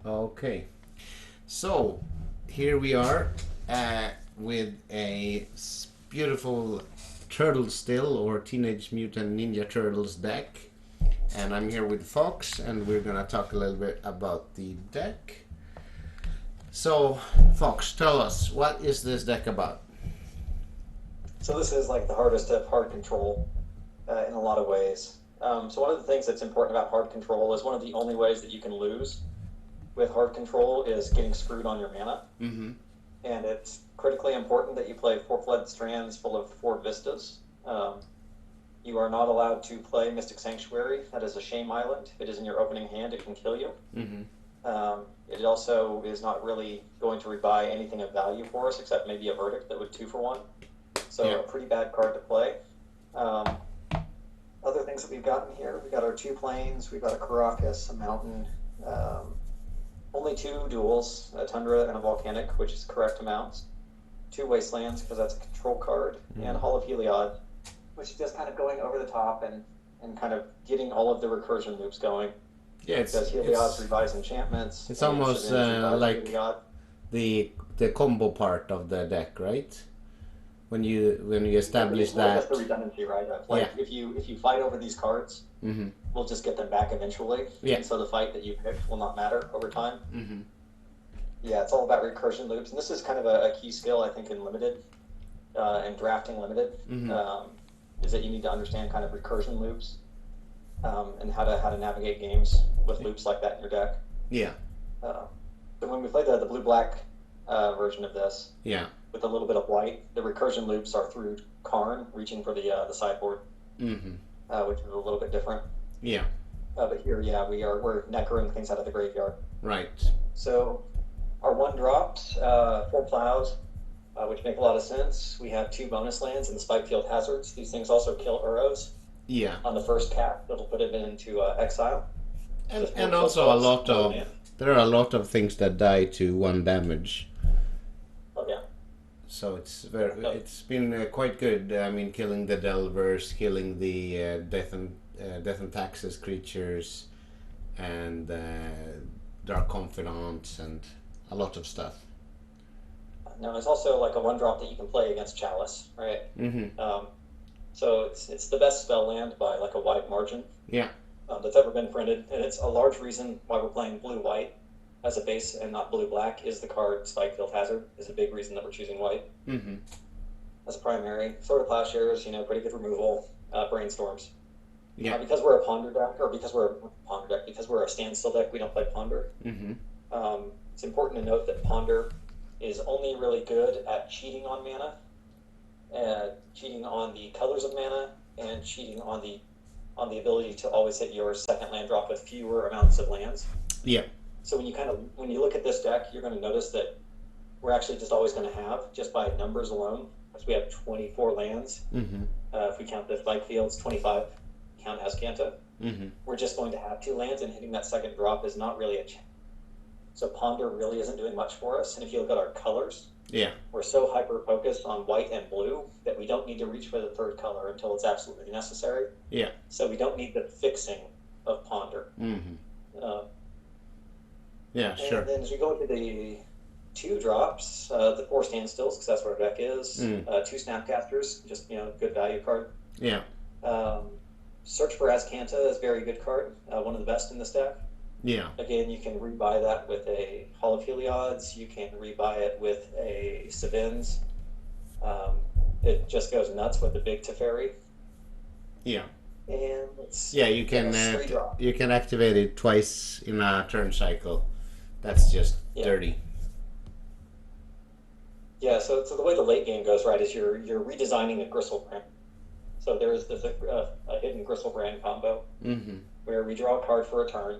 Okay, so here we are with a beautiful Turtlestill or Teenage Mutant Ninja Turtles deck, and I'm here with Fox, and we're gonna talk a little bit about the deck. So, Fox, tell us, what is this deck about? So this is like the hardest of hard control in a lot of ways. So one of the things that's important about hard control is one of the only ways that you can lose with hard control is getting screwed on your mana. Mm-hmm. And it's critically important that you play 4 Flood Strands full of 4 Vistas. You are not allowed to play Mystic Sanctuary. That is a shame island. If it is in your opening hand, it can kill you. Mm-hmm. It also is not really going to rebuy anything of value for us, except maybe a Verdict that would 2 for 1. So Yeah. a pretty bad card to play. Other things that we've got in here, we've got our 2 plains, we've got a Caracas, a mountain, only 2 duels, a Tundra and a Volcanic, which is the correct amounts, 2 Wastelands, because that's a control card, and Hall of Heliod, which is just kind of going over the top and kind of getting all of the recursion loops going. Yeah, Because Heliod's revise enchantments. it's and almost Savannah's revise like Heliod. the combo part of the deck, right? When you establish It's more that. just the redundancy, right? Like if you fight over these cards, Mm-hmm. we'll just get them back eventually. Yeah. And so the fight that you picked will not matter over time. Mm-hmm. Yeah, it's all about recursion loops, and this is kind of a key skill I think in limited, and drafting limited, is that you need to understand kind of recursion loops, and how to navigate games with loops like that in your deck. Yeah. So when we played the blue-black version of this, Yeah. with a little bit of white, the recursion loops are through Karn reaching for the sideboard, Mm-hmm. which is a little bit different. Yeah. But here, yeah, we're neckering things out of the graveyard. Right. So our 1-drops, 4 plows, which make a lot of sense. We have 2 bonus lands and the Spikefield Hazards. These things also kill Uros. Yeah. On the first cap, it'll put it into exile. And also a lot of there are a lot of things that die to 1 damage. Oh yeah. So it's been quite good. I mean, killing the Delvers, killing the Death and Taxes creatures, and Dark Confidants, and a lot of stuff. Now there's also like a 1-drop that you can play against Chalice, right? Mm-hmm. So it's the best spell land by like a wide margin. Yeah. That's ever been printed, and it's a large reason why we're playing blue-white as a base and not blue-black. Is the card Spikefield Hazard is a big reason that we're choosing white as a primary. Sword of Plowshares, pretty good removal. Brainstorms. Yeah. Because we're a ponder deck, or because we're a standstill deck, we don't play ponder. Mm-hmm. It's important to note that ponder is only really good at cheating on mana, cheating on the colors of mana, and cheating on the ability to always hit your second land drop with fewer amounts of lands. Yeah. So when you look at this deck, you're going to notice that we're actually just always going to have, just by numbers alone, because we have 24 lands. Mm-hmm. If we count the Spike Fields, 25 count as Kanta. Mm-hmm. We're just going to have 2 lands, and hitting that second drop is not really a chance. So ponder really isn't doing much for us. And if you look at our colors, Yeah. we're so hyper-focused on white and blue that we don't need to reach for the third color until it's absolutely necessary. Yeah. So we don't need the fixing of ponder. Mm-hmm. And Sure. then as we go into the 2-drops, the 4 standstills, because that's what our deck is. 2 Snapcasters, just good value card. Yeah. Search for Azcanta is a very good card, one of the best in this deck. Yeah. Again, you can rebuy that with a Hall of Heliod's. You can rebuy it with a Savins. It just goes nuts with the big Teferi. Yeah. And it's You can activate it twice in a turn cycle. That's just dirty. Yeah, so the way the late game goes, right, is you're redesigning a Gristlebrand. So there's a hidden Gristlebrand combo where we draw a card for a turn,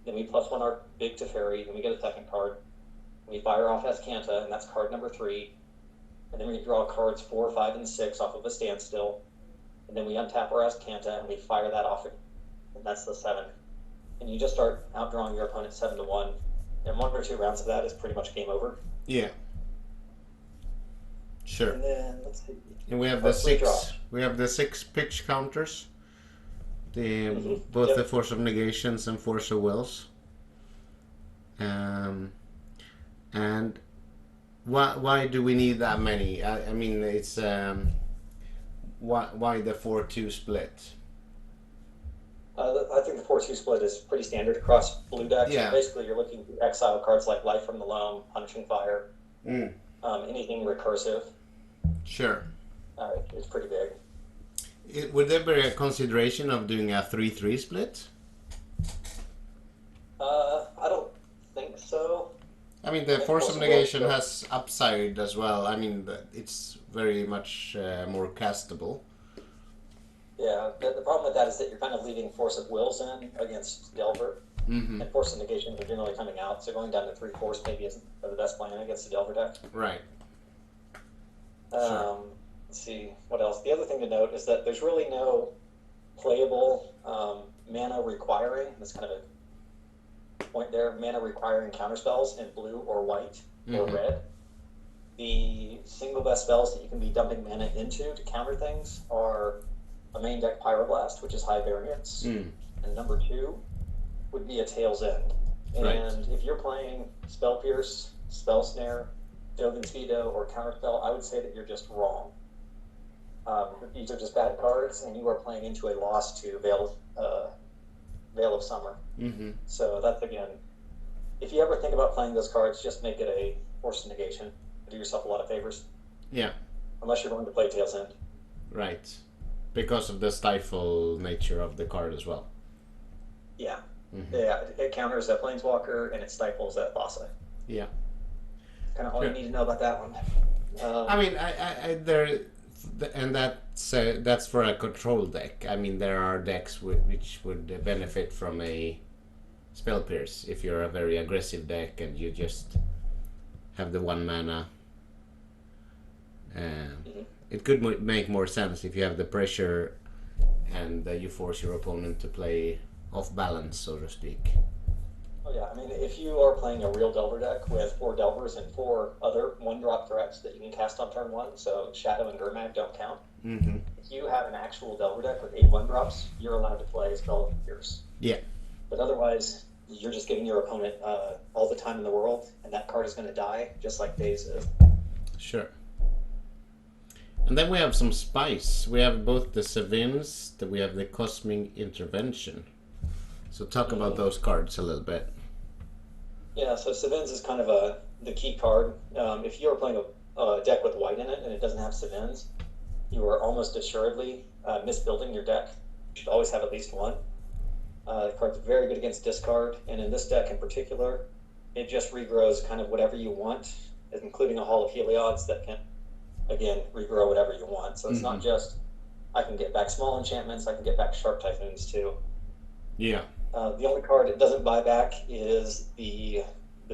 then we +1 our big Teferi, then we get a second card. We fire off Azcanta, and that's card number 3. And then we draw cards 4, 5, and 6 off of a standstill. And then we untap our Azcanta, and we fire that off, and that's the 7. And you just start outdrawing your opponent 7-1. And 1 or 2 rounds of that is pretty much game over. Yeah. Sure. And then let's see. And we have the 6 pitch counters. Both the Force of Negations and Force of Wills. Um, and why do we need that many? I mean, it's why the 4-2 split? I think the 4-2 split is pretty standard across blue decks. Yeah. Basically, you're looking to exile cards like Life from the Loam, Punishing Fire, Mm. anything recursive. Sure. It's pretty big. Would there be a consideration of doing a 3-3 split? I don't think so. I mean, the Force of Negation has upside as well. I mean, it's very much more castable. Yeah, the problem with that is that you're kind of leaving Force of Wills in against Delver, Mm-hmm. and Force of Negation are generally coming out, so going down to 3 Force maybe isn't the best plan against the Delver deck. Right. Let's see, what else? The other thing to note is that there's really no playable mana requiring, that's kind of a point there, mana requiring counterspells in blue or white or Mm-hmm. red. The single best spells that you can be dumping mana into to counter things are a main deck Pyroblast, which is high variance, Mm. and number 2 would be a Tail's End. And Right. if you're playing Spell Pierce, Spell Snare, Dove and Speedo, or Counterspell, I would say that you're just wrong. These are just bad cards, and you are playing into a loss to Veil of Summer. Mm-hmm. So that's, again, if you ever think about playing those cards, just make it a Force of Negation. Do yourself a lot of favors. Yeah. Unless you're going to play Tail's End. Right. Because of the stifle nature of the card as well. Yeah. Mm-hmm. Yeah, it counters that Planeswalker, and it stifles that Thassa. Yeah. Kind of all you need to know about that one. I mean, I there, and that's for a control deck. I mean, there are decks which would benefit from a Spell Pierce if you're a very aggressive deck and you just have the 1 mana. It could make more sense if you have the pressure and you force your opponent to play off balance, so to speak. Oh yeah, I mean, if you are playing a real Delver deck with 4 Delvers and 4 other 1-drop threats that you can cast on turn 1, so Shadow and Gurmag don't count. Mm-hmm. If you have an actual Delver deck with 8 1-drops, you're allowed to play Spell Pierce. Yeah. But otherwise, you're just giving your opponent all the time in the world, and that card is going to die, just like Daze is. Sure. And then we have some spice. We have both the Sevins, we have the Cosmic Intervention. So talk about those cards a little bit. Yeah, so Sevins is kind of the key card. If you're playing a deck with white in it and it doesn't have Sevins, you are almost assuredly misbuilding your deck. You should always have at least one. The card's very good against discard, and in this deck in particular, it just regrows kind of whatever you want, including a Hall of Heliods that can, again, regrow whatever you want. So it's not just, I can get back small enchantments, I can get back Sharp Typhoons too. Yeah. The only card it doesn't buy back is the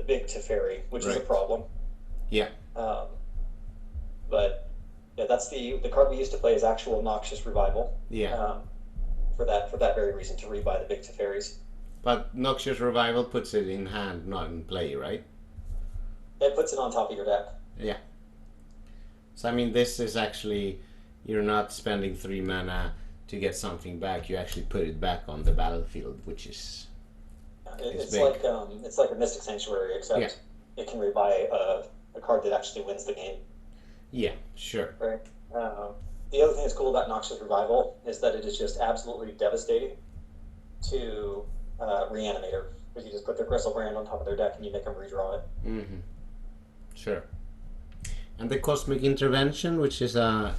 big Teferi, which is a problem. Yeah. But yeah, that's the card we used to play is actual Noxious Revival. Yeah. For that very reason, to rebuy the big Teferis. But Noxious Revival puts it in hand, not in play, right? It puts it on top of your deck. Yeah. So I mean, this is actually, you're not spending 3 mana to get something back. You actually put it back on the battlefield, which is It's like a Mystic Sanctuary, except it can rebuy a card that actually wins the game. Yeah, sure. Right. The other thing that's cool about Noxious Revival is that it is just absolutely devastating to Reanimator, because you just put their Crystal Brand on top of their deck and you make them redraw it. Mm-hmm. Sure. And the Cosmic Intervention, which is a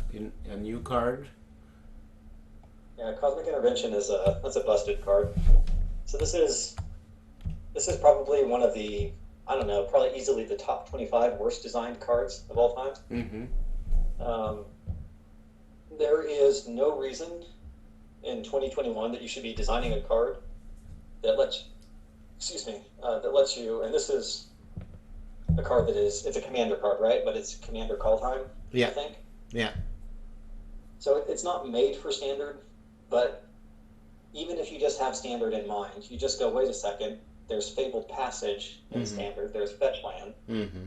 new card. Yeah, Cosmic Intervention is that's a busted card. So this is probably one of the, I don't know, probably easily the top 25 worst designed cards of all time. Mm-hmm. There is no reason in 2021 that you should be designing a card that lets you, and this is a card that is, it's a commander card, right? But it's commander call time, I think. Yeah. So it's not made for standard, but even if you just have standard in mind, you just go, wait a second, there's Fabled Passage in standard, there's Fetch Land. Mm-hmm.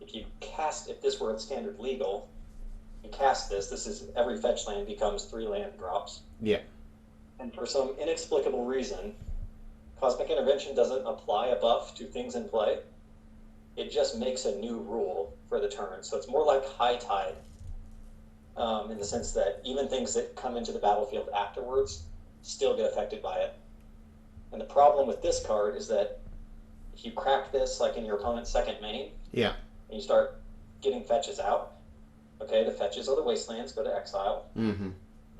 If this were in standard legal, you cast this is every fetch land becomes 3 land drops. Yeah. And for some inexplicable reason, Cosmic Intervention doesn't apply a buff to things in play. It just makes a new rule for the turn. So it's more like High Tide, in the sense that even things that come into the battlefield afterwards still get affected by it. And the problem with this card is that if you crack this like in your opponent's second main, yeah, and you start getting fetches out, okay, the fetches or the wastelands go to exile. Mm-hmm.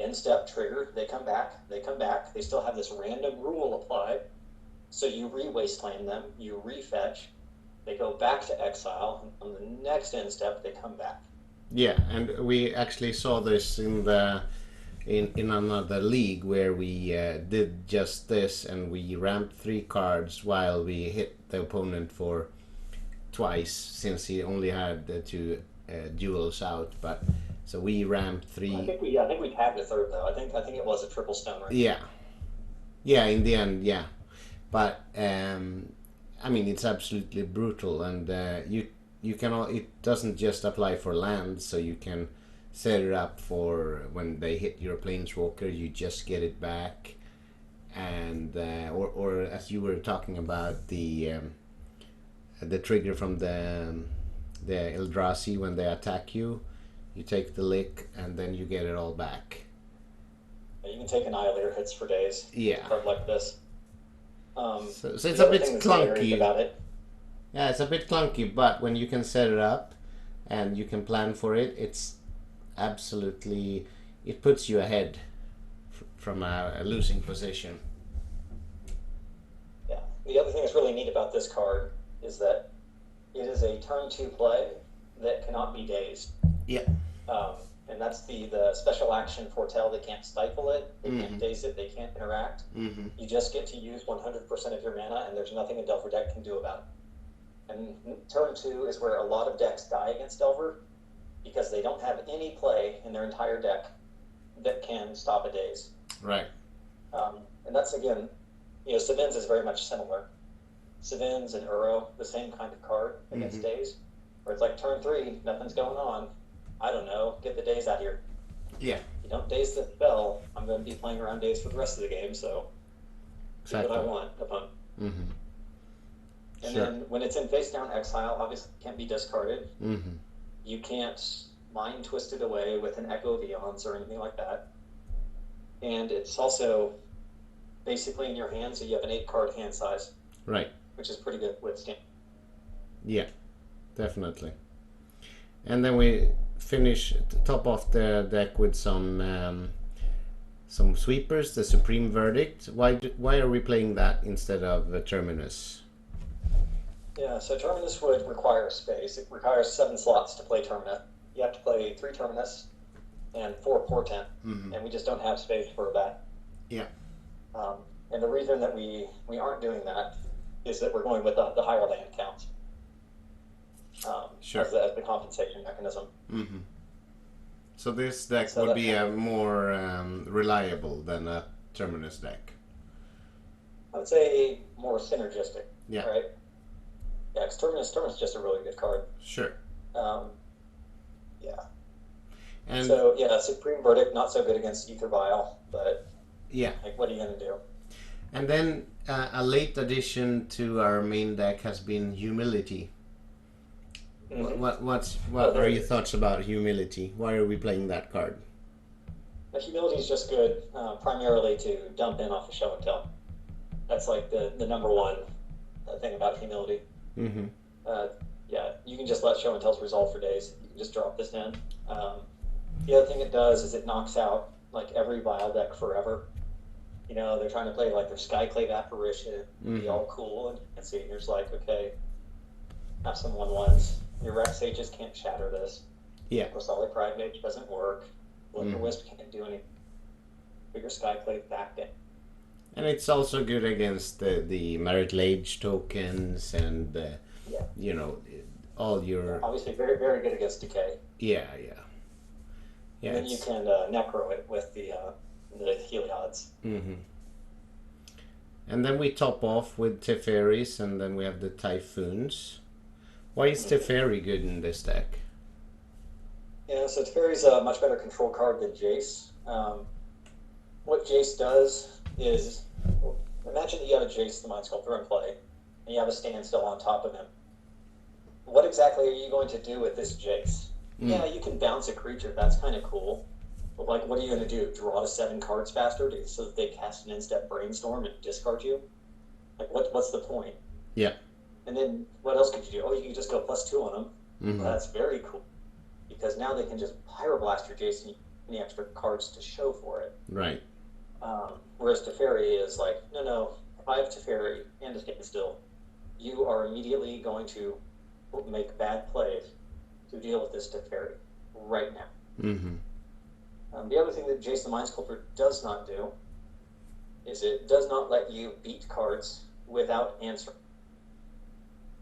End step trigger, they come back, they still have this random rule applied. So you re-wasteland them, you re-fetch, they go back to exile, and on the next end step they come back. Yeah, and we actually saw this in another league where we did just this, and we ramped 3 cards while we hit the opponent for twice, since he only had the 2 duels out. But so we ramped 3. I think we tagged a third though. I think it was a triple stone, right? Yeah, in the end, yeah. But I mean, it's absolutely brutal, and you can it doesn't just apply for land, so you can set it up for when they hit your planeswalker, you just get it back, and or as you were talking about the trigger from the Eldrazi when they attack you, you take the lick and then you get it all back. You can take Annihilator hits for days. Yeah. A card like this. So it's a bit clunky. About it. Yeah, it's a bit clunky, but when you can set it up and you can plan for it, it's absolutely, it puts you ahead from a losing position. Yeah. The other thing that's really neat about this card is that it is a turn 2 play that cannot be dazed. Yeah. And that's the special action foretell. They can't stifle it, they can't daze it, they can't interact. Mm-hmm. You just get to use 100% of your mana, and there's nothing a Delver deck can do about it. And turn 2 is where a lot of decks die against Delver, because they don't have any play in their entire deck that can stop a daze. Right. And that's, again, Savins is very much similar. Savins and Uro, the same kind of card against daze, where it's like turn 3, nothing's going on. I don't know, get the daze out here. Yeah. You don't daze the spell, I'm going to be playing around daze for the rest of the game, so Exactly. do what I want, opponent. Mm-hmm. And Sure. then when it's in face down exile, obviously it can't be discarded. Mm-hmm. You can't mind twist it away with an Echo of Eons or anything like that. And it's also basically in your hand, so you have an 8-card hand size. Right. Which is pretty good with Stamp. Yeah, definitely. And then we finish top off the deck with some sweepers, the Supreme Verdict. Why are we playing that instead of the Terminus? Yeah, so Terminus would require space. It requires 7 slots to play Terminus. You have to play 3 Terminus and 4 Portent, and we just don't have space for that. Yeah. And the reason that we aren't doing that is that we're going with the higher land count Sure. as the compensation mechanism. Mm-hmm. So this deck So would be a more reliable than a Terminus deck. I would say more synergistic. Yeah. Right? Yeah, because Terminus is just a really good card. Sure. Yeah. And So, yeah, Supreme Verdict, not so good against Ether Vial, but yeah. like, what are you going to do? And then a late addition to our main deck has been Humility. What are your thoughts about Humility? Why are we playing that card? The Humility is just good, primarily to dump in off of Show and Tell. That's like the number one thing about Humility. Mm-hmm. Yeah, you can just let Show and Tells resolve for days. You can just drop this in. The other thing it does is it knocks out like every Vial deck forever. They're trying to play like their Skyclave Apparition, be all cool and fancy, and you're just like, okay, have some 1/1s. Your Rex Sages can't shatter this. Yeah. Or Solid Pride Mage doesn't work. Liquor Wisp can't do anything. Put your Skyclave back in. And it's also good against the Marital Age tokens and all your Obviously very, very good against Decay. yeah. And then you can Necro it with the Heliod's. Mm-hmm. And then we top off with Teferis, and then we have the Typhoons. Why is Teferi good in this deck? Yeah, so Teferi's a much better control card than Jace. What Jace does is, let imagine that you have a Jace the Mind Sculptor in play, and you have a Standstill on top of him. What exactly are you going to do with this Jace? Yeah, you can bounce a creature. That's kind of cool. But like, what are you going to do? Draw to 7 cards faster so that they cast an instant Brainstorm and discard you? Like, what's the point? Yeah. And then what else could you do? Oh, you can just go +2 on them. Mm-hmm. Well, that's very cool. Because now they can just Pyroblast your Jace and any extra cards to show for it. Right. Whereas Teferi is like, no, if I have Teferi and a Standstill, you are immediately going to make bad plays to deal with this Teferi right now. Mm-hmm. The other thing that Jace the Mind Sculptor does not do is it does not let you beat cards without answering.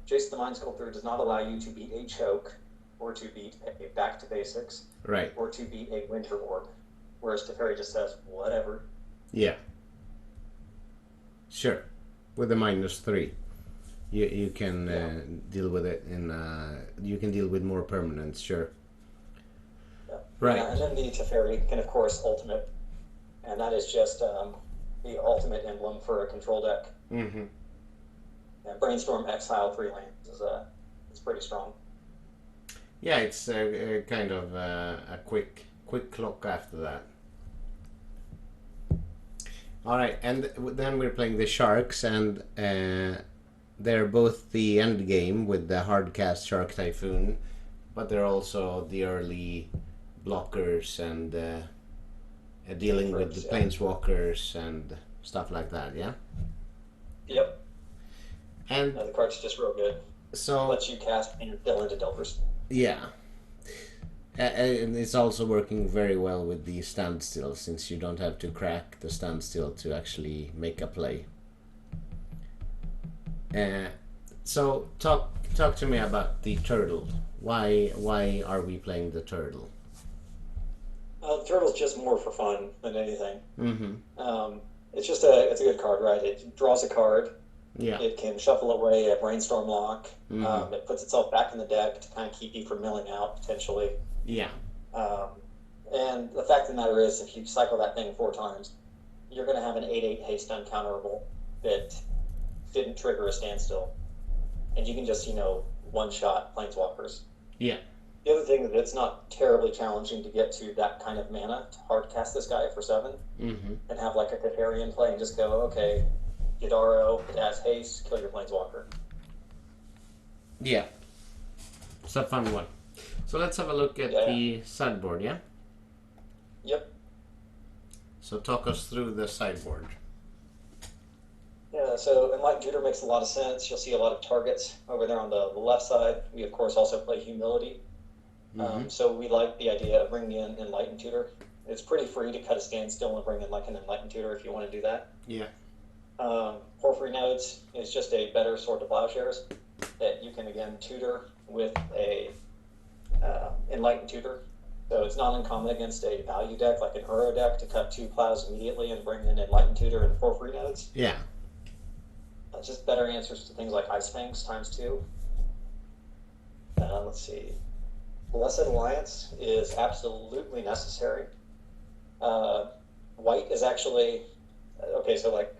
Jace the Mind Sculptor does not allow you to beat a Choke, or to beat a Back to Basics, right, or to beat a Winter Orb, whereas Teferi just says, whatever. Yeah. Sure. With a -3. You can deal with it you can deal with more permanents, sure. Yeah. Right. And then the Teferi can, of course, ultimate, and that is just the ultimate emblem for a control deck. Mm-hmm. And Brainstorm Exile 3 lands it's pretty strong. Yeah, it's kind of a quick clock after that. All right, and then we're playing the Sharks, and they're both the end game with the hard cast Shark Typhoon, but they're also the early blockers and dealing with the planeswalkers and stuff like that. Yeah. Yep. And the card's just real good. So lets you cast Landstill into Delvers. Yeah. And it's also working very well with the Standstill, since you don't have to crack the Standstill to actually make a play. So talk to me about the Turtle. Why are we playing the Turtle? The Turtle's just more for fun than anything. Mm-hmm. It's just it's a good card, right? It draws a card. Yeah. It can shuffle away a Brainstorm lock. Mm-hmm. It puts itself back in the deck to kind of keep you from milling out, potentially. Yeah. And the fact of the matter is, if you cycle that thing 4 times, you're going to have an 8/8 haste uncounterable that didn't trigger a Standstill. And you can just, one-shot Planeswalkers. Yeah. The other thing is it's not terribly challenging to get to that kind of mana to hard cast this guy for 7 Mm-hmm. and have like a Teferi in play and just go, okay, Yidaro, it has haste, kill your Planeswalker. Yeah. It's a fun one. So let's have a look at the sideboard, yeah? Yep. So talk us through the sideboard. Yeah, so Enlightened Tutor makes a lot of sense. You'll see a lot of targets over there on the left side. We, of course, also play Humility. Mm-hmm. So we like the idea of bringing in Enlightened Tutor. It's pretty free to cut a Standstill and bring in like an Enlightened Tutor if you want to do that. Yeah. Porphyry Nodes is just a better Sword to Plowshares that you can, again, tutor with a Enlightened Tutor. So it's not uncommon against a value deck like an Uro deck to cut 2 plows immediately and bring in Enlightened Tutor and Porphyry Nodes. Yeah. Just better answers to things like Ice Fangs ×2. Let's see. Blessed Alliance is absolutely necessary. White is actually... Okay, so like,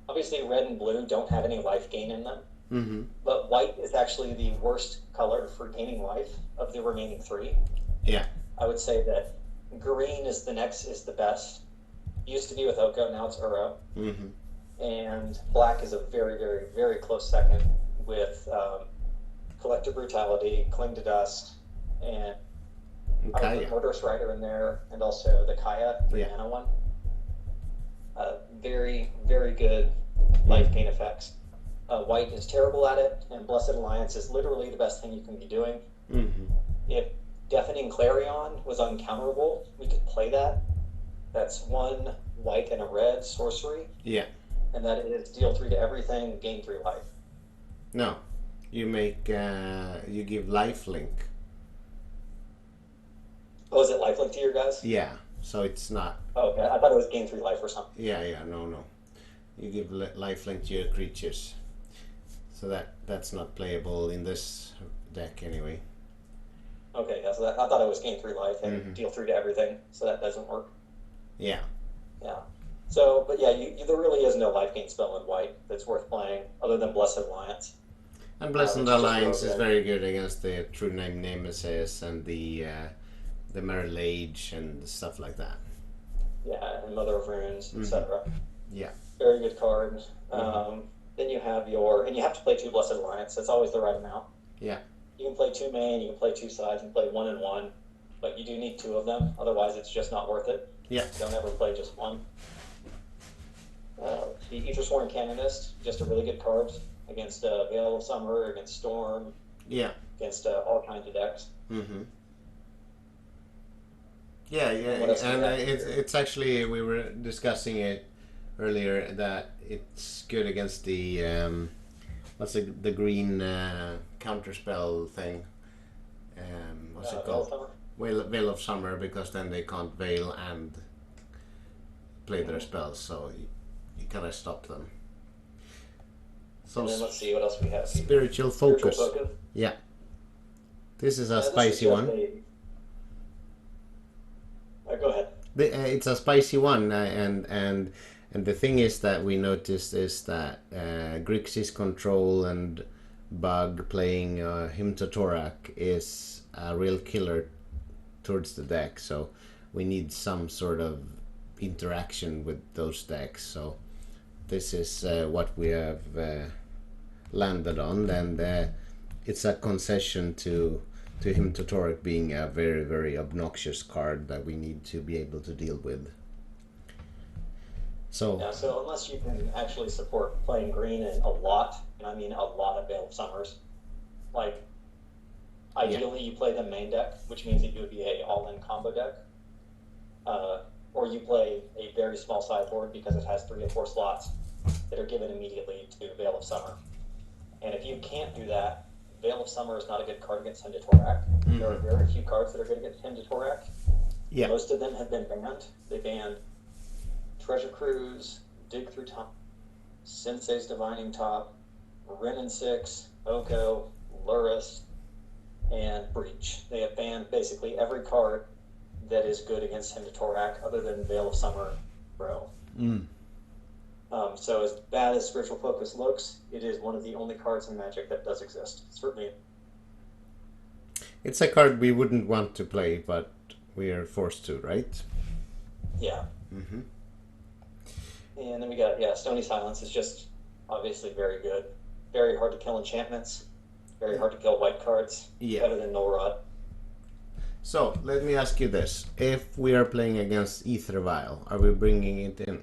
obviously red and blue don't have any life gain in them. Mm-hmm. But white is actually the worst color for gaining life of the remaining 3. Yeah. I would say that green is the best. Used to be with Oko, now it's Uro. Mm-hmm. And black is a very, very, very close second with Collective Brutality, Cling to Dust, and I would put Murderous Rider in there, and also the Kaya, 3 mana one. Very, very good life gain effects. White is terrible at it, and Blessed Alliance is literally the best thing you can be doing. Mm-hmm. If Deafening Clarion was uncounterable, we could play that. That's 1 white and a red sorcery. Yeah. And that is deal 3 to everything, gain 3 life. No. You make, you give lifelink. Oh, is it lifelink to your guys? Yeah. So it's not. Oh, okay. I thought it was gain 3 life or something. Yeah, no. You give lifelink to your creatures. So that's not playable in this deck anyway. Okay, yeah, so I thought it was gain 3 life and deal 3 to everything, so that doesn't work. Yeah. Yeah. So, but yeah, there really is no life gain spell in white that's worth playing other than Blessed Alliance. And Blessed Which is just real Alliance is good. very good against the True Name Nemesis and the Merrill Age and stuff like that. Yeah, and Mother of Runes, etc. Yeah. Very good card. Then you have and you have to play 2 Blessed Alliance. That's always the right amount. Yeah. You can play 2 main, you can play 2 sides, and play 1 and 1, but you do need 2 of them. Otherwise, it's just not worth it. Yeah. Don't ever play just 1. The Ethersworn Canonist, just a really good card against Veil of Summer, against Storm, Yeah. against all kinds of decks. Yeah, What else do we and have it's actually, we were discussing it earlier, that it's good against the what's the green counterspell thing? What's it Veil of called? Summer? Veil of Summer, because then they can't veil and play their spells, so you kind of stop them. So And then let's see what else we have. Spiritual Focus. Spiritual Focus. Yeah. This is a This is spicy just one. Go ahead. It's a spicy one, and the thing is that we noticed is that Grixis Control and Bug playing Hymn to Torak is a real killer towards the deck, so we need some sort of interaction with those decks. So this is what we have landed on, and it's a concession to Hymn to Torak being a very, very obnoxious card that we need to be able to deal with. So Yeah, so unless you can actually support playing green in a lot, and I mean a lot of Veil of Summers, like ideally you play the main deck, which means that you would be a all-in combo deck, or you play a very small sideboard because it has 3 or 4 slots that are given immediately to Veil of Summer. And if you can't do that, Veil of Summer is not a good card against Hymn to Torak. There are very few cards that are good against Hymn to Torak. yeah, Most of them have been banned. They banned Treasure Cruise, Dig Through Time, Sensei's Divining Top, Ren and 6, Oko, Luris, and Breach. They have banned basically every card that is good against Hymn to Torak other than Veil of Summer Pro. So as bad as Spiritual Focus looks, it is one of the only cards in Magic that does exist. Certainly. it's a card we wouldn't want to play, but we are forced to, right? Yeah. And then we got, Stony Silence is just obviously very good. Very hard to kill enchantments. Very hard to kill white cards. Yeah. Better than Null Rod. So let me ask you this: if we are playing against Ether Vial, are we bringing it in?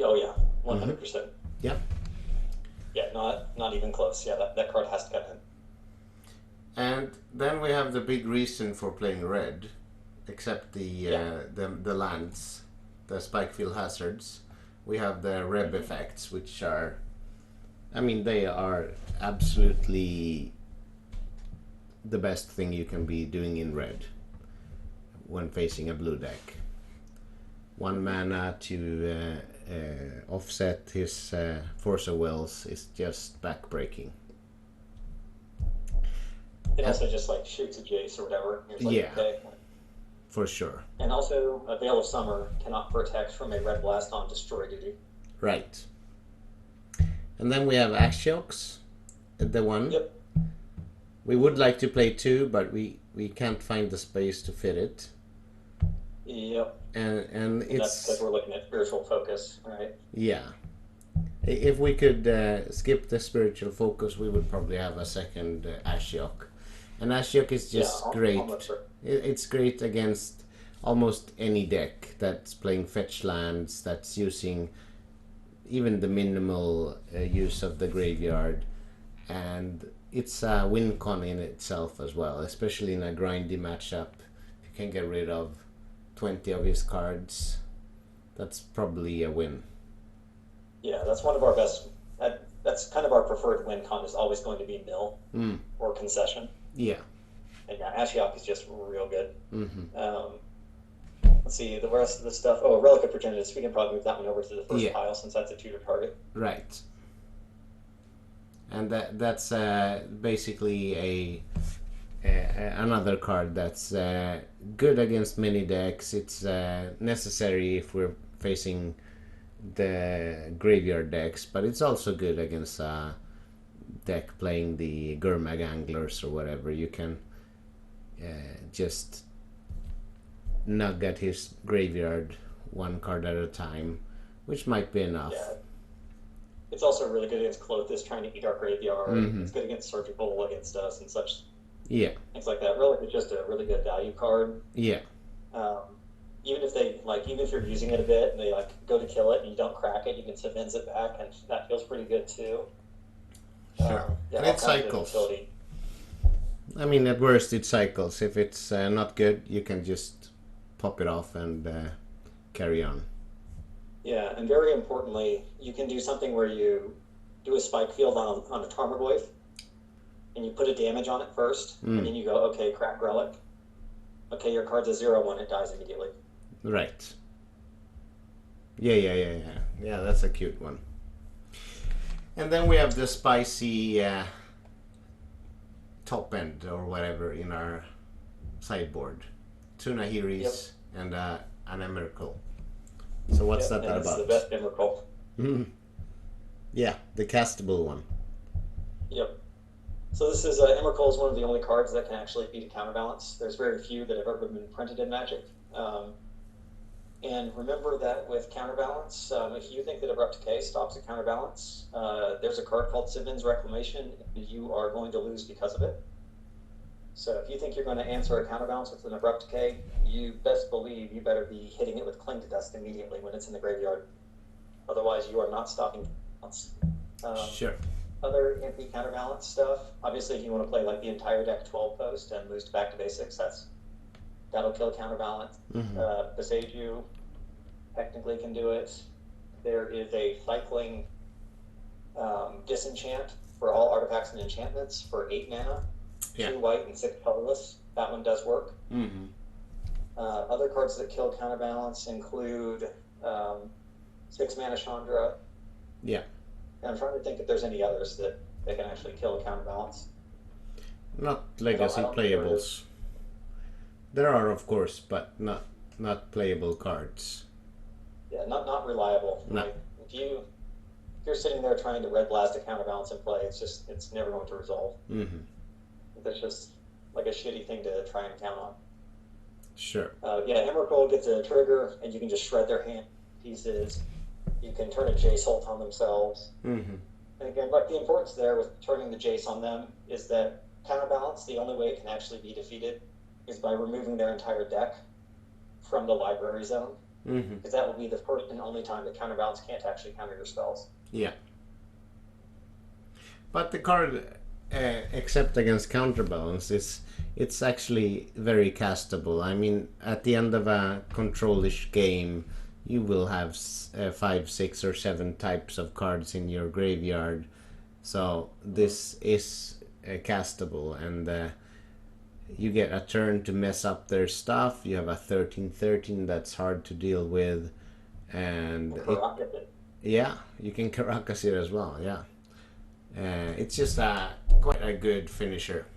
Oh yeah, 100%. Yeah. Yeah, not even close. Yeah, that card has to come in. And then we have the big reason for playing red, except the lands, the Spikefield Hazards. We have the Reb effects, which are, I mean, they are absolutely the best thing you can be doing in red when facing a blue deck. 1 mana to offset his Force of Wills is just backbreaking. It also just like shoots a Jace or whatever. You're just like, Yeah. okay. For sure. And also, a Veil of Summer cannot protect from a Red Blast on Destroy duty. Right. And then we have Ashioks, the one. Yep. We would like to play 2, but we can't find the space to fit it. Yep. And That's it's, because we're looking at Spiritual Focus, right? yeah. If we could skip the Spiritual Focus, we would probably have a second Ashiok. And Ashiok is just great. Almost sure. It's great against almost any deck that's playing fetch lands, that's using even the minimal use of the graveyard. And it's a win con in itself as well, especially in a grindy matchup. If you can get rid of 20 of his cards, that's probably a win. Yeah, that's one of our best. That's kind of our preferred win con, is always going to be mill or concession. Yeah. And yeah, Ashiok is just real good. Mm-hmm. Let's see, the rest of the stuff. Oh, Relic of Progenitus. We can probably move that one over to the first pile since that's a tutor target. Right. And that's basically another card that's good against many decks. It's necessary if we're facing the graveyard decks, but it's also good against a deck playing the Gurmag Anglers or whatever. You can just nug at his graveyard one card at a time, which might be enough. Yeah. It's also really good against Clothis trying to eat our graveyard. Mm-hmm. It's good against Surgical against us and such. Yeah. Things like that. Really, it's just a really good value card. Yeah. Even if you're using it a bit and they go to kill it and you don't crack it, you can submins it back, and that feels pretty good too. Sure. And it cycles. I mean, at worst, it cycles. If it's not good, you can just pop it off and carry on. Yeah, and very importantly, you can do something where you do a spike field on a Tarmogoyf, and you put a damage on it first, and then you go, okay, crack Relic. Okay, your card's a 0/1, it dies immediately. Right. Yeah, that's a cute one. And then we have the spicy top end or whatever in our sideboard. Two Nahiris and an Emrakul. So what's that about? It's the best Emrakul. Yeah, the castable one. Yep. So this is Emrakul is one of the only cards that can actually beat a counterbalance. There's very few that have ever been printed in Magic. And remember that with counterbalance, if you think that Abrupt Decay stops a counterbalance, there's a card called Sivin's Reclamation, and you are going to lose because of it. So if you think you're going to answer a counterbalance with an Abrupt Decay, you best believe you better be hitting it with Cling to Dust immediately when it's in the graveyard. Otherwise, you are not stopping counterbalance. Sure. Other anti-counterbalance stuff, obviously if you want to play like the entire deck 12 post and lose to back to basics, that'll kill counterbalance. Beseiju technically can do it. There is a cycling disenchant for all artifacts and enchantments for 8 mana, 2 white and 6 colorless. That one does work. Other cards that kill counterbalance include 6 mana Chandra. Yeah. And I'm trying to think if there's any others that they can actually kill a counterbalance. Not legacy playables. There are, of course, but not playable cards. Yeah, not reliable. No. Like, if you're sitting there trying to red blast a counterbalance in play, it's never going to resolve. It's just like a shitty thing to try and count on. Sure. Emrakul gets a trigger, and you can just shred their hand pieces. You can turn a Jace ult on themselves. And again, like the importance there with turning the Jace on them is that counterbalance, the only way it can actually be defeated is by removing their entire deck from the library zone. Because that will be the first and only time that counterbalance can't actually counter your spells. Yeah. But the card, except against counterbalance, it's actually very castable. I mean, at the end of a control-ish game, you will have 5, 6, or 7 types of cards in your graveyard. So this is castable, and you get a turn to mess up their stuff. You have a 13/13 that's hard to deal with, and you can Karakas it as well. Yeah, it's just quite a good finisher.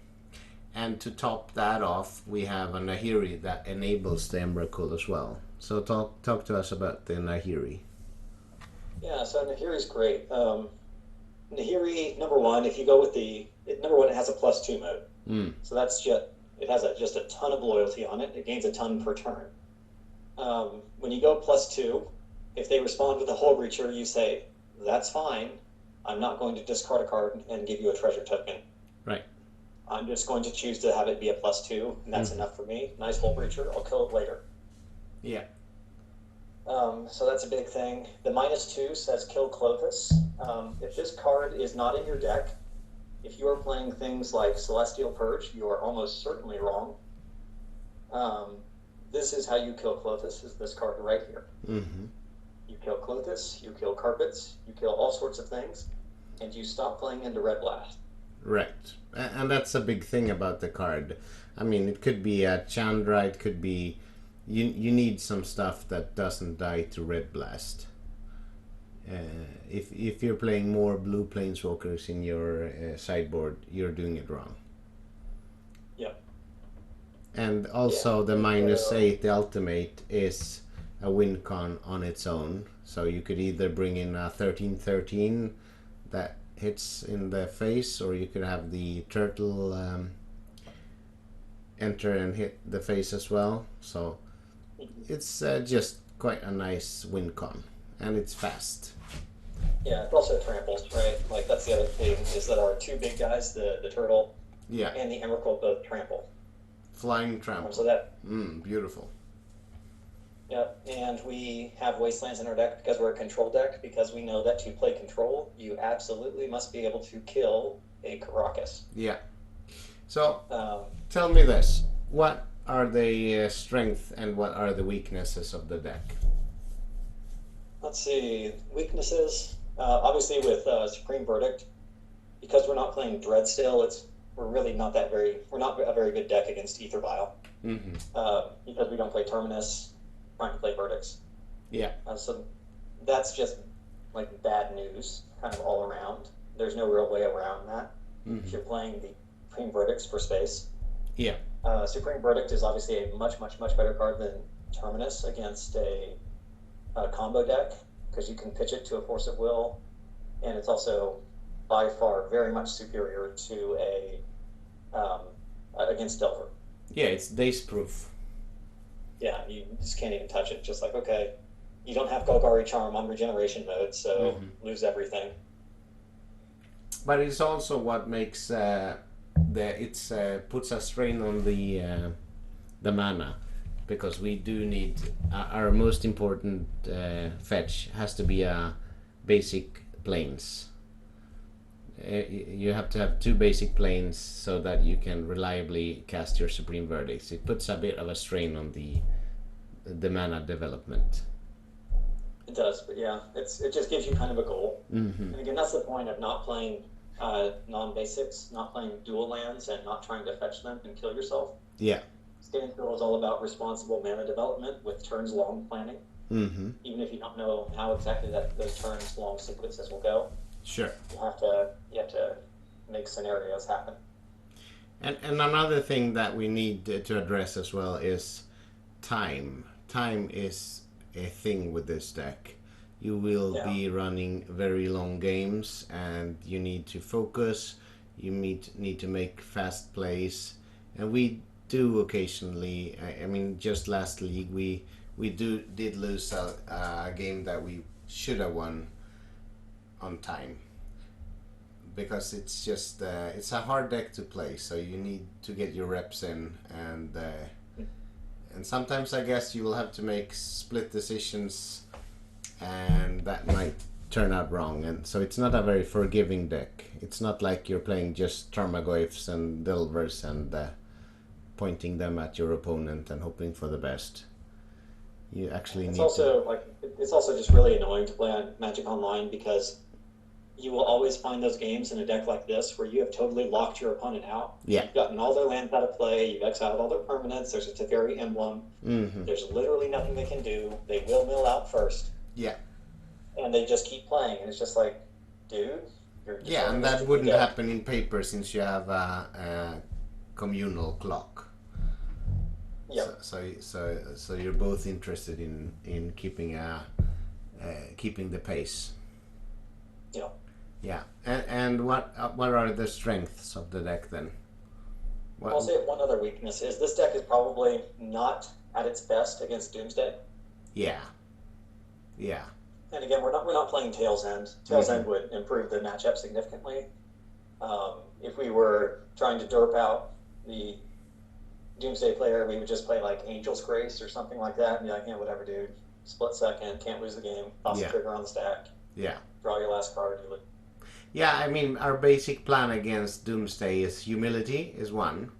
And to top that off, we have a Nahiri that enables the Emrakul as well. So talk to us about the Nahiri. Yeah, so Nahiri's great. Nahiri, number one, if you go with it has a +2 mode. So that's it has just a ton of loyalty on it. It gains a ton per turn. When you go +2, if they respond with a Hull Breacher, you say, that's fine. I'm not going to discard a card and give you a treasure token. Right. I'm just going to choose to have it be a +2, and that's enough for me. Nice Hull Breacher. I'll kill it later. Yeah. So that's a big thing. The -2 says kill Clothis. If this card is not in your deck, if you are playing things like Celestial Purge, you are almost certainly wrong. This is how you kill Clothis, is this card right here. You kill Clothis, you kill Carpets, you kill all sorts of things, and you stop playing into Red Blast. Right. And that's a big thing about the card. I mean, it could be a Chandra, it could be... You need some stuff that doesn't die to Red Blast. If you're playing more blue Planeswalkers in your sideboard, you're doing it wrong. Yeah. And also the -8, the ultimate, is a win con on its own. So you could either bring in a 13-13 that hits in the face, or you could have the turtle enter and hit the face as well. So it's just quite a nice win con, and it's fast. Yeah, it also tramples, right? Like that's the other thing is that our two big guys, the turtle Yeah, and the emerald, both trample. flying trample. So that Beautiful. yeah, and we have wastelands in our deck because we're a control deck, because we know that to play control, you absolutely must be able to kill a Caracas. Yeah. So tell me this: what are the strengths and what are the weaknesses of the deck? Let's see, weaknesses. Obviously, with Supreme Verdict, because we're not playing Dreadstill, we're really not we're not a very good deck against Ether Vial. Because we don't play Terminus, trying to play Verdicts. Yeah. So that's just like bad news, kind of all around. There's no real way around that. If you're playing the Supreme Verdicts for space. Yeah. Supreme Verdict is obviously a much better card than Terminus against a combo deck, because you can pitch it to a Force of Will, and it's also by far very much superior to against Delver. Yeah, it's daze proof. Yeah, you just can't even touch it. Just like, okay, you don't have Golgari Charm on regeneration mode, so lose everything. But it's also what makes puts a strain on the mana, because we do need our most important fetch has to be a basic planes. You have to have 2 basic planes so that you can reliably cast your Supreme Verdicts. It puts a bit of a strain on the mana development. It does, but yeah, it just gives you kind of a goal. And again, that's the point of not playing non-basics, not playing dual lands, and not trying to fetch them and kill yourself. Yeah. Standstill is all about responsible mana development with turns long planning. Even if you don't know how exactly those turns long sequences will go. Sure. You have to make scenarios happen. And another thing that we need to address as well is time. Time is a thing with this deck. You will be running very long games, and you need to focus. You need to make fast plays, and we do occasionally. I mean, just last league we did lose a game that we should have won on time, because it's just it's a hard deck to play, so you need to get your reps in, and sometimes I guess you will have to make split decisions, and that might turn out wrong, and so it's not a very forgiving deck. It's not like you're playing just Tarmogoyfs and Delvers and pointing them at your opponent and hoping for the best. You actually it's also just really annoying to play on Magic Online, because you will always find those games in a deck like this where you have totally locked your opponent out. Yeah. You've gotten all their lands out of play, you've exiled all their permanents, there's a Teferi emblem, there's literally nothing they can do, they will mill out first. Yeah. And they just keep playing, and it's just like, dude, you're just and that wouldn't happen in paper, since you have a communal clock. Yeah. So you're both interested in keeping keeping the pace. Yeah. Yeah. And what are the strengths of the deck then? I'll say one other weakness is this deck is probably not at its best against Doomsday. Yeah. Yeah. And again, we're not playing Tail's End. Tail's End would improve the matchup significantly. If we were trying to derp out the Doomsday player, we would just play like Angel's Grace or something like that, and be like, yeah, whatever, dude. Split second, can't lose the game. Toss the trigger on the stack. Yeah. Draw your last card. Yeah, I mean, our basic plan against Doomsday is Humility is one.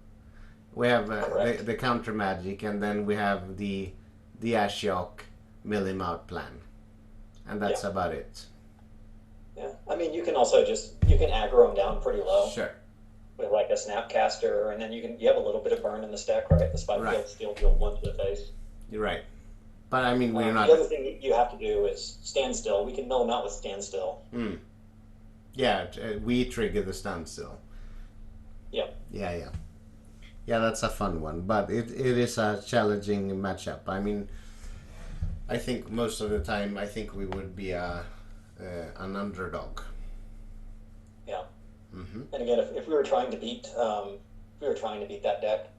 We have the counter magic, and then we have the Ashiok mill him out plan, and that's about it. Yeah, I mean, you can also you can aggro him down pretty low. Sure. With like a Snapcaster, and then you have a little bit of burn in the stack, right? The Spike Steel deal 1 to the face. You're right. But I mean, we're not. The other thing you have to do is Standstill. We can mill him out with Standstill. Yeah, we trigger the Standstill. Yeah. Yeah, that's a fun one, but it is a challenging matchup. I mean, I think most of the time, I think we would be an underdog. Yeah. Mm-hmm. And again, if we were trying to beat, that deck,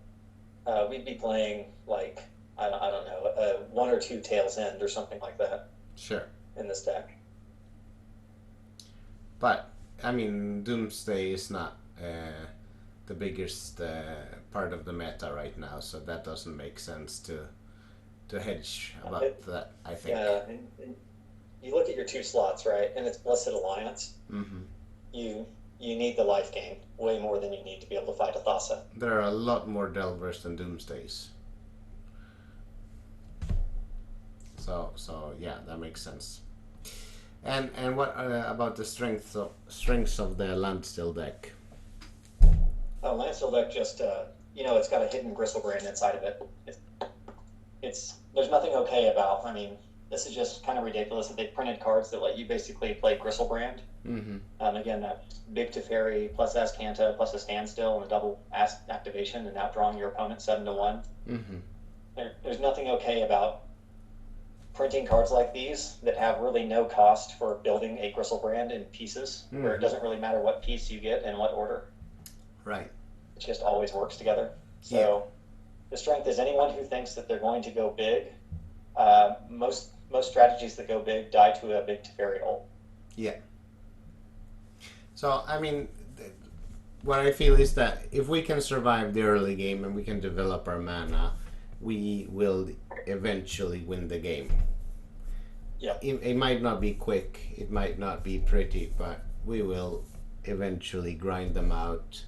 we'd be playing like I don't know, 1 or 2 Tails End or something like that. Sure. In this deck. But I mean, Doomsday is not the biggest part of the meta right now, so that doesn't make sense to hedge about that. I think. Yeah, and you look at your 2 slots, right, and it's Blessed Alliance. Mm-hmm. You need the life gain way more than you need to be able to fight a Thassa. There are a lot more Delvers than Doomsdays. So yeah, that makes sense. And what about the strengths of the Landstill deck? Landstill deck just it's got a hidden Gristlebrand inside of it. It's there's nothing okay about. I mean, this is just kind of ridiculous that they printed cards that let you basically play Gristlebrand. Mm-hmm. Again, that big Teferi plus Ascanta plus a Standstill and a double activation and outdrawing your opponent 7-1. Mm-hmm. There's nothing okay about printing cards like these that have really no cost for building a Gristlebrand in pieces, where it doesn't really matter what piece you get and what order. Right. It just always works together. So the strength is anyone who thinks that they're going to go big. Most strategies that go big die to a big Teferi hole. Yeah. So, I mean, what I feel is that if we can survive the early game and we can develop our mana, we will eventually win the game. Yeah. It might not be quick, it might not be pretty, but we will eventually grind them out.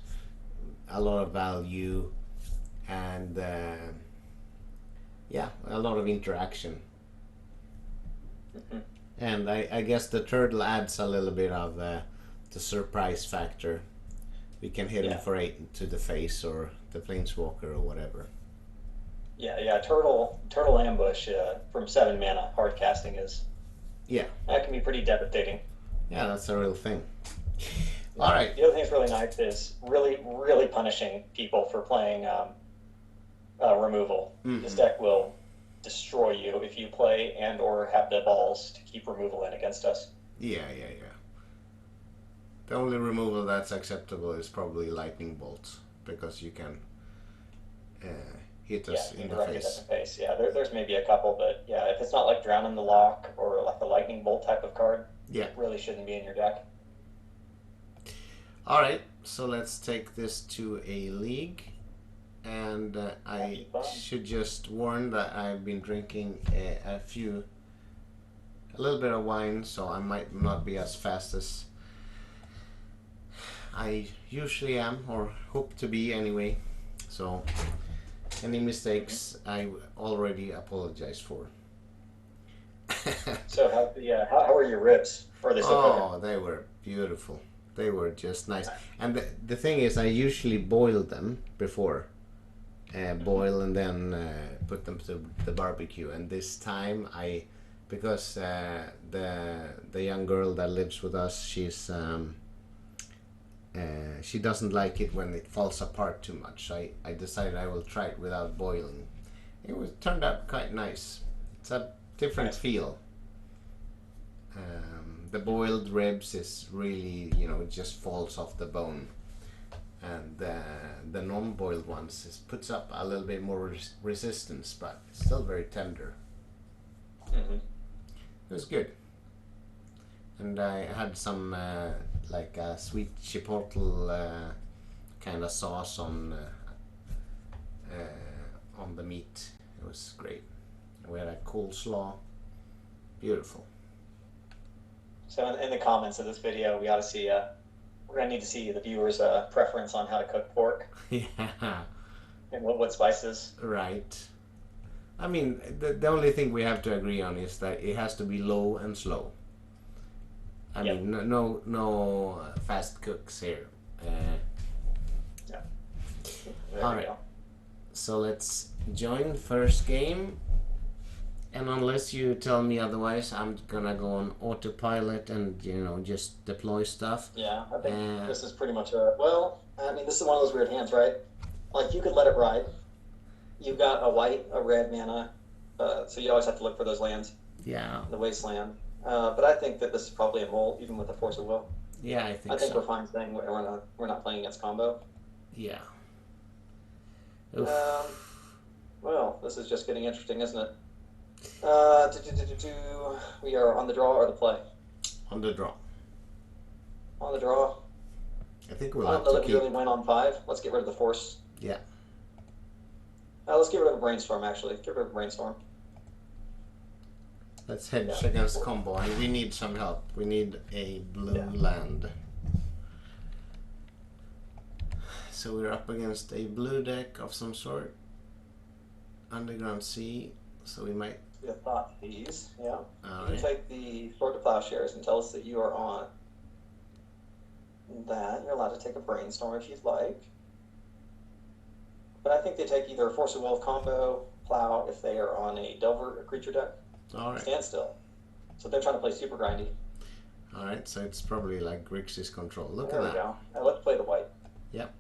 A lot of value and a lot of interaction. Mm-hmm. And I guess the turtle adds a little bit of the surprise factor. We can hit him for 8 to the face or the planeswalker or whatever. Yeah. Turtle ambush from 7 mana hard casting that can be pretty devastating. Yeah, that's a real thing. All right. The other thing that's really nice is really punishing people for playing removal. Mm-hmm. This deck will destroy you if you play and or have the balls to keep removal in against us. Yeah. The only removal that's acceptable is probably lightning bolts, because you can hit us in the face. Yeah, there's maybe a couple, but yeah, if it's not like Drown in the Lock or like the lightning bolt type of card, it really shouldn't be in your deck. All right, so let's take this to a league, and I should just warn that I've been drinking a little bit of wine, so I might not be as fast as I usually am, or hope to be anyway. So any mistakes I already apologize for. So how were your ribs? Or they they were beautiful. They were just nice. And the thing is, I usually boil them before. Boil and then put them to the barbecue. And this time because the young girl that lives with us, she doesn't like it when it falls apart too much. I decided I will try it without boiling. It turned out quite nice. It's a different feel. The boiled ribs is really, it just falls off the bone. And the non-boiled ones puts up a little bit more resistance, but it's still very tender. Mm-hmm. It was good. And I had some like a sweet chipotle kind of sauce on the meat. It was great. We had a coleslaw. Beautiful. So in the comments of this video, we ought to see. We're gonna need to see the viewers' preference on how to cook pork. Yeah. And what spices. Right. I mean, the only thing we have to agree on is that it has to be low and slow. I mean, no fast cooks here. All right. So let's join first game. And unless you tell me otherwise, I'm gonna go on autopilot and just deploy stuff. Yeah, I think this is pretty much this is one of those weird hands, right? Like you could let it ride. You've got a white, a red mana, so you always have to look for those lands. Yeah. The wasteland. But I think that this is probably a mole, even with the force of will. Yeah, I think we're so. fine saying we're not playing against combo. Yeah. Well, this is just getting interesting, isn't it? We are on the draw or the play? On the draw. On the draw. I think we'll I have don't know to that we really win on 5. Let's get rid of the force. Yeah. Let's get rid of a brainstorm, actually. Get rid of a brainstorm. Let's hedge against combo, and we need some help. We need a blue land. So we're up against a blue deck of some sort. Underground Sea, so we might... We have thought these, yeah. All You right. take the Sword to Plowshares and tell us that you are on that. You're allowed to take a brainstorm if you'd like. But I think they take either a Force of Will combo, Plow, if they are on a Delver or creature deck. All right. Standstill. So they're trying to play super grindy. All right, so it's probably like Grixis control. Look There at we that. go. Now let's play the white. Yep.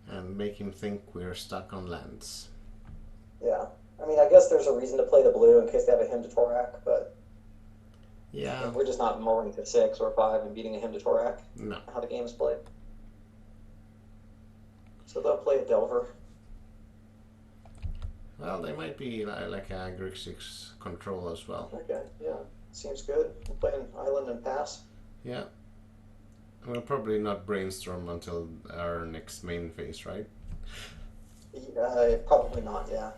And make him think we're stuck on lands. Yeah. I mean, I guess there's a reason to play the blue in case they have a Hymn to Torak, but Yeah. we're just not mulling to 6 or 5 and beating a Hymn to Torak. No. How the game's played. So they'll play a Delver. Well, they might be like a Grixis control as well. Okay, yeah. Seems good. We'll play an Island and pass. Yeah. We'll probably not brainstorm until our next main phase, right? Probably not, yeah.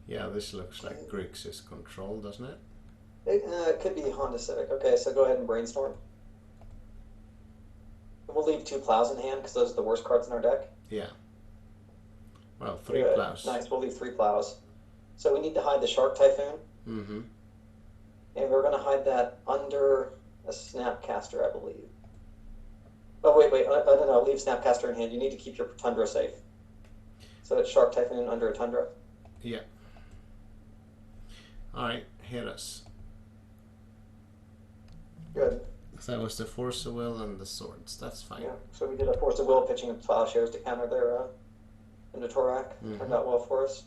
Yeah, this looks like Grixis control, doesn't it? It could be Honda Civic. Okay, so go ahead and brainstorm. We'll leave 2 plows in hand because those are the worst cards in our deck. Yeah. Well, 3 Good. plows. Nice, we'll leave 3 plows. So we need to hide the Shark Typhoon. Mm-hmm. And we're going to hide that under a Snapcaster, I believe. Oh, wait. No, leave Snapcaster in hand. You need to keep your Tundra safe. So it's Shark Typhoon under a Tundra. Yeah. Alright, hit us. Good. That was the Force of Will and the swords. That's fine. Yeah, so we did a Force of Will pitching of Plowshares to counter their into Torak. Turned out well for us.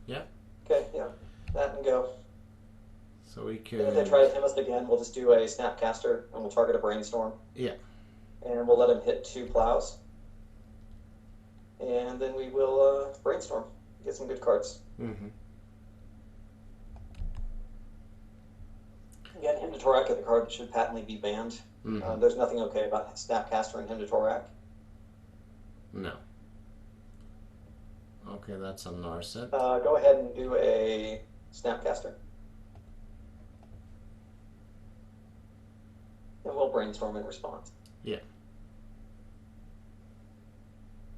Yeah. Okay, yeah. That and go. So we could... And if they try to him us again, we'll just do a Snapcaster and we'll target a Brainstorm. Yeah. And we'll let him hit 2 plows. And then we will Brainstorm. Get some good cards. Mm-hmm. Again, Hymn to Torak is a card that should patently be banned. Mm-hmm. There's nothing okay about Snapcaster and Hymn to Torak. No. Okay, that's a Narset. Go ahead and do a Snapcaster. And we'll Brainstorm in response. Yeah.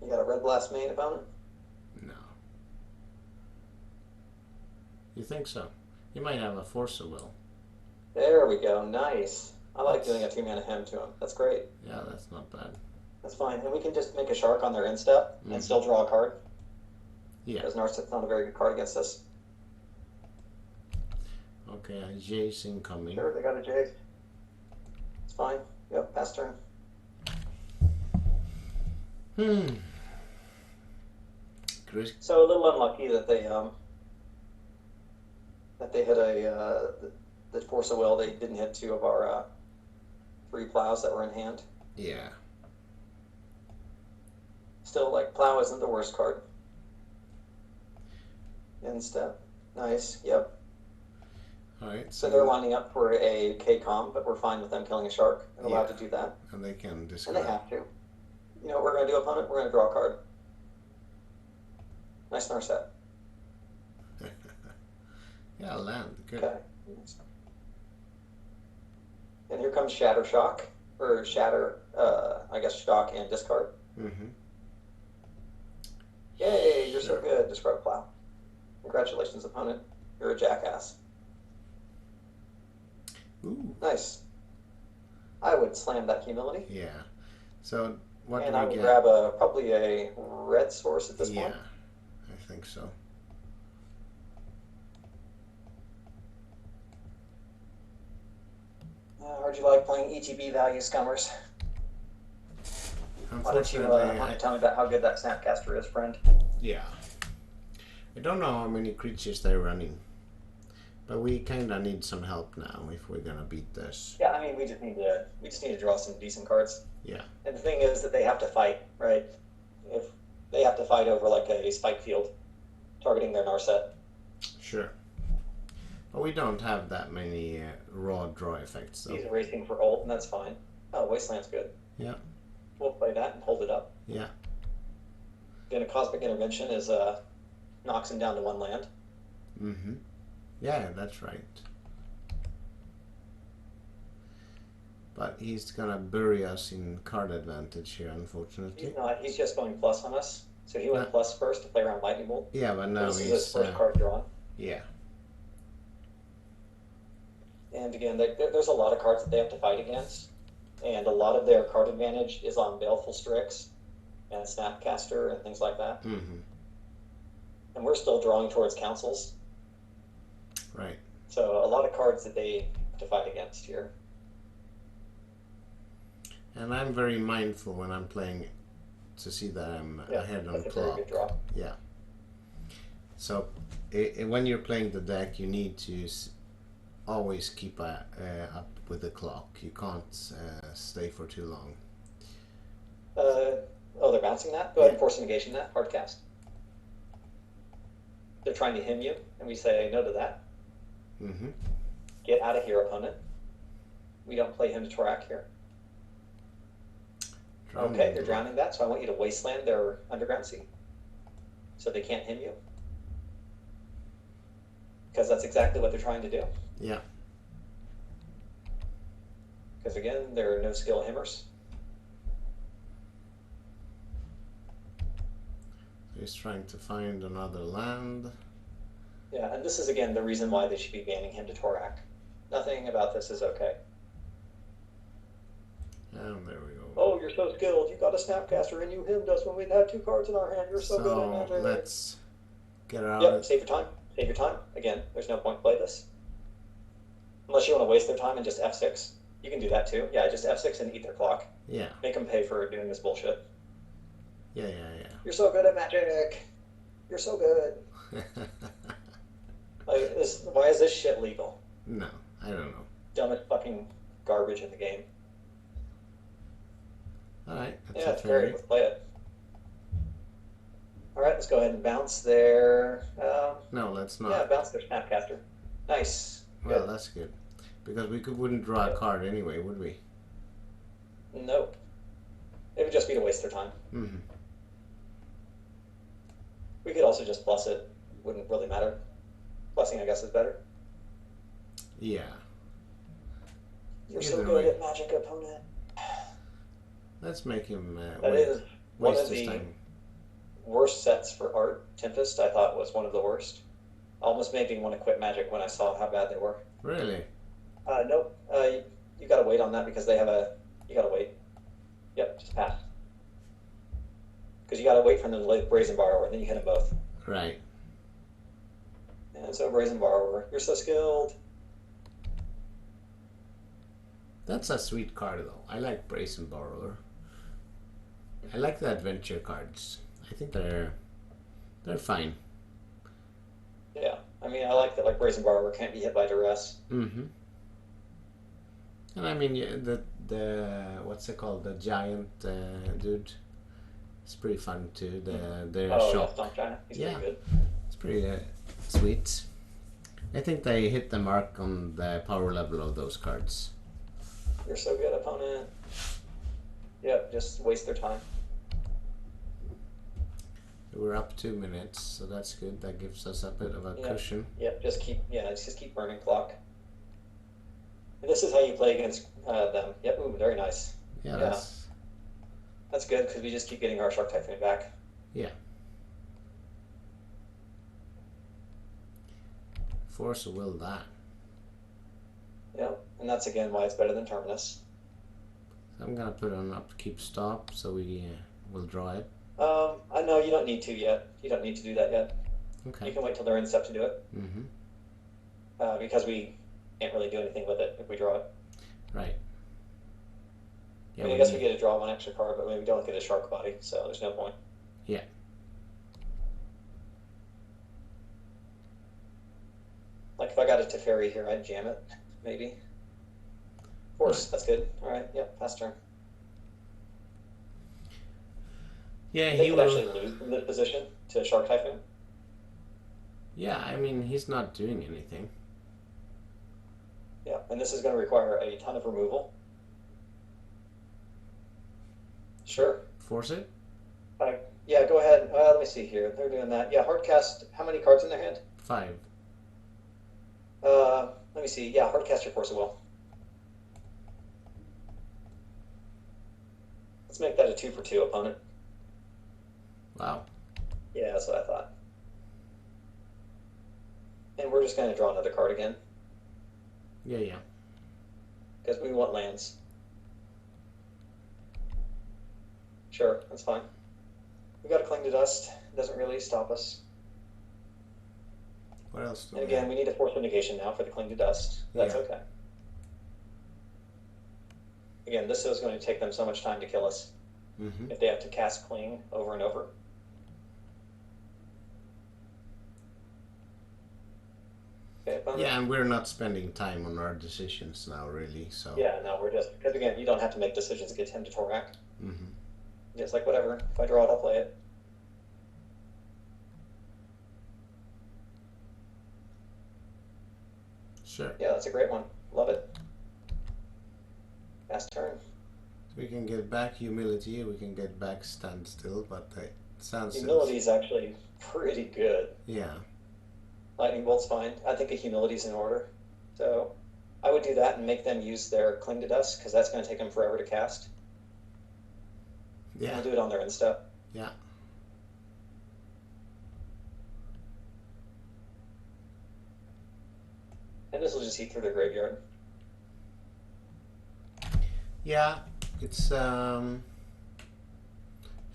You got a Red Blast main opponent? No. You think so? You might have a Force of Will. There we go. Nice. I like doing a 2-mana Hymn to him. That's great. Yeah, that's not bad. That's fine. And we can just make a Shark on their end step and still draw a card. Yeah. Because Narset's not a very good card against us. Okay, a Jace incoming. Sure, they got a Jace. It's fine. Yep, pass turn. Chris. So a little unlucky that they hit the Force of Will. They didn't hit 2 of our 3 plows that were in hand. Yeah. Still, like, Plow isn't the worst card. End step. Nice. Yep. Alright, So they're lining up for a K-Com, but we're fine with them killing a Shark. They're allowed to do that. And they can And discard. they have to. You know what we're going to do, opponent? We're going to draw a card. Nice Narset. Yeah, land. Good. Okay. And here comes Shatter Shock. Or Shatter, I guess, Shock and Discard. Mm-hmm. Yay, you're so good. Discard a Plow. Congratulations, opponent. You're a jackass. Ooh. Nice. I would slam that Humility. Yeah. So what And do I we would get? grab probably a red source at this Yeah, point. I think so. Heard you like playing ETB value, scummers. Why don't you tell me about how good that Snapcaster is, friend? Yeah. I don't know how many creatures they're running. But we kinda need some help now if we're gonna beat this. Yeah, I mean we just need to draw some decent cards. Yeah. And the thing is that they have to fight, right? If they have to fight over like a spike field, targeting their Narset. Sure. But we don't have that many raw draw effects, though. He's racing for ult, and that's fine. Oh, Wasteland's good. Yeah. We'll play that and hold it up. Yeah. Then a Cosmic Intervention is knocks him down to 1 land. Mm-hmm. Yeah, that's right. But he's gonna bury us in card advantage here, unfortunately. He's not. He's just going plus on us. So he went plus first to play around Lightning Bolt. Yeah, but now this is his first card drawn. Yeah. And again, there's a lot of cards that they have to fight against. And a lot of their card advantage is on Baleful Strix and Snapcaster and things like that. Mm-hmm. And we're still drawing towards councils. Right. So a lot of cards that they have to fight against here. And I'm very mindful when I'm playing to see that I'm ahead on that's clock. A very good draw. Yeah. So when you're playing the deck, you need to always keep up with the clock. You can't stay for too long. Oh, they're bouncing that? Go ahead and force negation that. Hard cast. They're trying to him you, and we say no to that. Mm-hmm. Get out of here, opponent. We don't play him to Torak here. Okay, they're drowning that, so I want you to wasteland their Underground Sea. So they can't him you. Because that's exactly what they're trying to do. Yeah. Because again, there are no skill himmers. He's trying to find another land. Yeah, and this is again the reason why they should be banning him to Torak. Nothing about this is okay. And there we go. Oh, you're so skilled. You got a Snapcaster and you himmed us when we had 2 cards in our hand. You're so good at magic. Let's get out. Yep, save your time. Save your time. Again, there's no point to play this. Unless you want to waste their time and just F6. You can do that too. Yeah, just F6 and eat their clock. Yeah. Make them pay for doing this bullshit. Yeah. You're so good at magic. You're so good. Why is this shit legal? No, I don't know. Dumbest fucking garbage in the game. Alright, yeah, it's great. Let's play it. Alright, let's go ahead and bounce their... no, let's not. Yeah, bounce their Snapcaster. Nice. Well, that's good. Because we wouldn't draw a card anyway, would we? Nope. It would just be to waste their time. Mm-hmm. We could also just plus it. Wouldn't really matter. Plussing, I guess, is better. Yeah. You're so good at magic, opponent. Let's make him waste his time. Worst sets for art. Tempest, I thought, was one of the worst. Almost made me want to quit Magic when I saw how bad they were. Really? Nope. You gotta wait on that because they have you gotta wait. Yep, just pass. Because you gotta wait for them to Brazen Borrower, and then you hit them both. Right. And so Brazen Borrower, you're so skilled. That's a sweet card, though. I like Brazen Borrower. I like the adventure cards. I think they're fine. Yeah, I mean, I like that. Like Brazen Borrower can't be hit by duress. Mm-hmm. And I mean, the what's it called? The giant dude. It's pretty fun too. The shock. Stomp Giant. He's pretty good. It's pretty sweet. I think they hit the mark on the power level of those cards. You're so good, opponent. Yep, just waste their time. We're up 2 minutes, so that's good. That gives us a bit of a cushion. Yep, just keep burning clock. And this is how you play against them. Yep, ooh, very nice. Yeah. That's good because we just keep getting our Shark Typhoon back. Yeah. Force of will that. Yeah, and that's again why it's better than Terminus. I'm gonna put on upkeep stop so we will draw it. I know you don't need to yet. You don't need to do that yet. Okay. You can wait till they're in step to do it. Mm-hmm. Because we can't really do anything with it if we draw it. Right. Yeah, I mean, I guess we get to draw one extra card, but we don't get a shark body, so there's no point. Yeah. Like if I got a Teferi here, I'd jam it, maybe. Force, Right. that's good. All right, yep, pass turn. Yeah, They he could will. actually lose in the position to Shark Typhoon. Yeah, I mean, he's not doing anything. Yeah, and this is going to require a ton of removal. Sure. Force it? Yeah, go ahead. Let me see here. They're doing that. Yeah, Hardcast. How many cards in their hand? 5. Let me see. Yeah, Hardcast your Force of Will. Let's make that a 2 for 2 opponent. Wow. Yeah, that's what I thought. And we're just going to draw another card again. Yeah, yeah. Because we want lands. Sure, that's fine. We got to Cling to Dust. It doesn't really stop us. What else do And we again, have? we need a Force of Negation now for the Cling to Dust. That's Yeah. okay. Again, this is going to take them so much time to kill us if they have to cast Cling over and over. Okay, Yeah, and we're not spending time on our decisions now, really, so... Yeah, no, we're just... Because again, you don't have to make decisions to get him to Torak. Mm-hmm. It's like, whatever. If I draw it, I'll play it. Sure. Yeah, that's a great one. Love it. Fast turn. We can get back Humility, we can get back Standstill, but it sounds... Humility is actually pretty good. Yeah. Lightning Bolt's fine. I think a Humility's in order. So I would do that and make them use their Cling to Dust, because that's going to take them forever to cast. Yeah. We'll do it on their end step. Yeah. And this will just eat through their graveyard. Yeah, it's,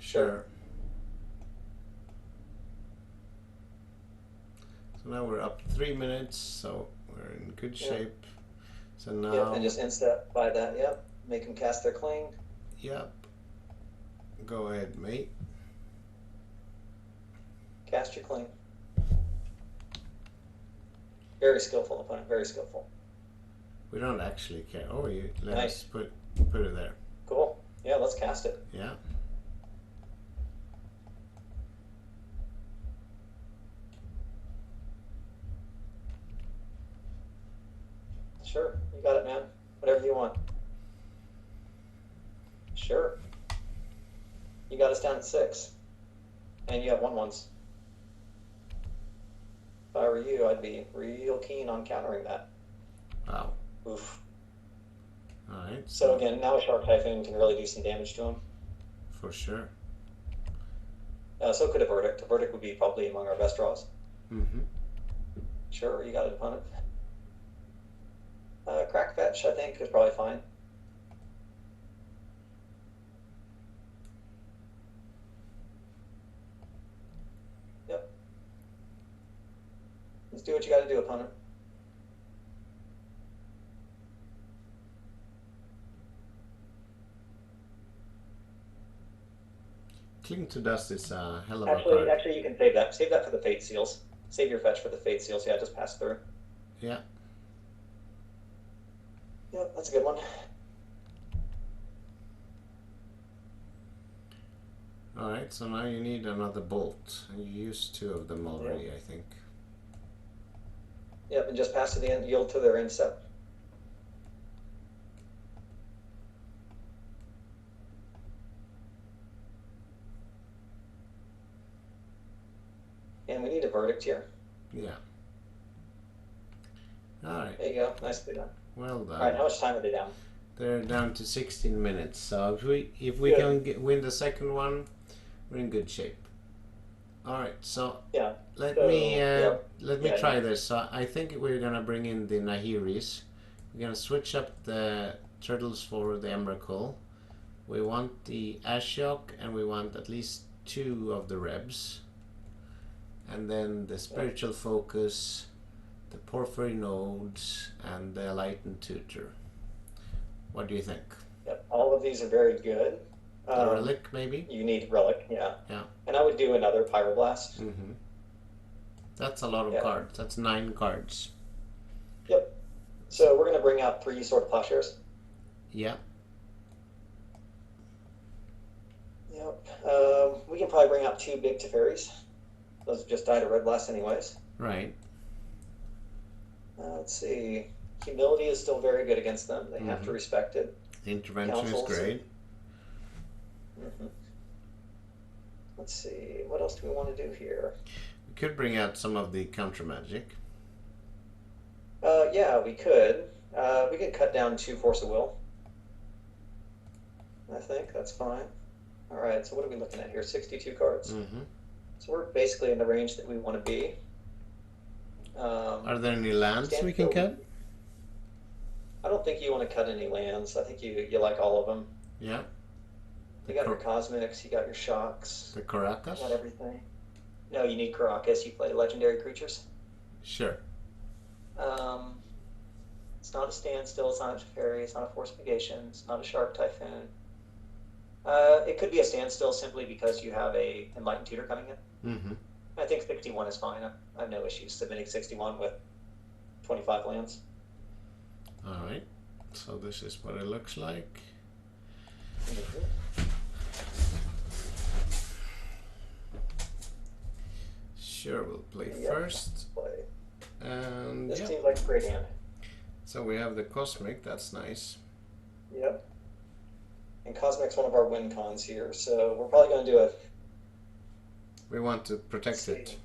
Sure. So now we're up 3 minutes, so we're in good shape. So now... Yep, and just instep by that, yep. Make them cast their Cling. Yep. Go ahead, mate. Cast your Cling. Very skillful opponent, very skillful. We don't actually care. Oh, you let Nice. us put it there. Cool. Yeah, let's cast it. Yeah. Sure, you got it, man. Whatever you want. Sure. You got us down at 6. And you have 1/1s. If I were you, I'd be real keen on countering that. Wow. Oof. Alright. So again, now a Shark Typhoon can really do some damage to him. For sure. So could a Verdict. A Verdict would be probably among our best draws. Mm-hmm. Sure, you got an opponent. Crack Fetch, I think, is probably fine. Yep. Let's do what you got to do, opponent. Cling to Dust is a hell of a card. Actually, you can save that. Save that for the Fate Seals. Save your fetch for the Fate Seals. Yeah, just pass through. Yeah. Yep, that's a good one. Alright, so now you need another bolt. You used 2 of them already, I think. Yep, and just pass to the end, yield to their end step. And we need a Verdict here. Yeah. Alright. There you go. Nicely done. Well done. Alright, how much time are they down? They're down to 16 minutes, so if we Good. can win the second one, we're in good shape. Alright, so Yeah. let So, me yep. try this. So I think we're gonna bring in the Nahiris. We're gonna switch up the turtles for the Emrakul. We want the Ashiok and we want at least 2 of the Rebs. And then the Spiritual Focus, the Porphyry Nodes, and the Lightened Tutor. What do you think? Yep, all of these are very good. A relic, maybe? You need relic, yeah. Yeah. And I would do another Pyroblast. Mm-hmm. That's a lot of Yeah. cards. That's 9 cards. Yep. So we're going to bring out 3 Sword of Plowshares. Yeah. Yep. We can probably bring out 2 big Teferis. Those have just died of Red Blast anyways. Right. Let's see. Humility is still very good against them. They have to respect it. Intervention Councils. is great. Let's see. What else do we want to do here? We could bring out some of the counter magic. Yeah, we could. We could cut down 2 Force of Will. I think that's fine. All right. So what are we looking at here? 62 cards. So we're basically in the range that we want to be. Are there any lands we can cut? I don't think you want to cut any lands. I think you like all of them. Yeah. You got your Cosmics, you got your Shocks. The Caracas? You got everything. No, you need Caracas. You play legendary creatures. Sure. It's not a Standstill, it's not a Teferi, it's not a Force of Negation, it's not a Shark Typhoon. It could be a Standstill simply because you have a Enlightened Tutor coming in. I think 61 is fine. I have no issues submitting 61 with 25 lands. Alright. So this is what it looks like. Sure, we'll play first. And this seems like a great hand. So we have the Cosmic, that's nice. Yep. And Cosmic's one of our win cons here, so we're probably going to do it. We want to protect it.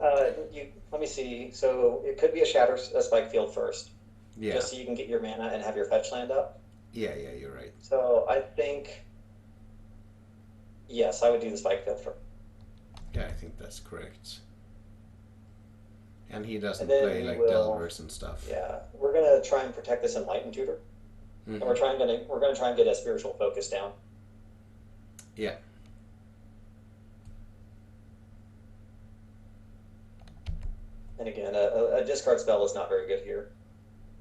Let me see. So it could be a Spike Field first. Yeah. Just so you can get your mana and have your fetch land up. Yeah, you're right. So I think, yes, I would do the Spike Field first. Yeah, I think that's correct. And he doesn't play like Delvers and stuff. Yeah, we're gonna try and protect this Enlightened Tutor, and we're gonna try and get a Spiritual Focus down. Yeah. And again, a discard spell is not very good here.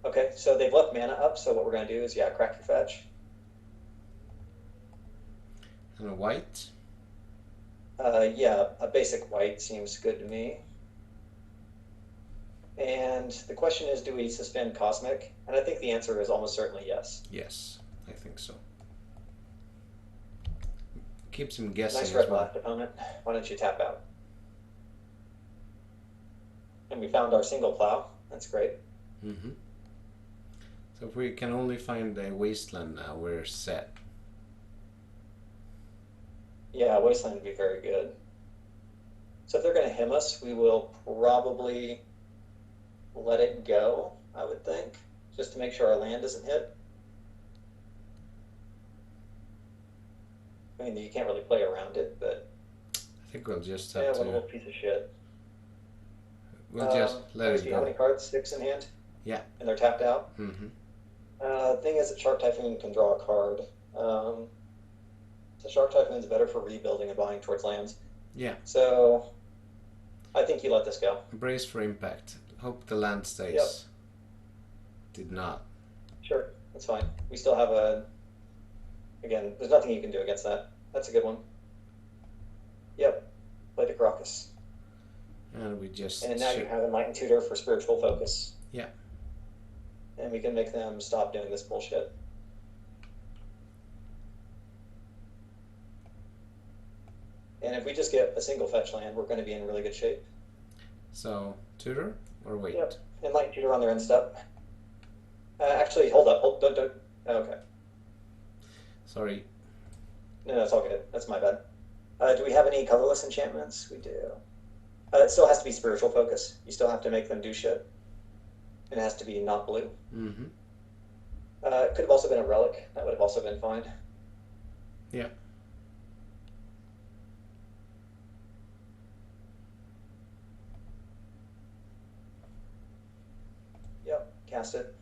Okay, so they've left mana up. So what we're gonna do is crack your fetch. And a white. Yeah, a basic white seems good to me. And the question is, do we suspend Cosmic? And I think the answer is almost certainly yes. Yes, I think so. Keeps him guessing. Nice red blast opponent. Why don't you tap out? And we found our single plow. That's great. So if we can only find a wasteland now, we're set. Yeah, wasteland would be very good. So if they're going to hem us, we will probably let it go, I would think, just to make sure our land isn't hit. I mean, you can't really play around it, but I think we'll just have yeah, to. what a little piece of shit. We'll just let it go. How many cards? 6 in hand? Yeah. And they're tapped out? Thing is that Shark Typhoon can draw a card. So Shark Typhoon's better for rebuilding and buying towards lands. Yeah. So I think you let this go. Brace for impact. Hope the land stays. Yep. Did not. Sure, that's fine. We still have again, there's nothing you can do against that. That's a good one. Yep. Play the Crocus. And we just. And now you have Enlightened Tutor for Spiritual Focus. Yeah. And we can make them stop doing this bullshit. And if we just get a single fetch land, we're going to be in really good shape. So, tutor or wait? Yep. Enlightened Tutor on their end step. Actually, hold up. Don't. Okay. Sorry. No, it's all good. That's my bad. Do we have any colorless enchantments? We do. It still has to be Spiritual Focus. You still have to make them do shit. And it has to be not blue. It could have also been a relic. That would have also been fine. Yeah. Yep, cast it.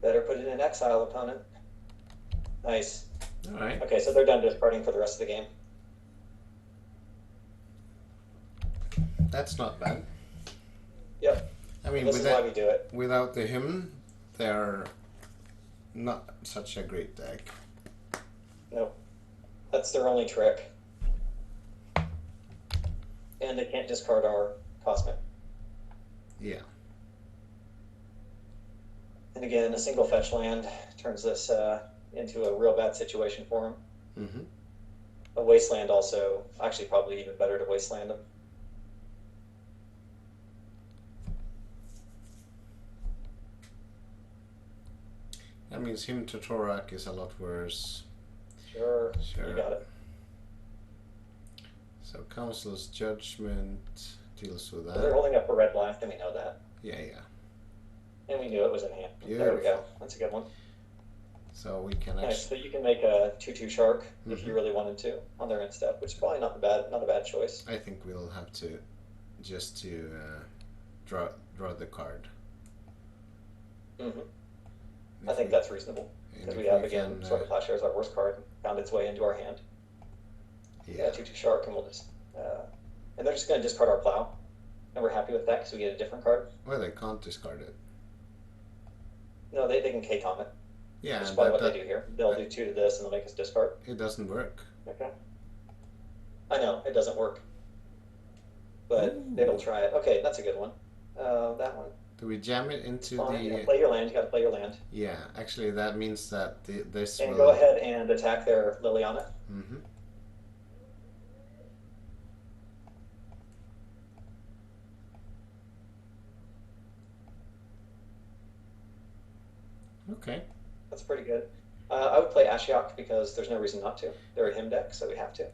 Better put it in exile, opponent. Nice. Alright. Okay, so they're done discarding for the rest of the game. That's not bad. Yep. I mean, This is why we do it. without the hymn, they're not such a great deck. Nope. That's their only trick. And they can't discard our Cosmic. Yeah. And again, a single fetch land turns this into a real bad situation for them. Mm-hmm. A wasteland also, actually probably even better to wasteland them. That means him to Torak is a lot worse. Sure, you got it. So Council's Judgment deals with that. So they're holding up a red blast, and we know that. Yeah, yeah. And we knew it was in hand. Beautiful. There we go. That's a good one. So we can actually... Nice. So you can make a 2/2 shark if you really wanted to on their end step, which is probably not a bad choice. I think we'll have to just to draw the card. Mm-hmm. I think that's reasonable because we have again Sword of Plowshare is our worst card, found its way into our hand. Yeah, 2/2 shark, and we'll just and they're just going to discard our plow, and we're happy with that because we get a different card. Well, they can't discard it. No, they can K-Tom it. Yeah, that's probably what they do here. They'll do 2 to this, and they'll make us discard. It doesn't work. Okay. I know it doesn't work, but they'll try it. Okay, that's a good one. That one. Do we jam it into the... You play your land. You got to play your land. Yeah, actually that means that this and will... go ahead and attack their Liliana. Mm-hmm. Okay. That's pretty good. I would play Ashiok because there's no reason not to. They're a him deck, so we have to.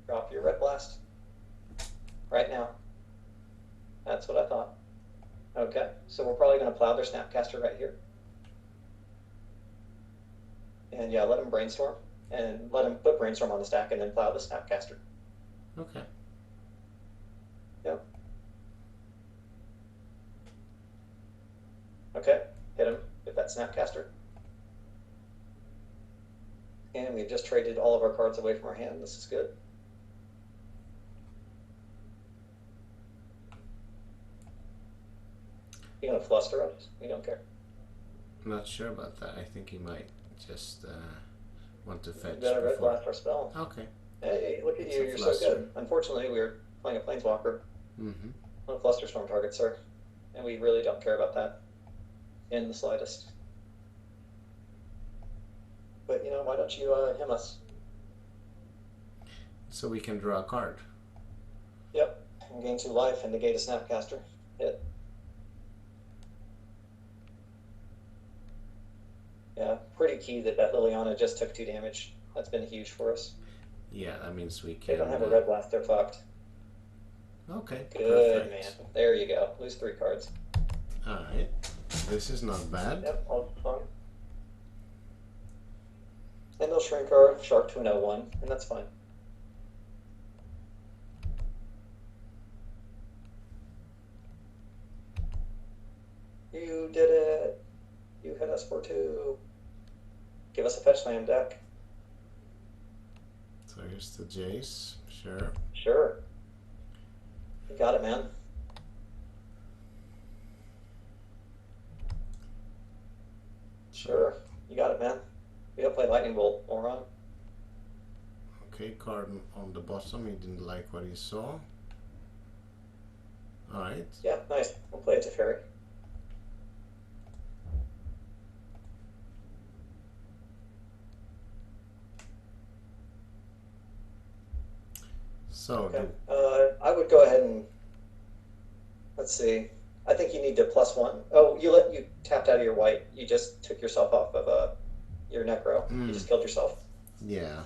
Drop your Red Blast. Right now. That's what I thought. Okay, so we're probably going to plow their Snapcaster right here. And yeah, let him Brainstorm. And let him put Brainstorm on the stack and then plow the Snapcaster. Okay. Yep. Okay, hit him with that Snapcaster. And we've just traded all of our cards away from our hand. This is good. You gonna fluster us? We don't care. I'm not sure about that. I think he might just want to fetch. Better Red Blast our spell. Okay. Hey, look at you, you're so good. Unfortunately, we were playing a Planeswalker. Mm-hmm. On a Flusterstorm target, sir. And we really don't care about that in the slightest. But, you know, why don't you him us? So we can draw a card. Yep. And gain 2 life and negate a Snapcaster. Hit. Yeah, pretty key that Liliana just took 2 damage. That's been huge for us. Yeah, that means we can... They don't have a Red Blast, they're fucked. Okay, good, perfect. man. There you go. Lose 3 cards. Alright. This is not bad. Yep, all fun. And they'll shrink our shark to an 0-1, and that's fine. You did it. You hit us for 2. Give us a fetch land deck. So here's the Jace. Sure. Sure. You got it, man. Sure. You got it, man. We don't play Lightning Bolt, moron. Okay, card on the bottom. He didn't like what he saw. Alright. Yeah, nice. We'll play it to Fairy. So, okay. I would go ahead and let's see. I think you need to +1. Oh, you tapped out of your white. You just took yourself off of your Necro. You just killed yourself. Yeah.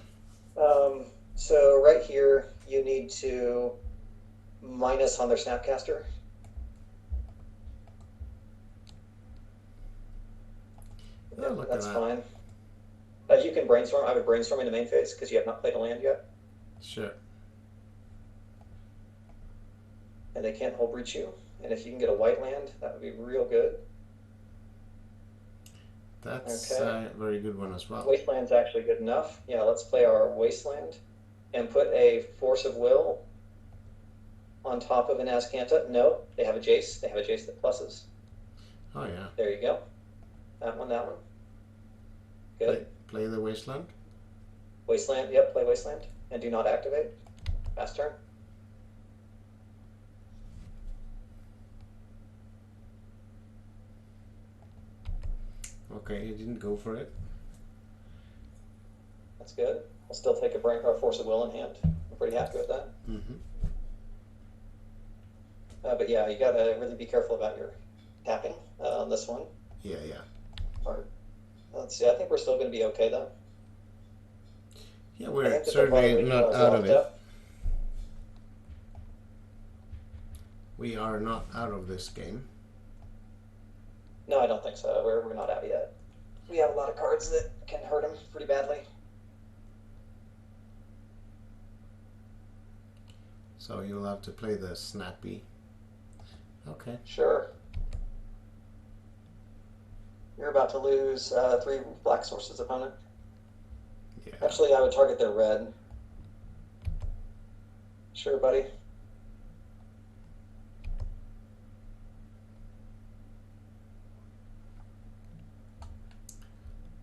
So right here, you need to minus on their Snapcaster. Oh, look that's at that. fine. You can Brainstorm. I would Brainstorm in the main phase because you have not played a land yet. Sure. And they can't hold breach you. And if you can get a white land, that would be real good. That's okay. a very good one as well. Wasteland's actually good enough. Yeah, let's play our Wasteland. and put a Force of Will on top of an Azcanta. No, they have a Jace. They have a Jace that pluses. Oh yeah. There you go. That one, that one. Good. Play the Wasteland. Wasteland, yep, play Wasteland. And do not activate. Fast turn. Okay, he didn't go for it. That's good. I'll still take a Force of Will in hand. I'm pretty happy with that. Mm-hmm. But yeah, you gotta really be careful about your tapping on this one. Yeah, yeah. Or, let's see, I think we're still gonna be okay though. Yeah, we're certainly not out of it. Up. We are not out of this game. No, I don't think so. We're not out yet. We have a lot of cards that can hurt him pretty badly. So you'll have to play the snappy. Okay. Sure. You're about to lose 3 black sources, opponent. Yeah. Actually, I would target their red. Sure, buddy.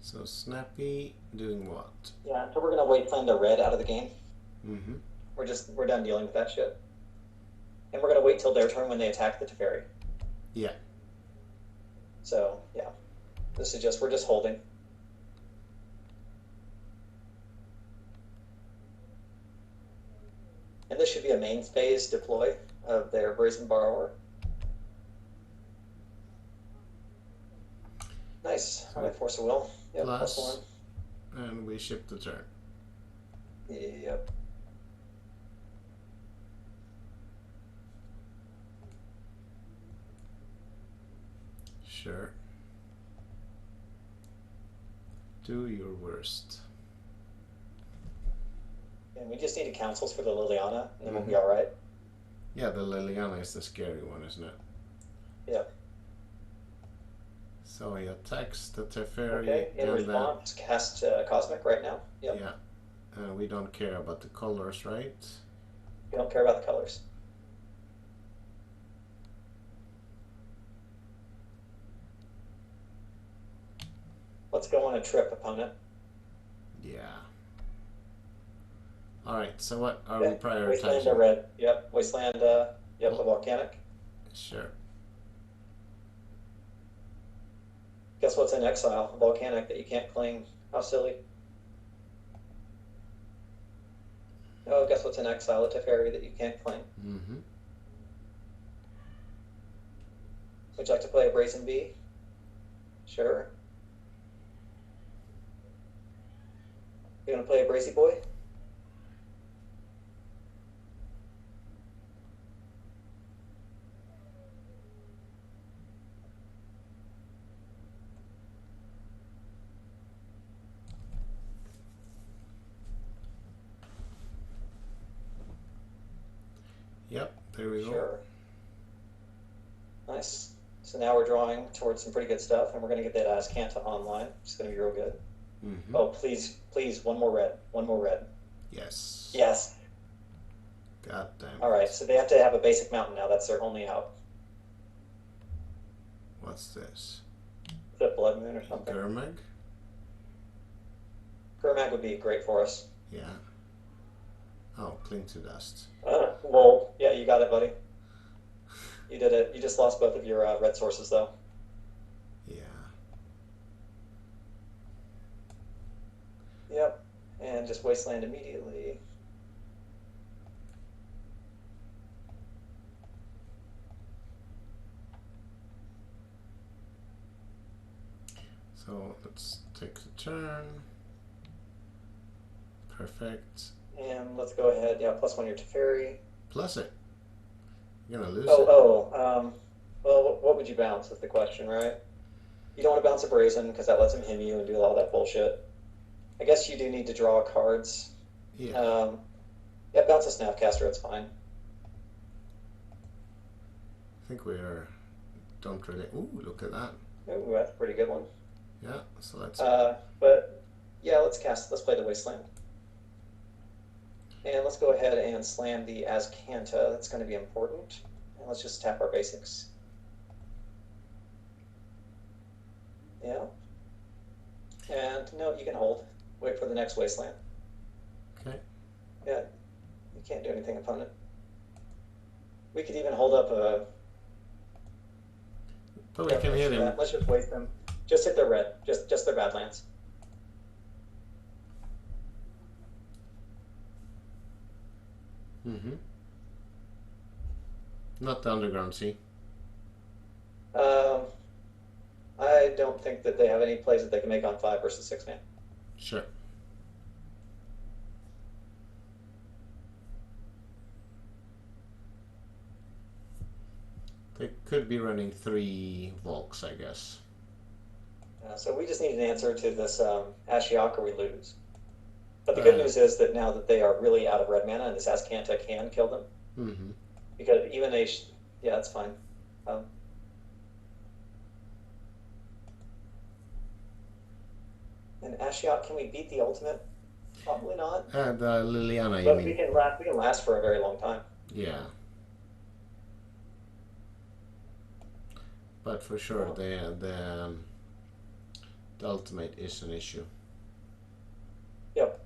So snappy doing what? Yeah, so we're gonna Wasteland their red out of the game. Mm-hmm. We're done dealing with that shit. And we're gonna wait till their turn when they attack the Teferi. Yeah. So yeah, we're just holding. And this should be a main phase deploy of their Brazen Borrower. Nice. All right, Force of Will. Yep, Plus, +1. and we ship the turn. Yep. Sure. Do your worst. And we just need councils for the Liliana, and then we'll be all right. Yeah, the Liliana is the scary one, isn't it? Yep. So he attacks the Teferi. Okay, in response, cast Cosmic right now. Yep. Yeah. We don't care about the colors, right? We don't care about the colors. Let's go on a trip, opponent. Yeah. Alright, so what are Okay. we prioritizing? Wasteland or red. Yep. Wasteland, yep, the volcanic. Sure. Guess what's in exile? A volcanic that you can't claim. How silly. Oh, guess what's in exile? A Teferi that you can't claim. Mm-hmm. Would you like to play a Brazen Bee? Sure. You gonna play a Brazy Boy? Yep, there we go. Sure. Nice. So now we're drawing towards some pretty good stuff, and we're going to get that Azcanta online. It's going to be real good. Mm-hmm. Oh, please, please, one more red. One more red. Yes. Yes. God damn it. All right, so they have to have a basic mountain now. That's their only out. What's this? Is that Blood Moon or something? Gurmag? Gurmag would be great for us. Yeah. Oh, cling to dust. Well, yeah, you got it, buddy. You did it. You just lost both of your red sources, though. Yeah. Yep. And just Wasteland immediately. So let's take the turn. Perfect. And let's go ahead. Yeah, +1 your Teferi. Plus it. You're gonna lose it. Well, what would you bounce is the question, right? You don't want to bounce a Brazen because that lets him him you and do all that bullshit. I guess you do need to draw cards. Yeah. Yeah, bounce a Snapcaster, it's fine. I think don't really. Ooh, look at that. Ooh, that's a pretty good one. Yeah. So let's. But yeah, let's play the Wasteland. And let's go ahead and slam the Azcanta. That's going to be important. And let's just tap our basics. Yeah. And no, you can hold. Wait for the next wasteland. Okay. Yeah. You can't do anything, opponent. We could even hold up a... But we can hit him. Let's just waste them. Just hit their red. Just their Badlands. Mm-hmm. Not the Underground Sea. I don't think that they have any plays that they can make on 5 versus 6 man. Sure. They could be running 3 Volks, I guess. So we just need an answer to this Ashiok or we lose. But the good news is that now that they are really out of red mana and this Azcanta can kill them. Mm-hmm. Because even a... yeah, that's fine. And Ashiok, can we beat the ultimate? Probably not. The Liliana, you but mean? we can last for a very long time. Yeah. But for sure, the ultimate is an issue. Yep.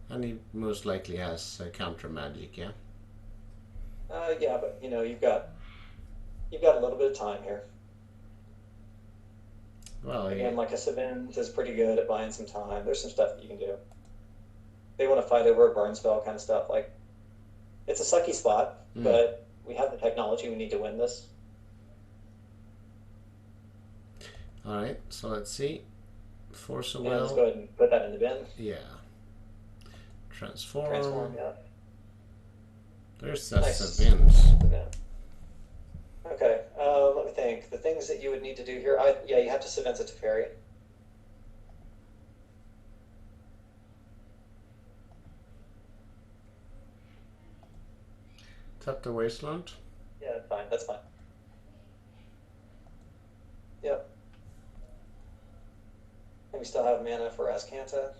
And he most likely has counter magic, yeah? Yeah, but you know, you've got a little bit of time here. Well, again, like a Savins is pretty good at buying some time. There's some stuff that you can do. They want to fight over a burn spell kind of stuff. Like, it's a sucky spot, but we have the technology. We need to win this. All right, so let's see. Force a will. Let's go ahead and put that in the bin. Yeah. Transform. Transform, yeah. There's Nice. Savins. Okay, let me think. The things that you would need to do here, yeah, you have to Savins a Teferi. Tap the Wasteland. Yeah, that's fine. That's fine. Yep. And we still have mana for Azcanta.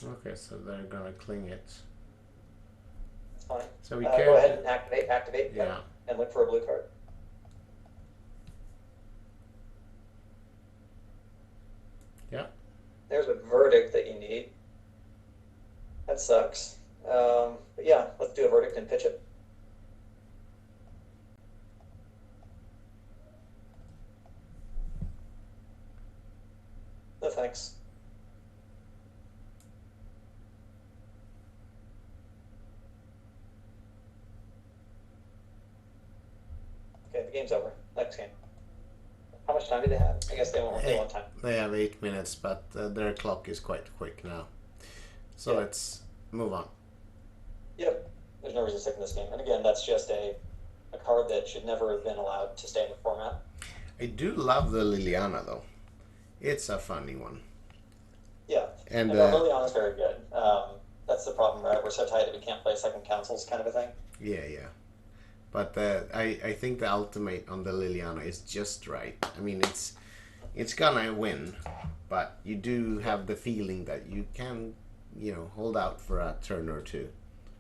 Okay, so they're gonna cling it. That's fine. So we Go can ahead and activate. Yeah. And look for a blue card. Yeah. There's a verdict that you need. That sucks. But yeah, let's do a verdict and pitch it. No thanks. Okay, the game's over. Next game. How much time do they have? I guess they want time. They have 8 minutes, but their clock is quite quick now. So let's move on. Yep. There's no reason to stick in this game. And again, that's just a card that should never have been allowed to stay in the format. I do love the Liliana, though. It's a funny one. Yeah. And Liliana's very good. That's the problem, right? We're so tight that we can't play second councils kind of a thing. Yeah, yeah. But I think the ultimate on the Liliana is just right. I mean, it's gonna win, but you do have the feeling that you can, hold out for a turn or two,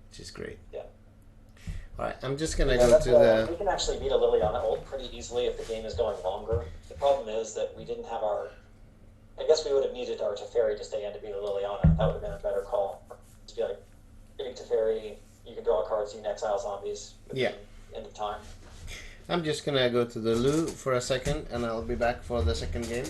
which is great. Yeah. All right, I'm just gonna go to the... We can actually beat a Liliana ult pretty easily if the game is going longer. The problem is that we didn't have our... I guess we would have needed our Teferi to stay in to beat a Liliana. That would have been a better call. To be like, big Teferi, you can draw cards, you can exile zombies. Yeah. End of time. I'm just gonna go to the loo for a second, and I'll be back for the second game.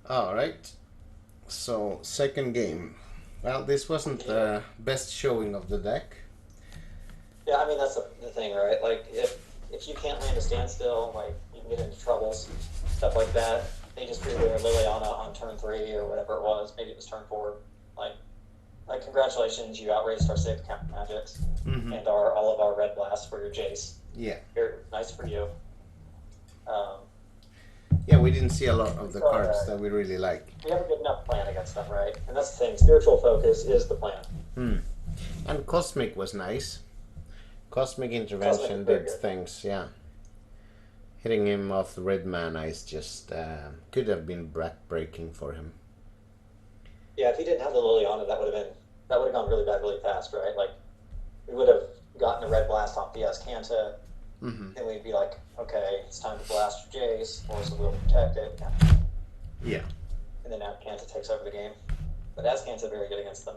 All right. So second game. Well, this wasn't the best showing of the deck. Yeah, I mean that's the thing, right? Like if you can't land a standstill, like you can get into troubles, stuff like that. They just drew their Liliana on turn 3 or whatever it was. Maybe it was turn 4. Like congratulations, you outraced our 6 counter magics and all of our red blasts for your Jace. Yeah. Nice for you. Yeah, we didn't see a lot of the cards that we really like. We have a good enough plan against them, right? And that's the thing. Spiritual focus is the plan. And Cosmic was nice. Cosmic Intervention did things, yeah. Hitting him off the red mana is just could have been breaking for him. Yeah, if he didn't have the Liliana, that would have gone really bad really fast, right? Like we would have gotten a red blast off the Azcanta, then we'd be like, okay, it's time to blast your Jace, or so we'll protect it. Yeah. And then Azcanta takes over the game. But Azcanta's very good against them.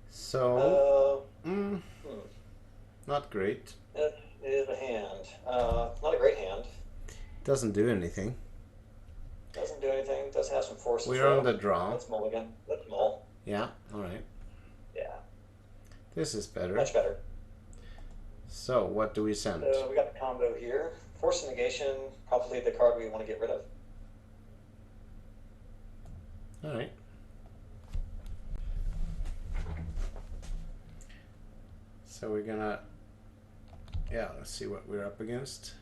So not great. It is a hand. Not a great hand. Doesn't do anything. Doesn't do anything. Does have some force. We're on the draw. Let's mulligan. Let's mull. Yeah, alright. Yeah. This is better. Much better. So, what do we send? So, we got the combo here. Force of Negation, probably the card we want to get rid of. Alright. So, we're gonna... Yeah, let's see what we're up against.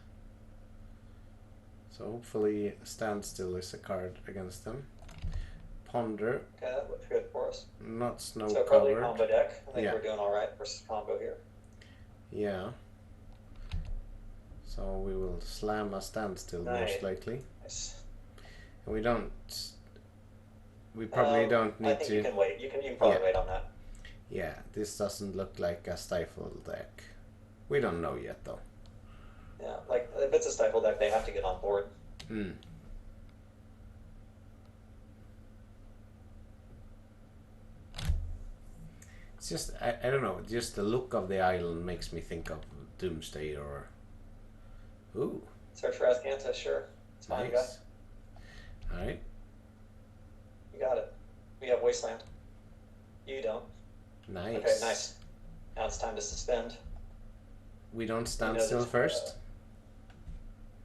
So hopefully Standstill is a card against them. Ponder. Okay, that looks good for us. Not snow so covered. Probably a combo deck. I think we're doing alright versus combo here. Yeah. So we will slam a Standstill most likely. Nice. And we don't... We probably don't need to... I think you can wait. You can probably wait on that. Yeah, this doesn't look like a Stifle deck. We don't know yet though. Yeah, like if it's a Stifle deck, they have to get on board. It's just, I don't know, just the look of the island makes me think of Doomsday or... Ooh. Search for Azcanta, sure. It's fine, Nice. Alright. You got it. We have Wasteland. You don't. Nice. Okay, nice. Now it's time to suspend. We don't stand still first?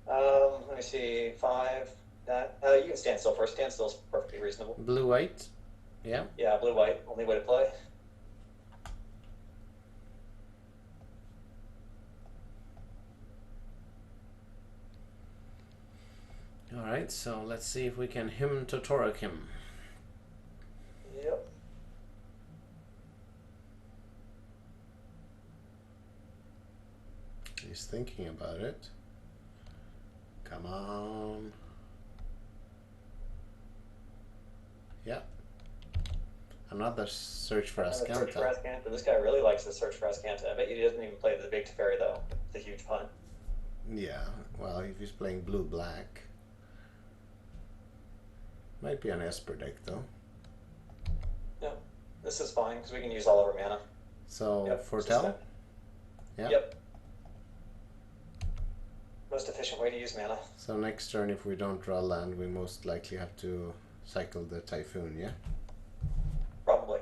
Let me see. 5. That you can stand still first. Stand still is perfectly reasonable. Blue-white? Yeah. Yeah, blue-white. Only way to play. Alright, so let's see if we can him to Torok him. Yep. He's thinking about it. Come on. Yeah. Another search for Azcanta. Search for Azcanta. This guy really likes to search for Azcanta. I bet he doesn't even play the big Teferi though. It's a huge punt. Yeah, well, if he's playing blue-black. Might be an Esper deck though. Yeah, this is fine because we can use all of our mana. So, Foretell? Yeah. Yep. Most efficient way to use mana. So next turn, if we don't draw land, we most likely have to cycle the Typhoon, yeah? Probably.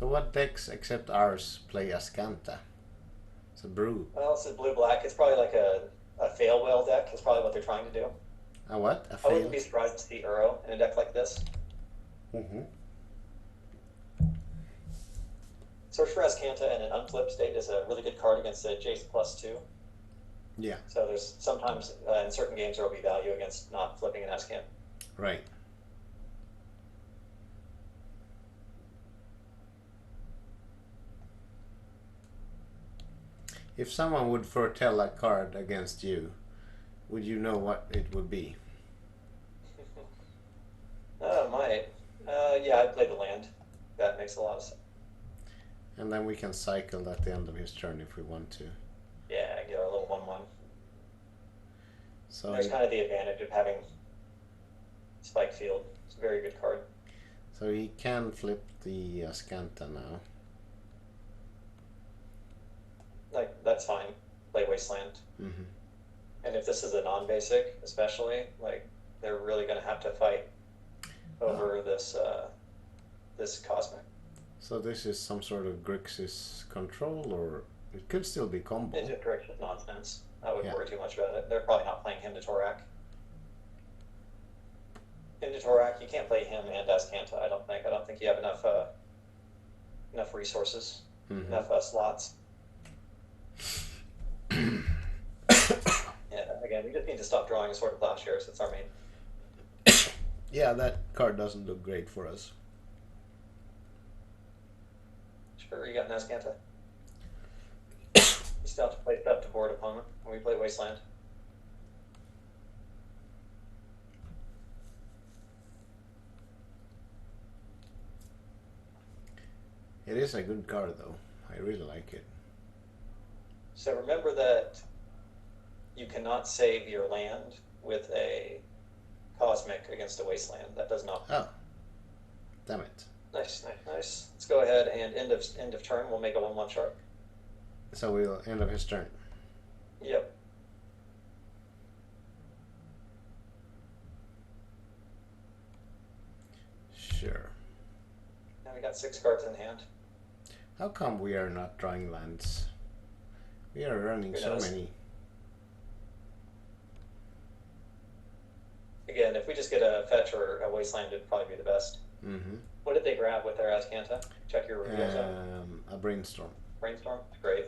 So what decks except ours play Azcanta? It's a brew. Well, it's a blue-black. It's probably like a fail whale deck. Is probably what they're trying to do. A what? A I wouldn't be surprised to see Uro in a deck like this. Search for Azcanta in an unflipped state is a really good card against a Jace +2. Yeah. So there's sometimes in certain games there will be value against not flipping an Azcanta. Right. If someone would foretell a card against you, would you know what it would be? Might. Yeah, I'd play the land. That makes a lot of sense. And then we can cycle at the end of his turn if we want to. Yeah, get our little 1/1. So there's kind of the advantage of having Spike Field. It's a very good card. So he can flip the Azcanta now. that's fine. Play Wasteland. Mm-hmm. And if this is a non-basic, especially, like, they're really going to have to fight over this Cosmic. So this is some sort of Grixis control, or it could still be combo. Ninja Correction nonsense. I wouldn't worry too much about it. They're probably not playing him to Torak. Him to Torak, you can't play him and Azcanta, I don't think. I don't think you have enough resources, enough slots. Yeah, again, we just need to stop drawing a Sword of Plowshares. That's our main. Yeah, that card doesn't look great for us. Sure, you got an Azcanta. You still have to play stuff to board opponent when we play Wasteland. It is a good card, though. I really like it. So remember that you cannot save your land with a Cosmic against a Wasteland. That does not. Oh, damn it! Nice, nice, nice. Let's go ahead and end of turn. We'll make a 1/1 shark. So we'll end of his turn. Yep. Sure. Now we got 6 cards in hand. How come we are not drawing lands? We are running so many. Again, if we just get a fetch or a Wasteland, it'd probably be the best. Mm-hmm. What did they grab with their Azcanta? Check your reveals out. A brainstorm. Brainstorm? Great.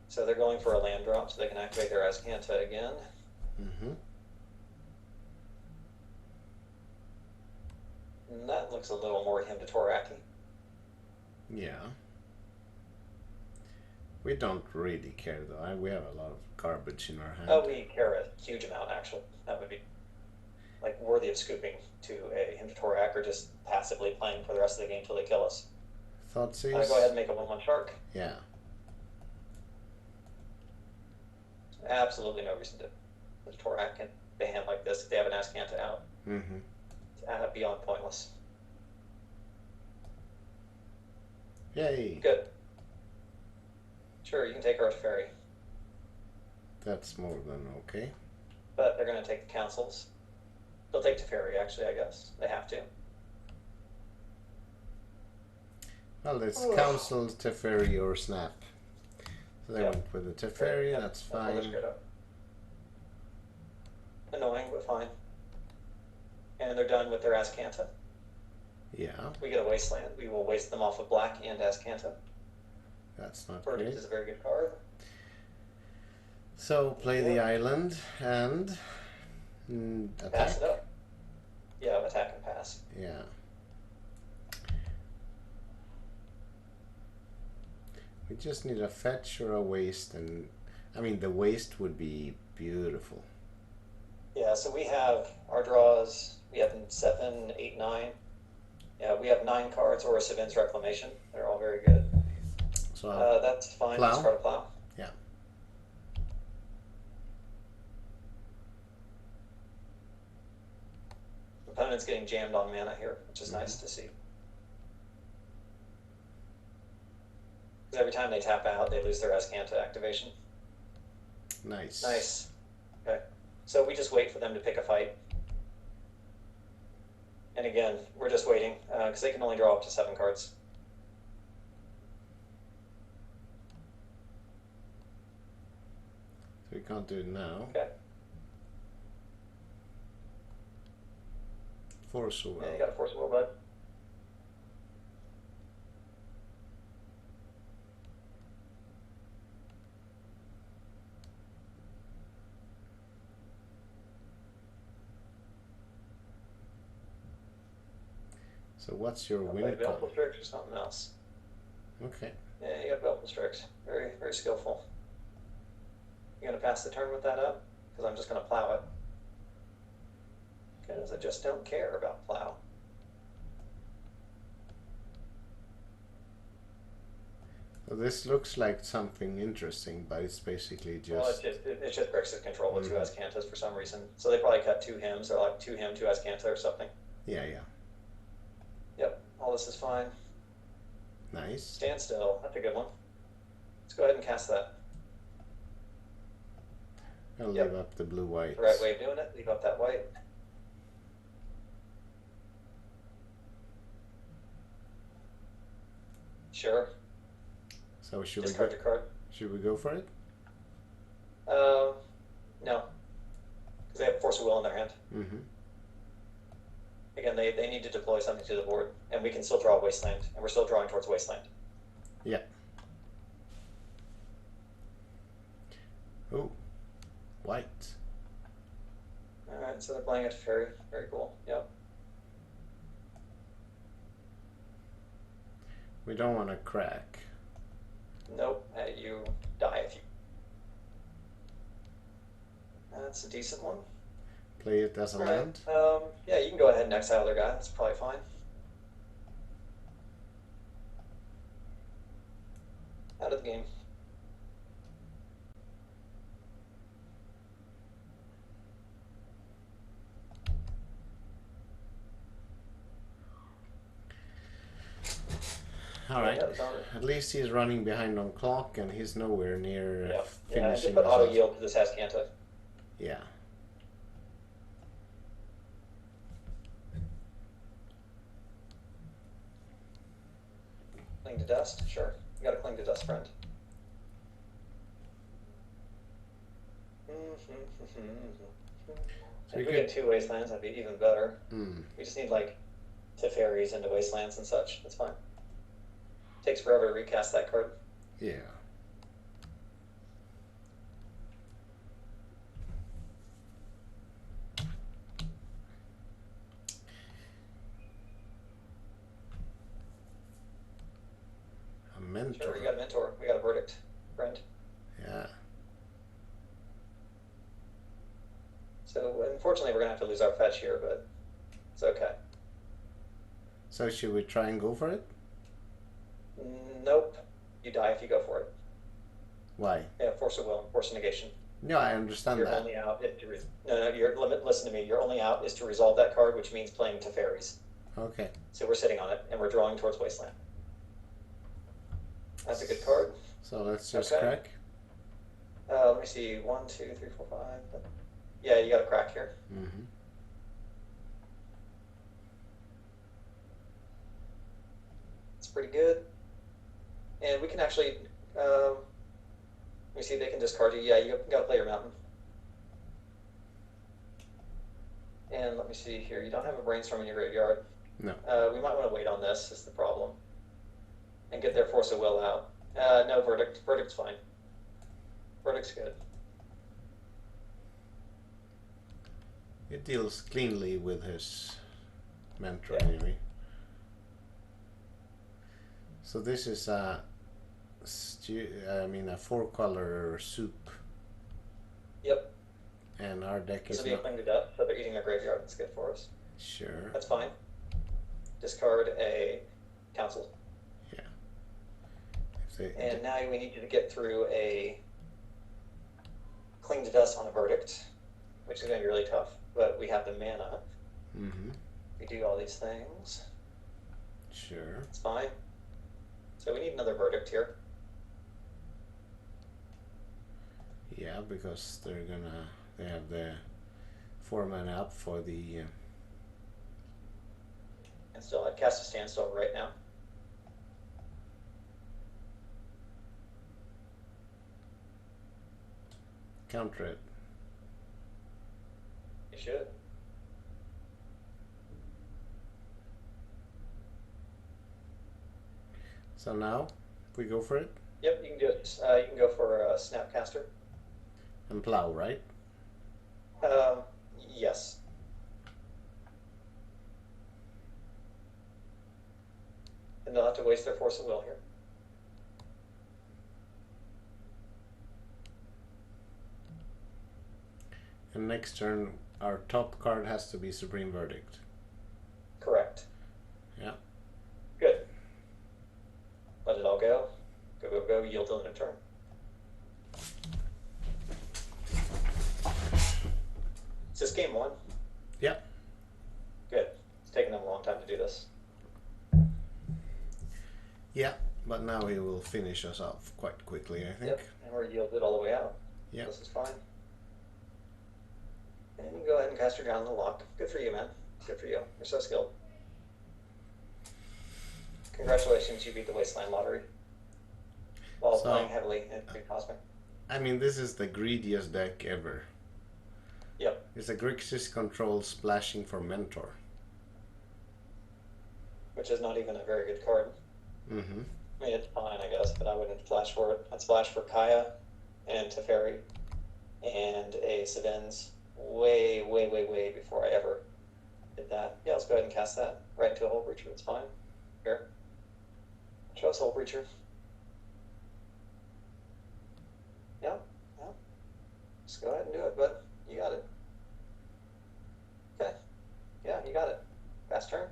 So they're going for a land drop so they can activate their Azcanta again. Mm-hmm. And that looks a little more him to Toraki. Yeah. We don't really care, though. We have a lot of garbage in our hand. Oh, we care a huge amount, actually. That would be like worthy of scooping to a him to Torak or just passively playing for the rest of the game till they kill us. Thoughtseize? Go ahead and make a 1/1 shark. Yeah. Absolutely no reason to Torak can play a hand like this if they have an Azcanta out. Mm-hmm. It's beyond pointless. Yay! Good. Sure, you can take Earth Fairy. That's more than okay. But they're going to take the councils. They'll take Teferi, actually, I guess. They have to. Well, it's Council, Teferi, or Snap. So they went with the Teferi, that's fine. Annoying, but fine. And they're done with their Azcanta. Yeah. We get a Wasteland. We will waste them off of black and Azcanta. That's not Verdict great. is a very good card. So play the island and attack. Pass it up. Yeah, attack and pass. Yeah. We just need a fetch or a waste, and I mean the waste would be beautiful. Yeah, so we have our draws. We have 7, 8, 9. Yeah, we have 9 cards or a Savin's Reclamation. They're all very good. So that's fine. plow? Discard a plow. Yeah. Opponent's getting jammed on mana here, which is nice to see. Because every time they tap out, they lose their Azcanta activation. Nice. Nice. Okay. So we just wait for them to pick a fight. And again, we're just waiting, because they can only draw up to 7 cards. So we can't do it now. Okay. Force will. Yeah, you got a Force of Will, bud. So what's your win Baleful con? Strix or something else. Okay. Yeah, you got Baleful Strix. Very, very skillful. You gonna pass the turn with that up? Because I'm just gonna plow it. Because I just don't care about plow. So this looks like something interesting, but it's basically just. Well, it's just Grixis control with 2 Azcantas for some reason. So they probably cut 2 hymns, or like 2 hymn, 2 Azcanta or something. Yeah, yeah. Yep, all this is fine. Nice. Stand still. That's a good one. Let's go ahead and cast that. I'll leave up the blue white. The right way of doing it. Leave up that white. Sure. So should Discard your card. Should we go for it? No. Because they have Force of Will in their hand. Mm-hmm. Again, they need to deploy something to the board, and we can still draw Wasteland, and we're still drawing towards Wasteland. Yeah. Oh, white. Alright, so they're playing a Teferi. Very cool. Yep. We don't want to crack. Nope. You die if you... That's a decent one. Play it as a land? Yeah, you can go ahead and exile their guy. That's probably fine. Out of the game. Alright. At least he's running behind on clock and he's nowhere near Yeah, finishing. just put auto yield to this Hascanta. Yeah. Cling to dust? Sure. You gotta cling to dust, friend. If we get 2 wastelands, that'd be even better. We just need like Teferis into wastelands and such. That's fine. Takes forever to recast that card. Yeah. A mentor. Sure, we got a mentor. We got a verdict, friend. Yeah. So unfortunately, we're gonna have to lose our fetch here, but it's okay. So should we try and go for it? Nope. You die if you go for it. Why? Yeah, Force of Will, Force of Negation. No, I understand You're that. only out if listen to me. Your only out is to resolve that card, which means playing Teferis. Okay. So we're sitting on it, and we're drawing towards Wasteland. That's a good card. So let's just Okay. crack. Let me see. 1, 2, 3, 4, 5. Yeah, you got a crack here. Mm-hmm. It's pretty good. And we can actually, let me see, they can discard you. Yeah, you gotta play your mountain. And let me see here, you don't have a brainstorm in your graveyard. No. We might want to wait on this, is the problem. And get their Force of Will out. No, Verdict. Verdict's fine. Verdict's good. It deals cleanly with his mentor Yeah. anyway. So this is a 4-color soup. Yep. And our deck This is will be a cling to death, so they're eating their graveyard. That's good for us. Sure. That's fine. Discard a council. Yeah. And now we need you to get through a cling to dust on a verdict, which is going to be really tough. But we have the mana. Mm-hmm. We do all these things. Sure. It's fine. So we need another verdict here. Yeah, because they have the 4 mana up for the And still, I'd cast a standstill right now. counter it. You should. So now we go for it Yep, you can do it. You can go for a Snapcaster. and plow, right? Yes. And they'll have to waste their Force of Will here. And next turn our top card has to be Supreme Verdict. Correct. Yeah. Good. Let it all go. Go, go, go. Yield till end of turn. Is this game 1? Yeah. Good. It's taken them a long time to do this. Yeah. but now he will finish us off quite quickly, I think. Yep, and we're yielded all the way out. Yeah. This is fine. And you can go ahead and cast your down the lock. Good for you, man. Good for you. You're so skilled. Congratulations, you beat the Wasteland Lottery. While playing heavily in Green Cosmic. I mean, this is the greediest deck ever. Yep. It's a Grixis control splashing for Mentor. Which is not even a very good card. Mm-hmm. I mean, it's fine, I guess, but I wouldn't splash for it. I'd splash for Kaya and Teferi and a Savins way before I ever did that. Yeah, let's go ahead and cast that right into a Hole Breacher. It's fine. Here. Show us Hole Breacher. Yeah. Just go ahead and do it, bud. You got it. Okay. Yeah, you got it. Fast turn.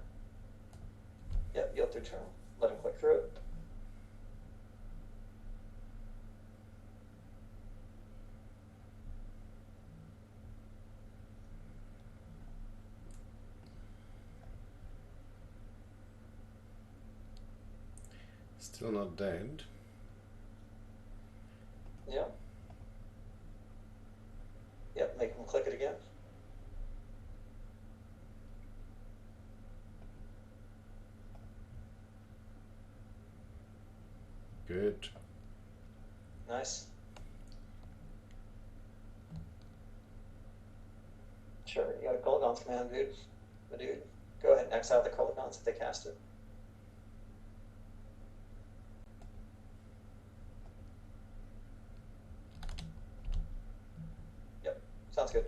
Yep, yield through turn. Let him click through it. Still not dead. Yep. Yep, make him click it again. Good. Nice. Sure, you got a Kolaghan's command, dude. The dude. Go ahead and X out the Kolaghan's if they cast it. Yep, sounds good.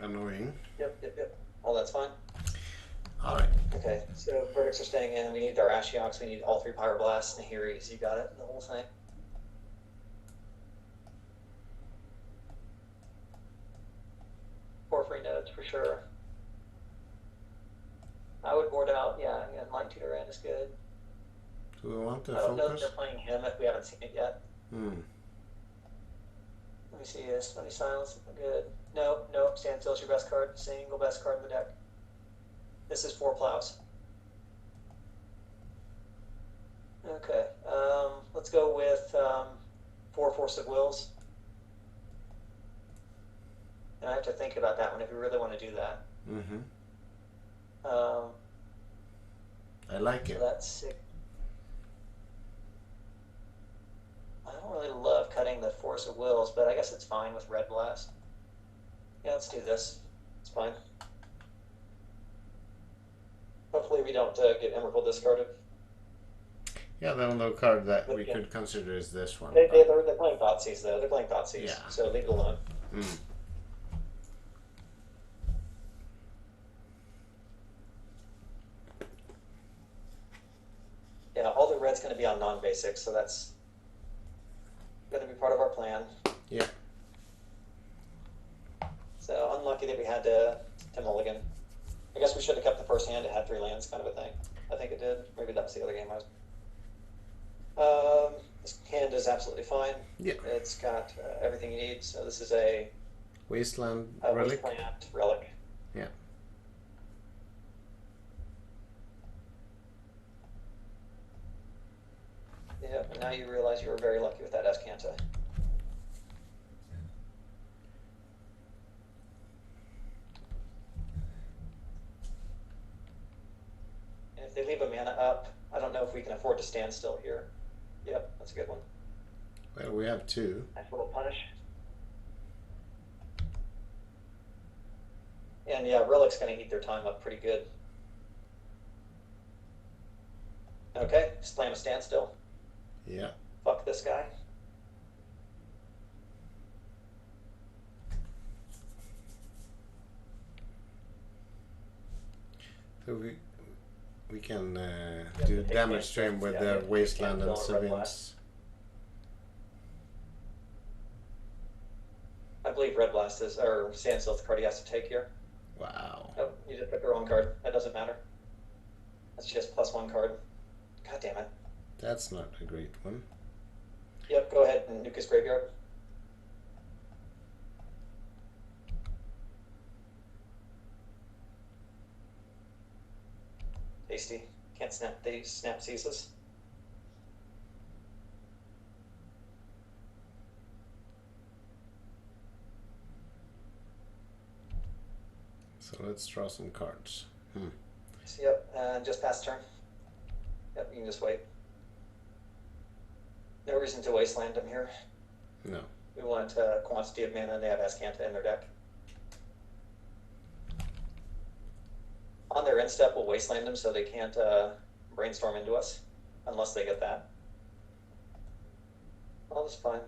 Annoying. Yep. All that's fine. Alright. Okay, so verdicts are staying in. We need our Ashioks. We need all 3 Pyroblasts and Nahiris. You got it, the whole thing. Porphyry nodes for sure. I would board out, yeah, Light Tutor in is good. Do we want to I don't know if focus? they're playing him if we haven't seen it yet. Hmm. Let me see this. Let me silence it. Good. Nope. Standstill's your best card. Single best card in the deck. This is 4 plows. Okay. Let's go with 4 Force of Wills. And I have to think about that one if we really want to do that. Mm-hmm. I like So it. that's 6. I don't really love cutting the Force of Wills, but I guess it's fine with Red Blast. Yeah, let's do this. It's fine. Hopefully we don't get Emrakul discarded. Yeah, the only card that we could consider is this one. They're playing Thoughtseize, though. They're playing Thoughtseize, Yeah. so leave it alone. Mm. Yeah, all the red's going to be on non-basic, so that's going to be part of our plan. Yeah. So unlucky that we had to mulligan. I guess we should have kept the first hand. It had 3 lands, kind of a thing. I think it did. Maybe that was the other game I was. This hand is absolutely fine. Yeah. It's got everything you need. So this is a Wasteland Relic. Relic. Wasteland Relic. Yeah. Yeah, and now you realize you were very lucky with that Escanta. And if they leave a mana up, I don't know if we can afford to stand still here. Yep, that's a good one. Well, we have 2. Nice little punish. And yeah, Relic's going to eat their time up pretty good. Okay, slam a standstill. Yeah. Fuck this guy. So we can do damage stream with the Wasteland and Savins. I believe Red Blast is, or Standstill's the card he has to take here. Wow. Oh, you just picked the wrong card. That doesn't matter. That's just +1 card. God damn it. That's not a great one. Yep, go ahead and nuke his graveyard. hasty. Can't snap these snap seizes. So let's draw some cards. So, yep, just pass turn. Yep, you can just wait. No reason to wasteland them here. No. We want quantity of mana, and they have Ascanta in their deck. On their end step, we'll wasteland them so they can't brainstorm into us, unless they get that. All is fine.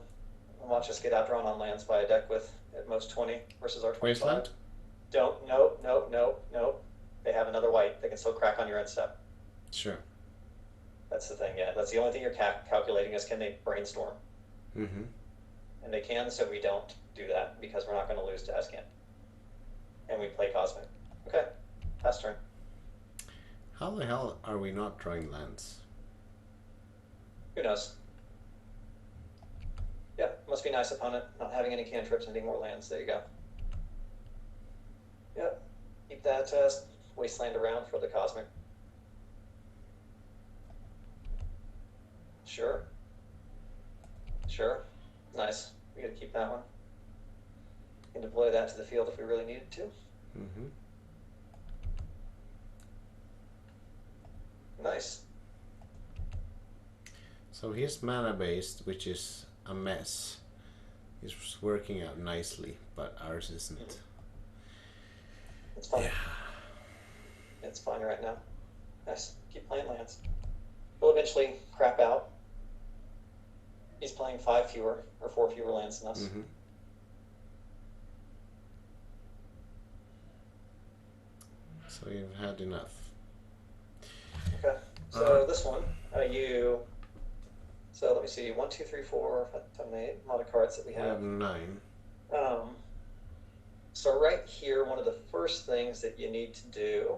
And watch us get outdrawn on lands by a deck with at most 20 versus our 25. Wasteland? Don't, nope. They have another white. They can still crack on your end step. Sure. That's the thing, yeah. That's the only thing you're calculating is can they brainstorm? Mm-hmm. And they can, so we don't do that because we're not going to lose to Ascant. And we play Cosmic. Okay, pass turn. How the hell are we not drawing lands? Who knows? Yeah, must be nice opponent, not having any cantrips and any more lands. There you go. Yep, keep that wasteland around for the Cosmic. Sure. Nice. We gotta keep that one. We can deploy that to the field if we really needed to. Mm-hmm. Nice. So his mana based, which is a mess, is working out nicely, but ours isn't. It's fine. Yeah. It's fine right now. Nice. Keep playing lands. We'll eventually crap out. He's playing 5 fewer or 4 fewer lands than us. Mm-hmm. So you've had enough. Okay. So this one, so let me see, 1, 2, 3, 4, 5, 7, 8, a lot of cards that we We have have. 9. So right here, one of the first things that you need to do,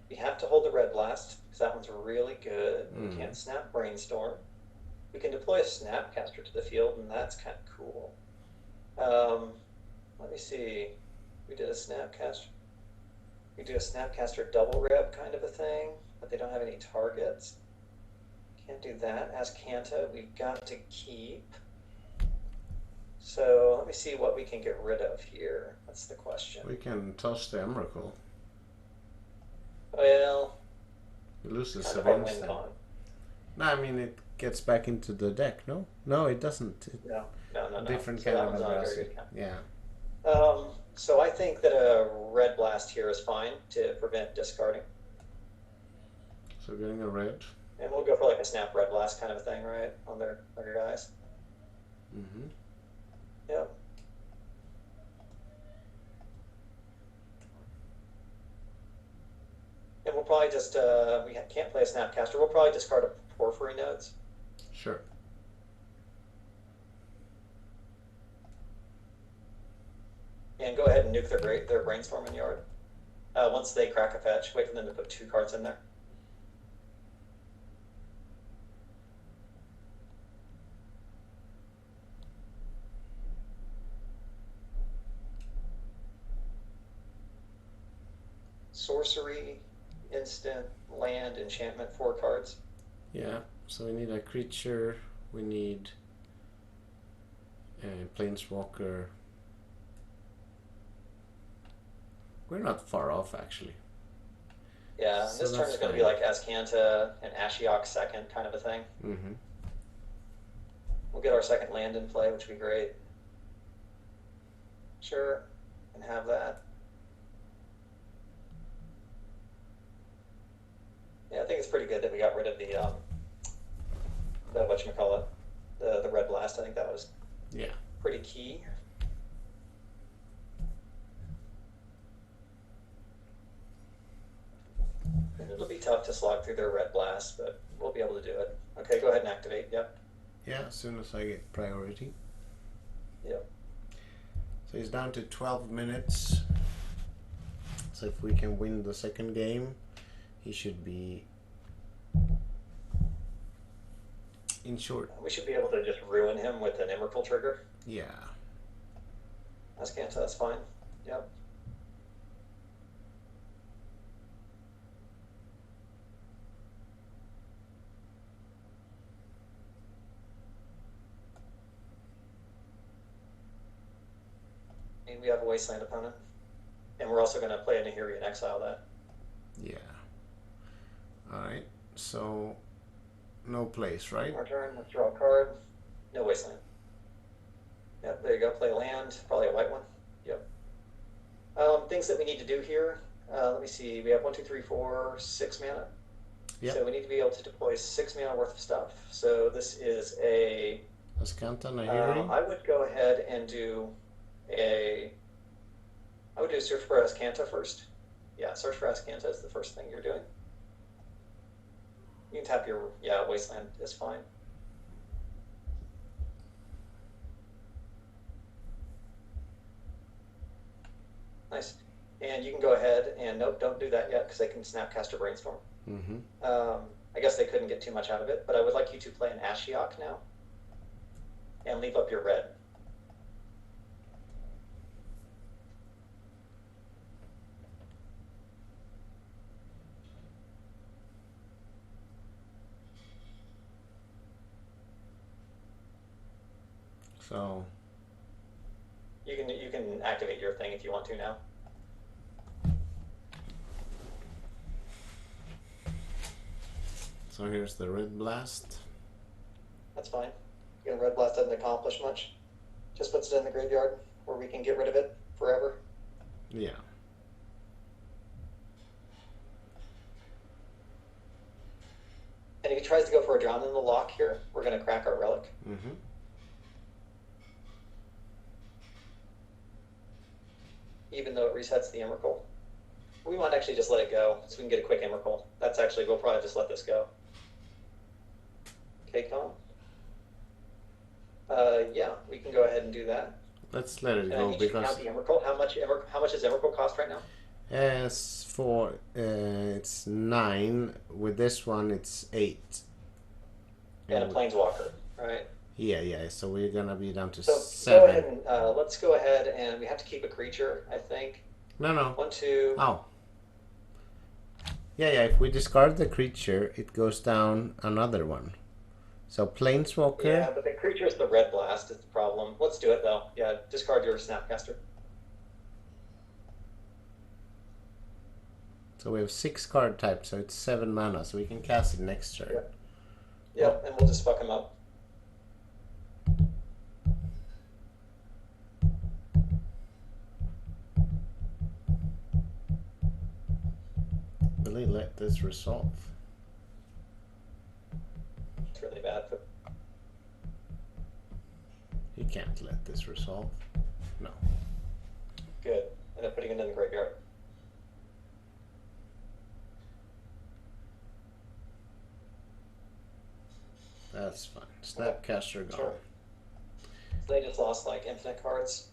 you have to hold the Red Blast, because that one's really good. We can't snap Brainstorm. We can deploy a Snapcaster to the field, and that's kind of cool. Let me see. We did a Snapcaster. We do a Snapcaster double rip kind of a thing, but they don't have any targets. Can't do that. Ascanta, we've got to keep. So let me see what we can get rid of here. That's the question. We can toss the Emrakul. Well, We lose the kind of a win Savage. con. No, I mean it gets back into the deck. No, it doesn't. No. Different So kind that of one's not a very aggressive. good count. Yeah. So I think that a Red Blast here is fine to prevent discarding. So getting a red. And we'll go for like a Snap Red Blast kind of a thing, right? On their guys. Mm-hmm. Yep. And we'll probably just, we can't play a Snapcaster. We'll probably discard a Porphyry Nodes. Sure. And go ahead and nuke their Brainstorming Yard. Once they crack a fetch, wait for them to put 2 cards in there. Sorcery, instant, land, enchantment, 4 cards. Yeah. So we need a creature. We need a planeswalker. We're not far off, actually. Yeah, So this turn that's is going to be fine. like Ascanta and Ashiok second kind of a thing. Mm-hmm. We'll get our second land in play, which would be great. Sure, and have that. Yeah, I think it's pretty good that we got rid of the whatchamacallit, the Red Blast. I think that was Yeah. pretty key. And it'll be tough to slog through their Red Blast, but we'll be able to do it. Okay, go ahead and activate. Yep. Yeah, as soon as I get priority. Yep. So he's down to 12 minutes. So if we can win the second game, he should be in short. We should be able to just ruin him with an Emrakul trigger. Yeah. Ascanta, that's fine. Yep. we have a Wasteland opponent. And we're also going to play a Nahiri and exile that. Yeah. Alright, so no place, right? Our turn, let's draw a card. No Wasteland. Yep, there you go, play a land, probably a white one. Yep. Things that we need to do here. Let me see, we have 1, 2, 3, 4, 6 mana. Yep. So we need to be able to deploy 6 mana worth of stuff. So this is a... Ascanta, Nahiri? I would go ahead and do a... I would do a Search for Ascanta first. Yeah, Search for Ascanta is the first thing you're doing. You can tap your... Yeah, Wasteland is fine. Nice. And you can go ahead and... Nope, don't do that yet, because they can Snapcaster Brainstorm. Mm-hmm. I guess they couldn't get too much out of it, but I would like you to play an Ashiok now. And leave up your red. So you can activate your thing if you want to now. So here's the red blast. That's fine. Again, red blast doesn't accomplish much. Just puts it in the graveyard where we can get rid of it forever. Yeah. And if he tries to go for a Drown in the Lock here, we're going to crack our relic. Mm-hmm. Even though it resets the Emrakul. We might actually just let it go, so we can get a quick Emrakul. That's actually, we'll probably just let this go. Okay, Con. Yeah, we can go ahead and do that. Let's let it And I go need you to because count the Emrakul. How much does Emrakul cost right now? as for it's 9. With this one it's 8. And a Planeswalker, right? Yeah. So we're gonna be down to So 7. go ahead and let's go ahead and we have to keep a creature, I think. No. 1, 2. Oh. Yeah. If we discard the creature, it goes down another one. So Planeswalker. Yeah, but the creature is the red blast. Is the problem. Let's do it though. Yeah, discard your Snapcaster. So we have 6 card types, so it's 7 mana, so we can cast it next turn. Yep, and we'll just fuck him up. Really let this resolve. It's really bad. But You can't let this resolve. No. good. And then putting it in the graveyard. That's fine. Snapcaster gone. Sure. So they just lost like infinite cards.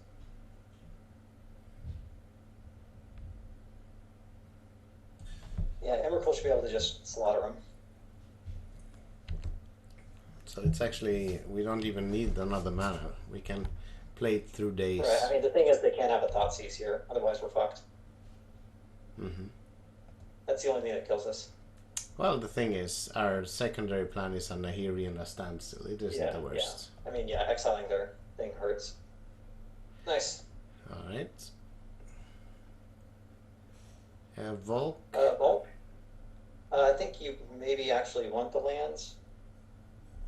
Yeah, Emrakul should be able to just slaughter them. So it's actually, we don't even need another mana. We can play it through days. Right. I mean, the thing is, they can't have a Thoughtseize here. Otherwise, we're fucked. Mm-hmm. That's the only thing that kills us. Well, the thing is, our secondary plan is a Nahiri and a Standstill. It isn't the worst. Yeah. I mean, yeah, exiling their thing hurts. Nice. Alright. Volk. Volk. I think you maybe actually want the lands.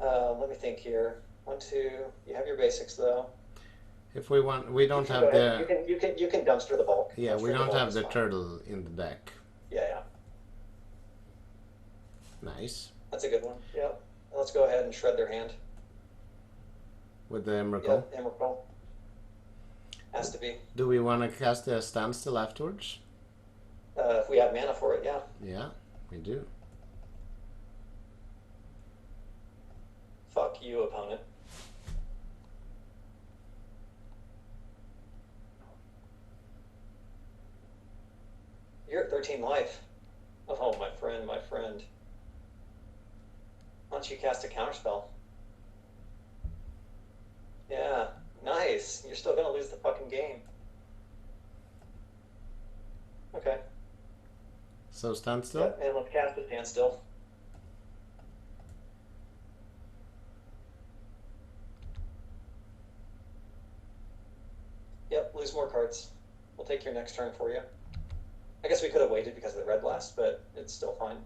Let me think here. 1, 2. You have your basics though. If we want, we don't have Go the. ahead. You can dumpster the Volk. Yeah, Dumpster we don't Volk have is the fine. turtle in the deck. Yeah. Nice. That's a good one. Yeah. Let's go ahead and shred their hand. With the Emrakul. Yeah, Emrakul. Has to be. Do we want to cast a Standstill afterwards? If we have mana for it, yeah. Yeah, we do. Fuck you, opponent. You're at 13 life. Oh, my friend. Why don't you cast a counterspell? Yeah, nice. You're still gonna lose the fucking game. Okay. So Standstill? Yep, and let's cast a Standstill. Yep, lose more cards. take your next turn for you. I guess we could have waited because of the red blast, but it's still fine.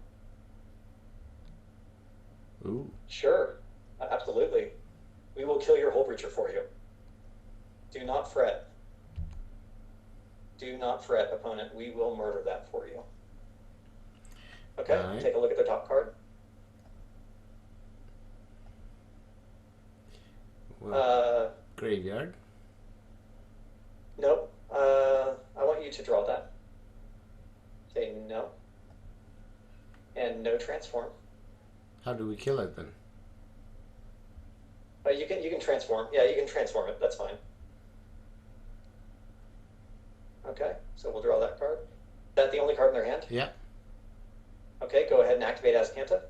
Ooh. Sure, absolutely. We will kill your Hull Breacher for you. Do not fret. Do not fret, opponent. We will murder that for you. Okay, right. Take a look at the top card. Well, graveyard. Nope. I want you to draw that. Say no. And no transform. How do we kill it then? You can transform. Yeah, you can transform it. That's fine. Okay, so we'll draw that card. Is that the only card in their hand? Yeah. Okay, go ahead and activate Azcanta.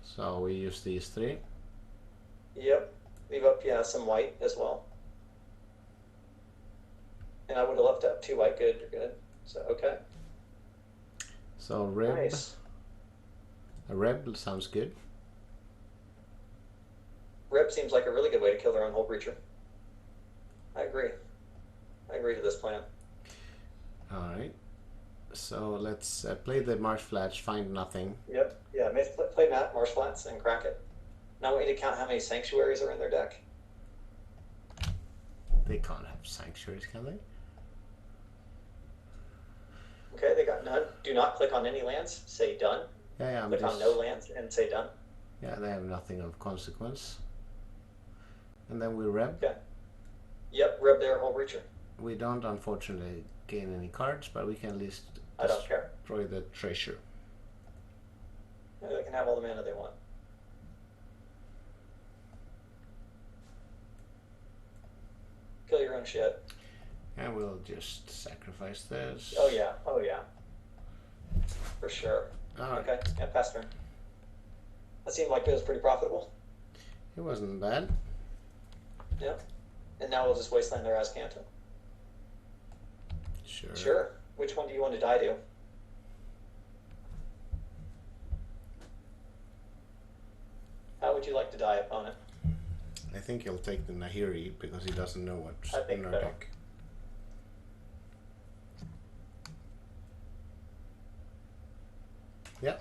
So we use these 3. Yep. Leave up, yeah, some white as well. And I would have left up 2 white. Good, you're good. So, okay. So Reb. Nice. A Reb sounds good. Reb seems like a really good way to kill their own Hull Breacher. I agree. I agree to this plan. Alright. So let's play the Marsh Flats, find nothing. Yep. Yeah, play Matt, Marsh Flats, and crack it. Now I want you to count how many Sanctuaries are in their deck. They can't have Sanctuaries, can they? Okay, they got none. Do not click on any lands. Say done. Yeah, Click on no lands and say done. Yeah, they have nothing of consequence. And then we Reb. Okay. Yep, Reb their Hull Breacher. We don't unfortunately gain any cards, but we can at least I don't care. destroy the treasure. Yeah, they can have all the mana they want. Kill your own shit. And we'll just sacrifice this. Oh yeah, oh yeah. For sure. Alright. Okay, yeah, pass turn. That seemed like it was pretty profitable. It wasn't bad. Yeah. And now we'll just wasteland their Azcanta. Sure. Sure. Which one do you want to die to? How would you like to die, opponent? I think he'll take the Nahiri because he doesn't know what's I think in our so. deck. Yeah.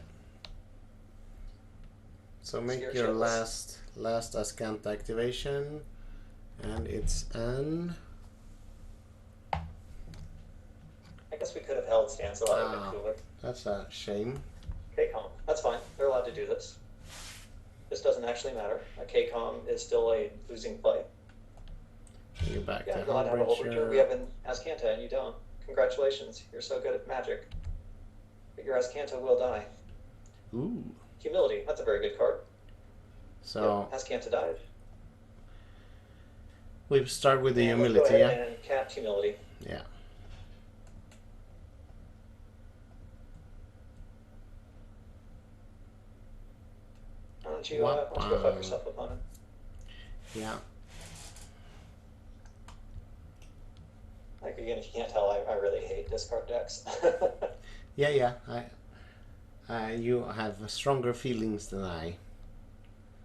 So make Your your shitless. last Azcanta activation, and it's an. I guess we could have held stance a lot bit cooler. That's a shame. KCOM. That's fine. They're allowed to do this. This doesn't actually matter. A KCOM is still a losing play. You're back Yeah, to you're allowed to have a Hull Breacher. Hull We have an Azcanta and you don't. Congratulations. You're so good at magic. But your Azcanta will die. Ooh. Humility. That's a very good card. So Yep, Azcanta died. we start with the And let's humility, go yeah? ahead and cast humility. Yeah. Why don't you go fuck yourself, opponent? Yeah. Like again, if you can't tell, I really hate discard decks. Yeah. You have stronger feelings than I.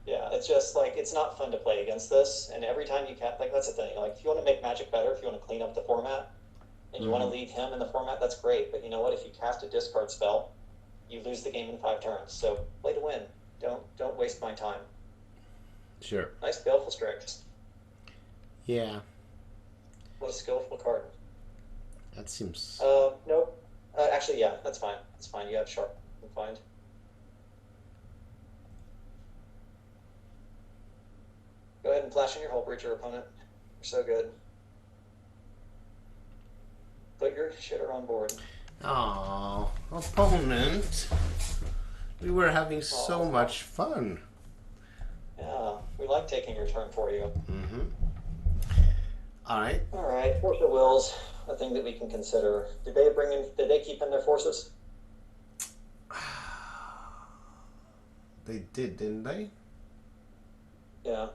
Yeah, it's just like it's not fun to play against this. And every time you cast, like that's the thing. Like if you want to make Magic better, if you want to clean up the format, and you want to leave him in the format, that's great. But you know what? If you cast a discard spell, you lose the game in 5 turns. So play to win. Don't waste my time. Sure. Nice Baleful Strix. Yeah. What a skillful card. That seems. Nope. Actually, yeah, that's fine. That's fine. You have Sharp and Find. Go ahead and flash in your Hull Breacher, opponent. You're so good. Put your shitter on board. Oh, opponent. We were having so much fun. Yeah, we like taking your turn for you. Mm-hmm. All right. All right, Force of Will's a thing that we can consider. Did they keep in their forces? They did, didn't they? Yeah.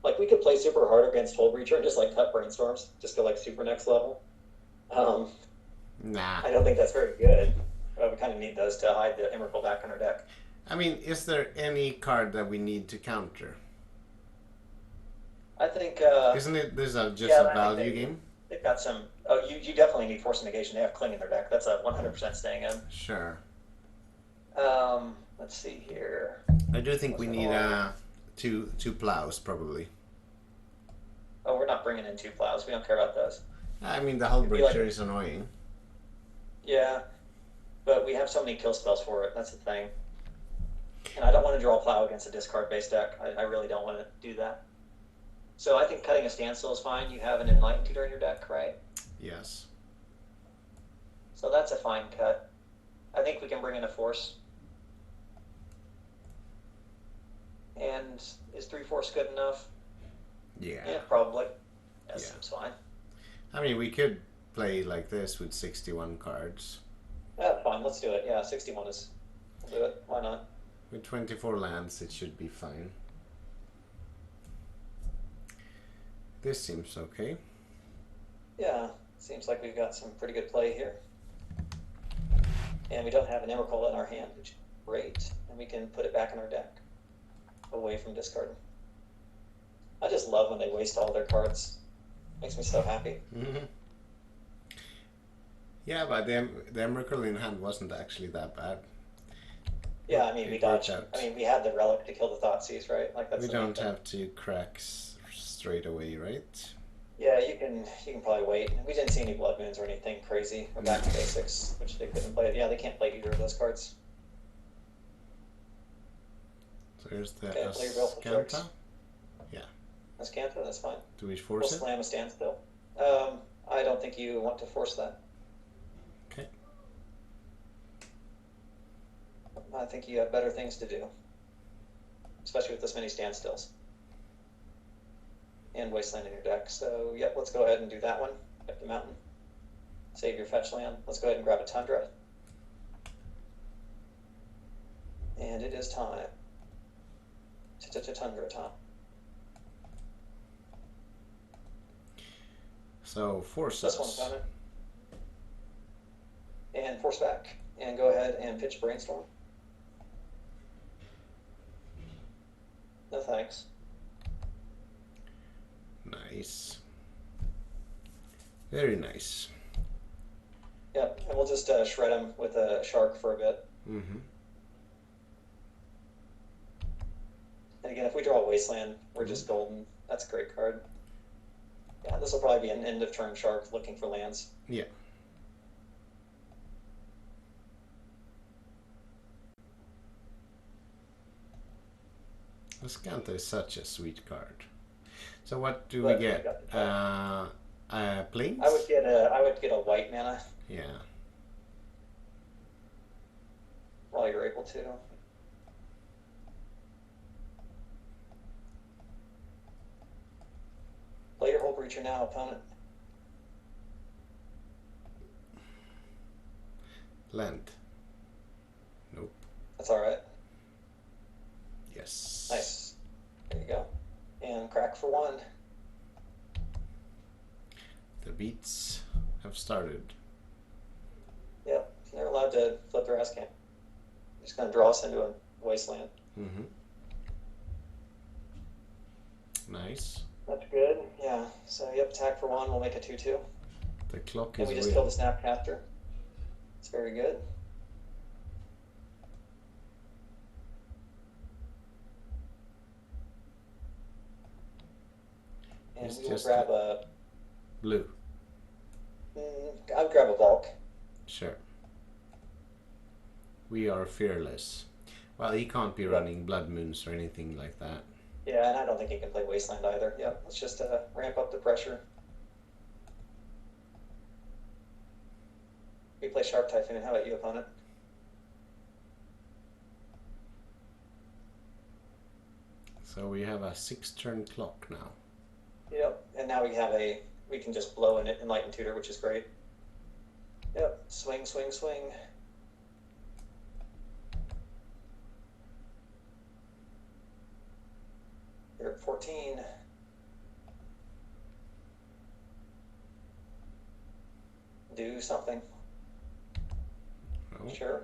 Like we could play super hard against Hull Breacher and just like cut Brainstorms, just go like super next level. Nah. I don't think that's very good. We kind of need those to hide the Emrakul back in our deck. I mean, is there any card that we need to counter? I think. Isn't it? This is just yeah, a value game. They've got some. Oh, you definitely need Force Negation. They have Cling in their deck. That's a 100% staying in. Sure. Let's see here. I do think we need on? two plows probably. Oh, we're not bringing in 2 plows. We don't care about those. I mean, the hull It'd be breacher like- is annoying. Yeah, but we have so many kill spells for it. That's the thing. And I don't want to draw a plow against a discard-based deck. I really don't want to do that. So I think cutting a standstill is fine. You have an Enlightened Tutor in your deck, right? Yes. So that's a fine cut. I think we can bring in a Force. And is 3 Force good enough? Yeah. Yeah, probably. That Yeah. seems fine. I mean, we could play like this with 61 cards. Yeah, fine. Let's do it. Yeah, 61 is. We'll do it. Why not? With 24 lands, it should be fine. This seems okay. Yeah, seems like we've got some pretty good play here. And we don't have an Emrakul in our hand, which is great. And we can put it back in our deck, away from discarding. I just love when they waste all their cards. Makes me so happy. Mm-hmm. Yeah, but the Emrakul in hand wasn't actually that bad. Yeah, I mean, we dodged. out. I mean, we had the relic to kill the Thoughtseize, right? Like that's. We the don't main thing. have to crack straight away, right? Yeah, you can probably wait. We didn't see any Blood Moons or anything crazy. We're back to basics, which they couldn't play. Yeah, they can't play either of those cards. So here's the Okay, play your Baleful Strikes. Ascanta. Yeah. Ascanta, that's fine. Do we We'll force it? slam a standstill. I don't think you want to force that. Okay. I think you have better things to do, especially with this many standstills and Wasteland in your deck. So, yep, let's go ahead and do that one. Up the mountain. Save your fetch land. Let's go ahead and grab a Tundra. And it is time. Tundra time. So force This one's us. coming. And force back. And go ahead and pitch Brainstorm. No thanks. Nice. Very nice. Yep, and we'll just shred him with a shark for a bit. Mm-hmm. And again, if we draw a Wasteland, we're just golden. That's a great card. Yeah, this will probably be an end of turn shark looking for lands. Yeah. Ascanta is such a sweet card. So what do But we we get? got the Plains? I would get a white mana Yeah. while you're able to. Play your Hull Breacher now, opponent. Land. Nope. That's alright. Yes. Nice. There you go. And crack for 1. The beats have started. Yep. They're allowed to flip their ass cam. Just gonna draw us into a wasteland. Mm-hmm. Nice. That's good. Yeah. So yep, attack for 1, we'll make a 2/2. The clock And is we just way- killed the Snapcaster. It's very good. And It's we will just grab a. blue. I would grab a Bulk. Sure. We are fearless. Well, he can't be running Blood Moons or anything like that. Yeah, and I don't think he can play Wasteland either. Yep, let's just ramp up the pressure. We play Sharp Typhoon. How about you, opponent? So we have a 6-turn clock now. Yep, and now we can just blow in it Enlightened Tutor, which is great. Yep, swing, swing, swing. You're at 14. Do something. Oh, Sure,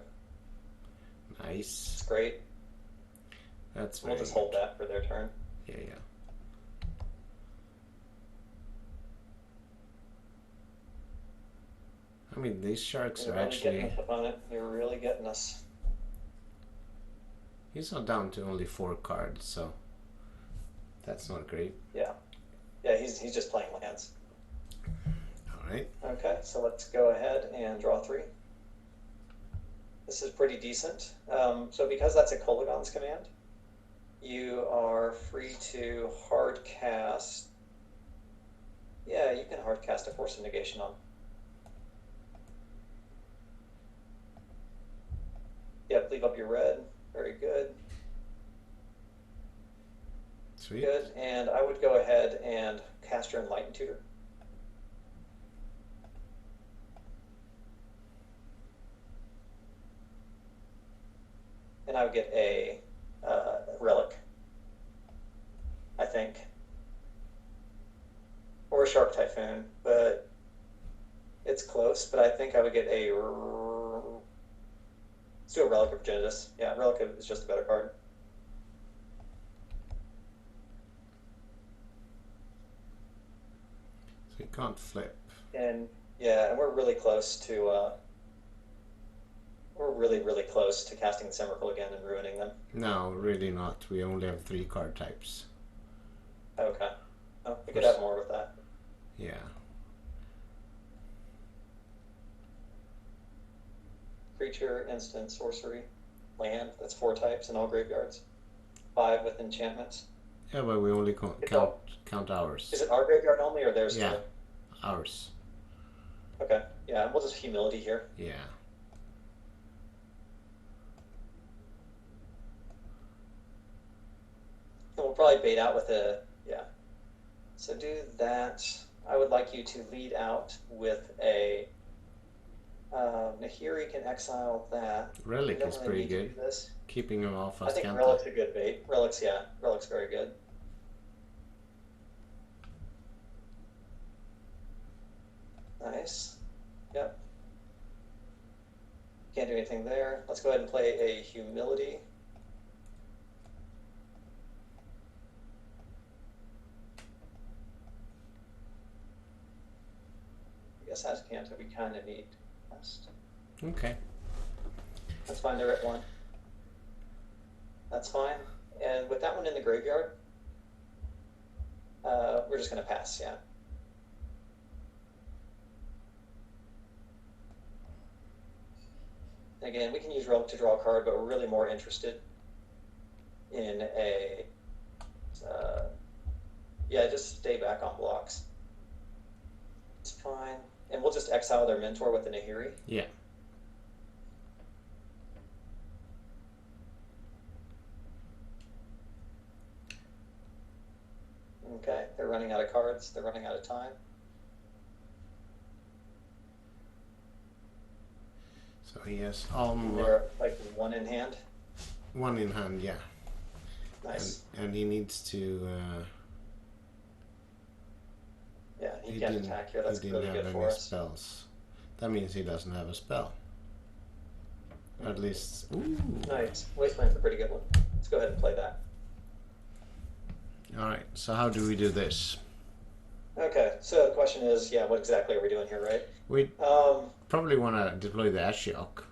nice. it's great. That's We'll very just hold that for their turn. Yeah, yeah. I mean, these sharks You're are really actually... getting us, opponent. You're really getting us. He's not down to only 4 cards, so that's not great. Yeah. Yeah, he's just playing lands. Alright. Okay, so let's go ahead and draw 3. This is pretty decent. So because that's a Kolaghan's command, you are free to hard cast. Yeah, you can hard cast a Force of Negation on. Yep, leave up your red. Very good. Sweet. Good, and I would go ahead and cast your Enlightened Tutor. And I would get a relic, I think. Or a Shark Typhoon, but it's close, but I think I would get a... Let's do a Relic of Progenitus. Yeah, Relic is just a better card. So you can't flip. And yeah, and we're really close to really close to casting Cymrical again and ruining them. No, really not. We only have 3 card types. Okay. Oh, we could have more with that. Yeah. Creature, instant, sorcery, land. That's 4 types in all graveyards. 5 with enchantments. Yeah, but we only count ours. Is it our graveyard only or theirs Yeah, too? ours. Okay. Yeah, we'll just humility here. Yeah. And we'll probably bait out with a, yeah. So do that. I would like you to lead out with a, Nahiri can exile that. Relic is pretty good. Keeping him off I us. think Relic's a good bait. Relic's, yeah. Relic's very good. Nice. Yep. Can't do anything there. Let's go ahead and play a humility. I guess as Kanto we kind of need test. Okay. That's fine, they're at 1. That's fine. And with that one in the graveyard, we're just going to pass, yeah. And again, we can use Relic to draw a card, but we're really more interested in a... yeah, just stay back on blocks. It's fine. And we'll just exile their mentor with the Nahiri. Yeah. Okay, they're running out of cards. They're running out of time. So he has They're like 1 in hand. 1 in hand, yeah. Nice. And he needs to... yeah, he can't attack here. That's he really didn't good have for any us. spells. That means he doesn't have a spell. At least... Ooh. Nice. Wasteland's a pretty good one. Let's go ahead and play that. Alright, so how do we do this? Okay, so the question is, yeah, what exactly are we doing here, right? We probably want to deploy the Ashiok.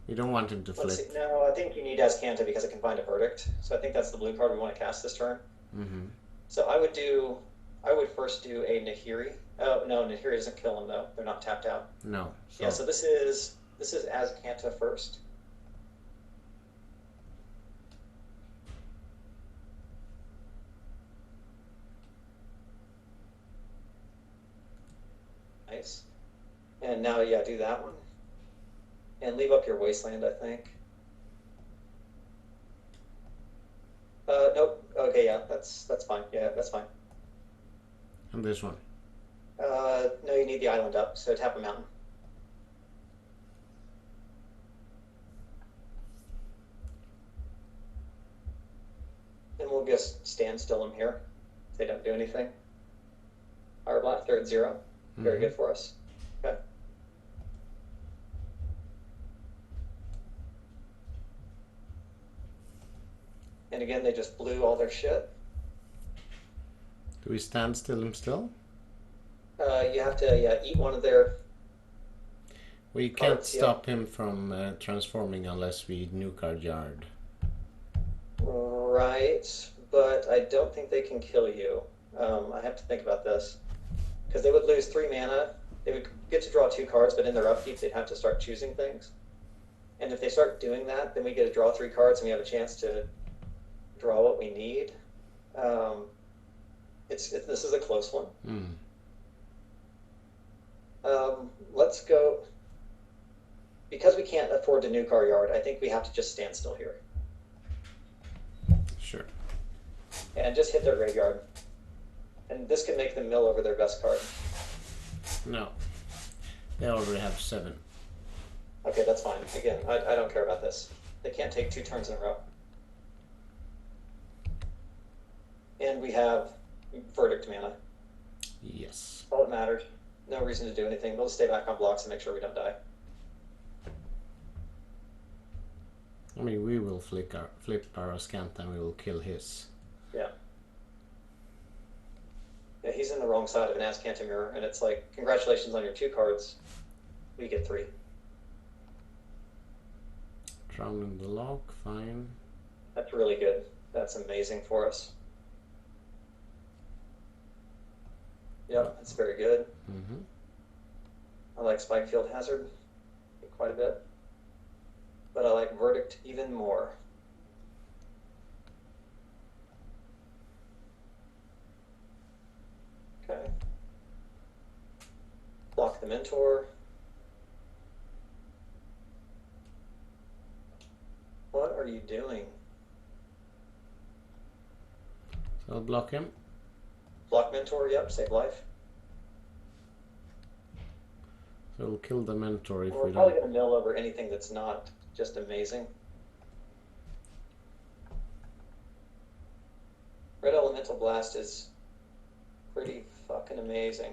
We don't want him to flip. Let's see. No, I think you need Azcanta because it can find a verdict. So I think that's the blue card we want to cast this turn. Mm-hmm. So I would first do a Nahiri. Oh no, Nahiri doesn't kill him though. They're not tapped out. No. Yeah, so this is Azcanta first. Nice. And now, yeah, do that one. And leave up your Wasteland, I think. Nope. Okay, yeah, that's fine. Yeah, that's fine. And this one. No, you need the island up, so tap a mountain. And we'll just stand still them here. If they don't do anything. Our black, they're at 0. Very good for us. Okay. And again, they just blew all their shit. Do we stand still him still? You have to, yeah, eat one of their We can't stop him from transforming unless we nuke our yard. Right, but I don't think they can kill you. I have to think about this. Because they would lose 3 mana. They would get to draw 2 cards, but in their upkeep they'd have to start choosing things. And if they start doing that, then we get to draw 3 cards and we have a chance to draw what we need. This is a close one. Let's go. Because we can't afford to nuke our yard, I think we have to just stand still here. Sure. And just hit their graveyard. And this can make them mill over their best card. No. They already have 7. Okay, that's fine. Again, I don't care about this. They can't take 2 turns in a row. And we have Verdict mana. Yes. All that matters. No reason to do anything. We'll stay back on blocks and make sure we don't die. I mean, we will flip our Ascanta and we will kill his. Yeah. Yeah, he's in the wrong side of an Ascanta mirror, and it's like, congratulations on your 2 cards. We get 3. Drown in the lock, fine. That's really good. That's amazing for us. Yep, that's very good. I like Spikefield Hazard quite a bit. But I like Verdict even more. Okay. Block the Mentor. What are you doing? So I'll block him. Block Mentor, yep, save life. So we'll kill the Mentor if We're we probably don't. going to mill over anything that's not just amazing. Red Elemental Blast is pretty fucking amazing.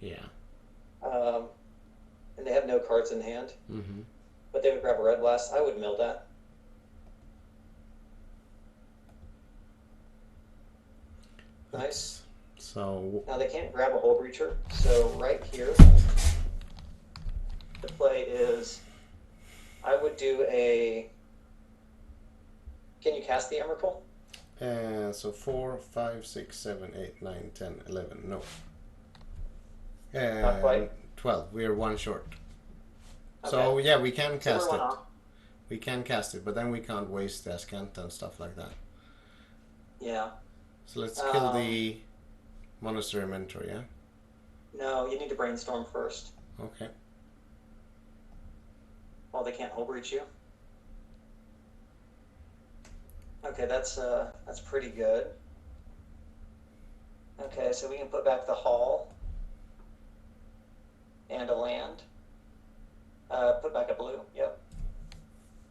Yeah. And they have no cards in hand. But they would grab a Red Blast. I would mill that. Nice. So now they can't grab a Hole Breacher. So right here, the play is I would do a. Can you cast the Emrakul? so 4, 5, 6, 7, 8, 9, 10, 11. No. Not quite. 12. We are 1 short. Okay. So yeah, we can So cast we're it. 1 off. We can cast it, but then we can't waste the Ascanta and stuff like that. Yeah. So let's kill the Monastery Mentor, yeah? No, you need to brainstorm first. Okay. Well, they can't Hole Breach you. Okay, that's pretty good. Okay, so we can put back the Hall and a land. Put back a blue. Yep.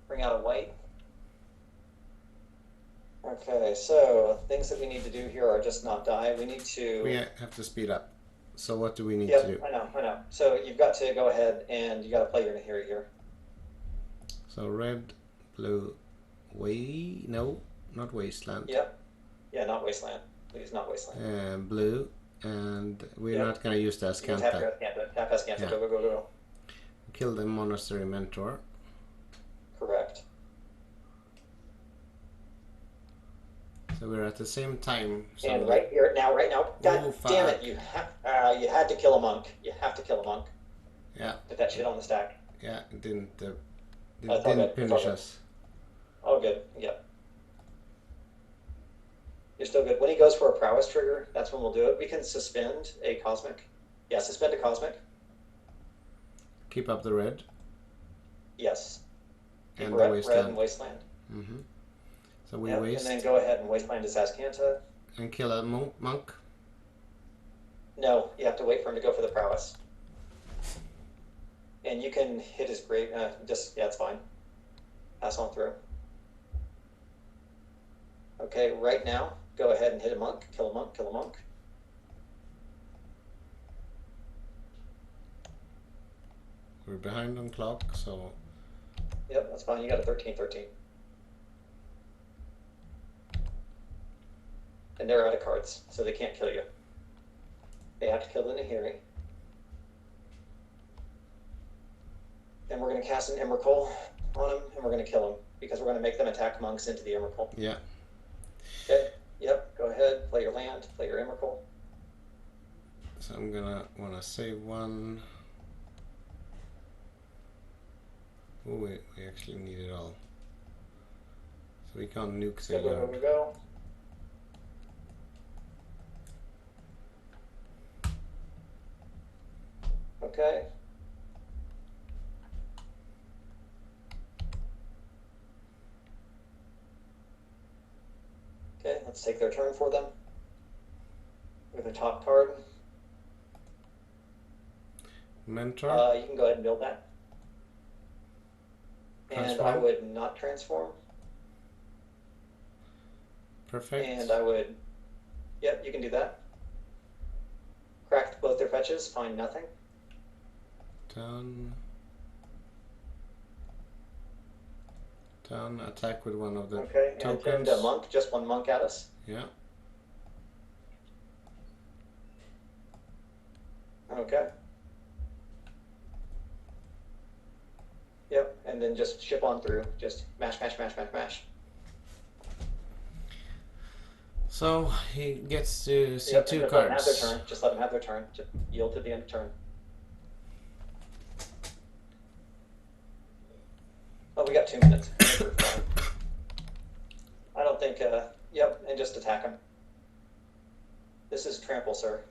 Bring out a white. Okay, so things that we need to do here are just not die. We need to. We have to speed up. So what do we need Yep, to do? I know. So you've got to go ahead and you got to play your Nahiri here. So red, blue, no, not Wasteland. Yep. Yeah, not Wasteland. Please, not Wasteland. Blue, and we're not going to use the Ascanta. Tap Ascanta. Yeah. Go. Kill the Monastery Mentor. Correct. So we're at the same time. So And right now, God Oh, damn fuck. it! You had to kill a monk. You have to kill a monk. Yeah. Put that shit on the stack. Yeah, it didn't That's all didn't good. It's finish all good. us. Oh, good. Yep. You're still good. When he goes for a prowess trigger, that's when we'll do it. We can suspend a cosmic. Yeah, suspend a cosmic. Keep up the red. Yes. And Keep the red and wasteland. So we Yep. waste. And then go ahead and wasteland his Ascanta. And kill a monk. No, you have to wait for him to go for the prowess. And you can hit his grave. Yeah, it's fine. Pass on through. Okay, right now, go ahead and hit a monk. Kill a monk. Kill a monk. We're behind on clock, so Yep, that's fine. You got a 13-13. And they're out of cards, so they can't kill you. They have to kill the Nahiri. and we're going to cast an Emrakul on him, and we're going to kill him because we're going to make them attack monks into the Emrakul. Yeah. Okay. Yep. Go ahead. Play your land. Play your Emrakul. So I'm gonna wanna save one. Oh wait, we actually need it all. So we can't nuke the yard. There we go. Okay. Okay, let's take their turn for them. With a top card. Mentor? You can go ahead and build that. Transform? And I would not transform. Perfect. And I would... Yep, you can do that. Cracked both their fetches, find nothing. Done. Done. Attack with one of the tokens. And a monk, just one monk at us. Yeah. Okay. Yep, and then just ship on through. Just mash, mash, mash, mash, mash. So he gets to see Yep, two just cards. Let them have their turn. Just let them have their turn. Just yield to the end of turn. Oh, we got 2 minutes. I don't think, yep, and just attack him. This is trample, sir.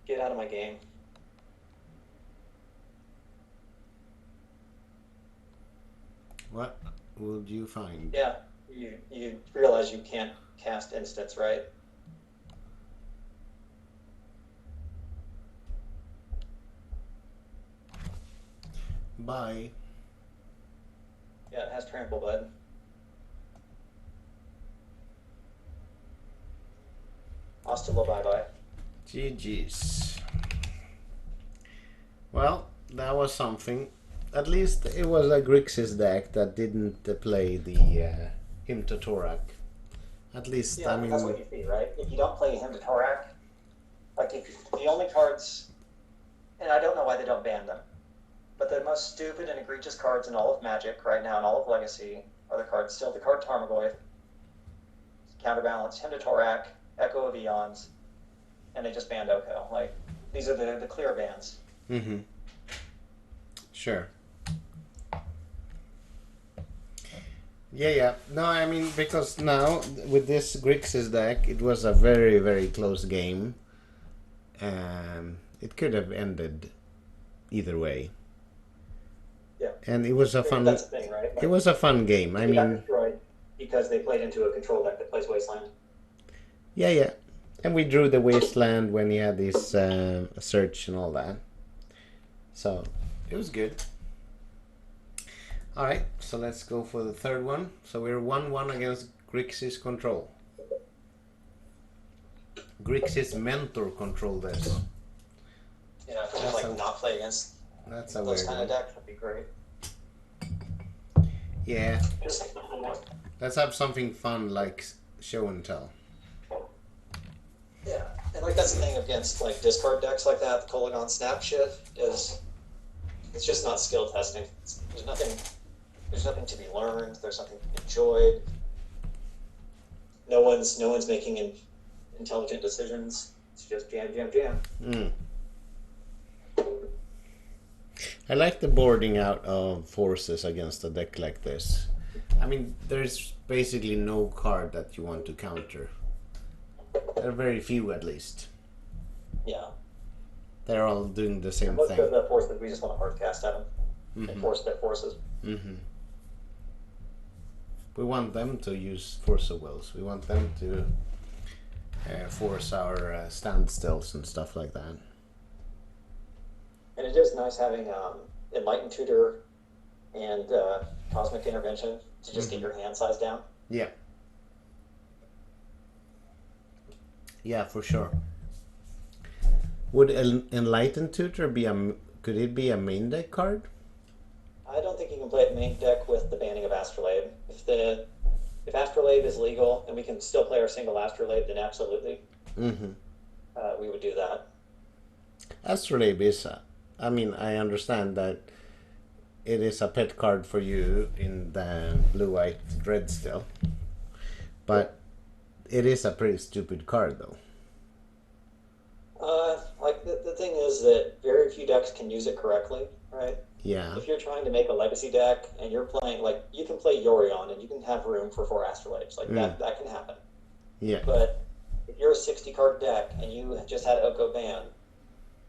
Get out of my game. What would you find? Yeah, you realize you can't cast instants, right? Bye. Yeah, it has trample, bud. Hasta la bye-bye. GG's. Well, that was something. At least it was a Grixis deck that didn't play the Hymn to Torak. At least, Yeah, I mean... that's what you see, right? If you don't play Hymn to Torak, like if the only cards, and I don't know why they don't ban them, but the most stupid and egregious cards in all of Magic right now, in all of Legacy, are the cards, still the card Tarmogoyf, Counterbalance, Hymn to Torak, Echo of Eons, and they just banned Oko. Like, these are the clear bans. Mm-hmm. Sure. Yeah. No, I mean, because now, with this Grixis deck, it was a very, very close game. It could have ended either way. Yeah. And it was a fun... That's the thing, right? Like, it was a fun game. I mean... destroyed because they played into a control deck that plays Wasteland. Yeah. And we drew the Wasteland when he had his search and all that. So, it was good. Alright, so let's go for the third one. So we're 1-1 against Grixis control. Grixis mentor control this. Yeah, if we just like not play against That's a those weird kind one. of decks, that'd be great. Yeah, Just let's have something fun like show and tell. yeah, and like that's the thing against like discard decks like that, the Kolagon Snap shit is it's just not skill testing. There's nothing to be learned. There's nothing to be enjoyed. No one's making intelligent decisions. It's just jam. Mm. I like the boarding out of forces against a deck like this. I mean, there's basically no card that you want to counter. There are very few, at least. Yeah. They're all doing the same Most thing. of the forces we just want to hard cast at them and force their forces. Mm-hmm. We want them to use Force of Wills. We want them to force our standstills and stuff like that. And it is nice having Enlightened Tutor and Cosmic Intervention to just get your hand size down. Yeah. Yeah, for sure. Would Enlightened Tutor be could it be a main deck card? I don't think you can play it main deck with the banning of Astrolabe. If Astrolabe is legal and we can still play our single Astrolabe, then absolutely. Mm-hmm. We would do that. Astrolabe is I mean, I understand that it is a pet card for you in the blue-white Dreadstill, but it is a pretty stupid card, though. Like the thing is that very few decks can use it correctly, right? Yeah. If you're trying to make a legacy deck and you're playing, like, you can play Yorion and you can have room for 4 Astrolabes, like that can happen. Yeah. But if you're a 60 card deck and you just had Oko ban,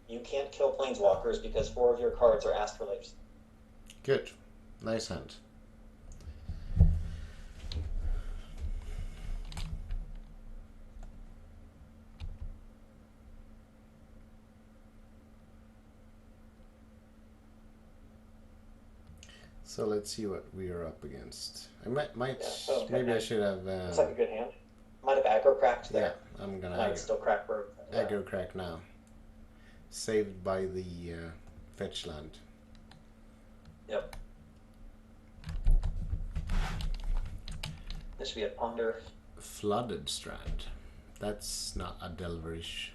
you can't kill Planeswalkers because 4 of your cards are Astrolabes. Good. Nice hand. So let's see what we are up against. I might maybe I should have. It's like a good hand. Might have aggro cracked there. Yeah, I'm gonna might still crack bird. aggro crack now. Saved by the fetch land. Yep. This should be a ponder. Flooded Strand. That's not a Delverish.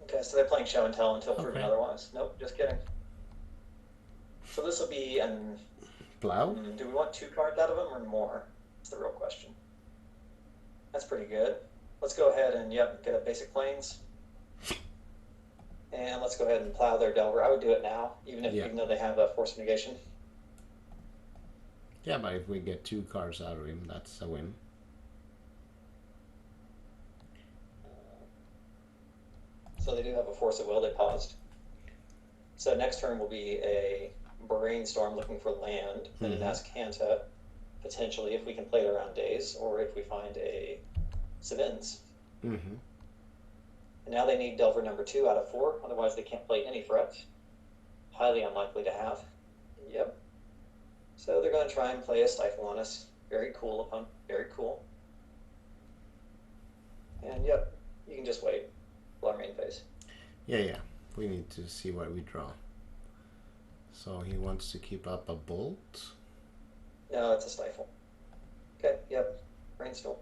Okay, so they're playing show and tell until proven otherwise. Nope, just kidding. So this will be an... Plow? Do we want 2 cards out of them or more? That's the real question. That's pretty good. Let's go ahead and, get a basic plains. And let's go ahead and plow their Delver. I would do it now, even though they have a force of negation. Yeah, but if we get 2 cards out of him, that's a win. So they do have a force of will. They paused. So next turn will be a brainstorm looking for land, and an Azcanta, potentially, if we can play it around days, or if we find a Savins. And now they need Delver number 2 out of 4, otherwise they can't play any threats. Highly unlikely to have. Yep. So they're going to try and play a Stifle on us. Very cool of them. Very cool. And yep, you can just wait. Our main phase. Yeah. We need to see what we draw. So he wants to keep up a bolt. No, it's a Stifle. Okay, yep. Brainstorm.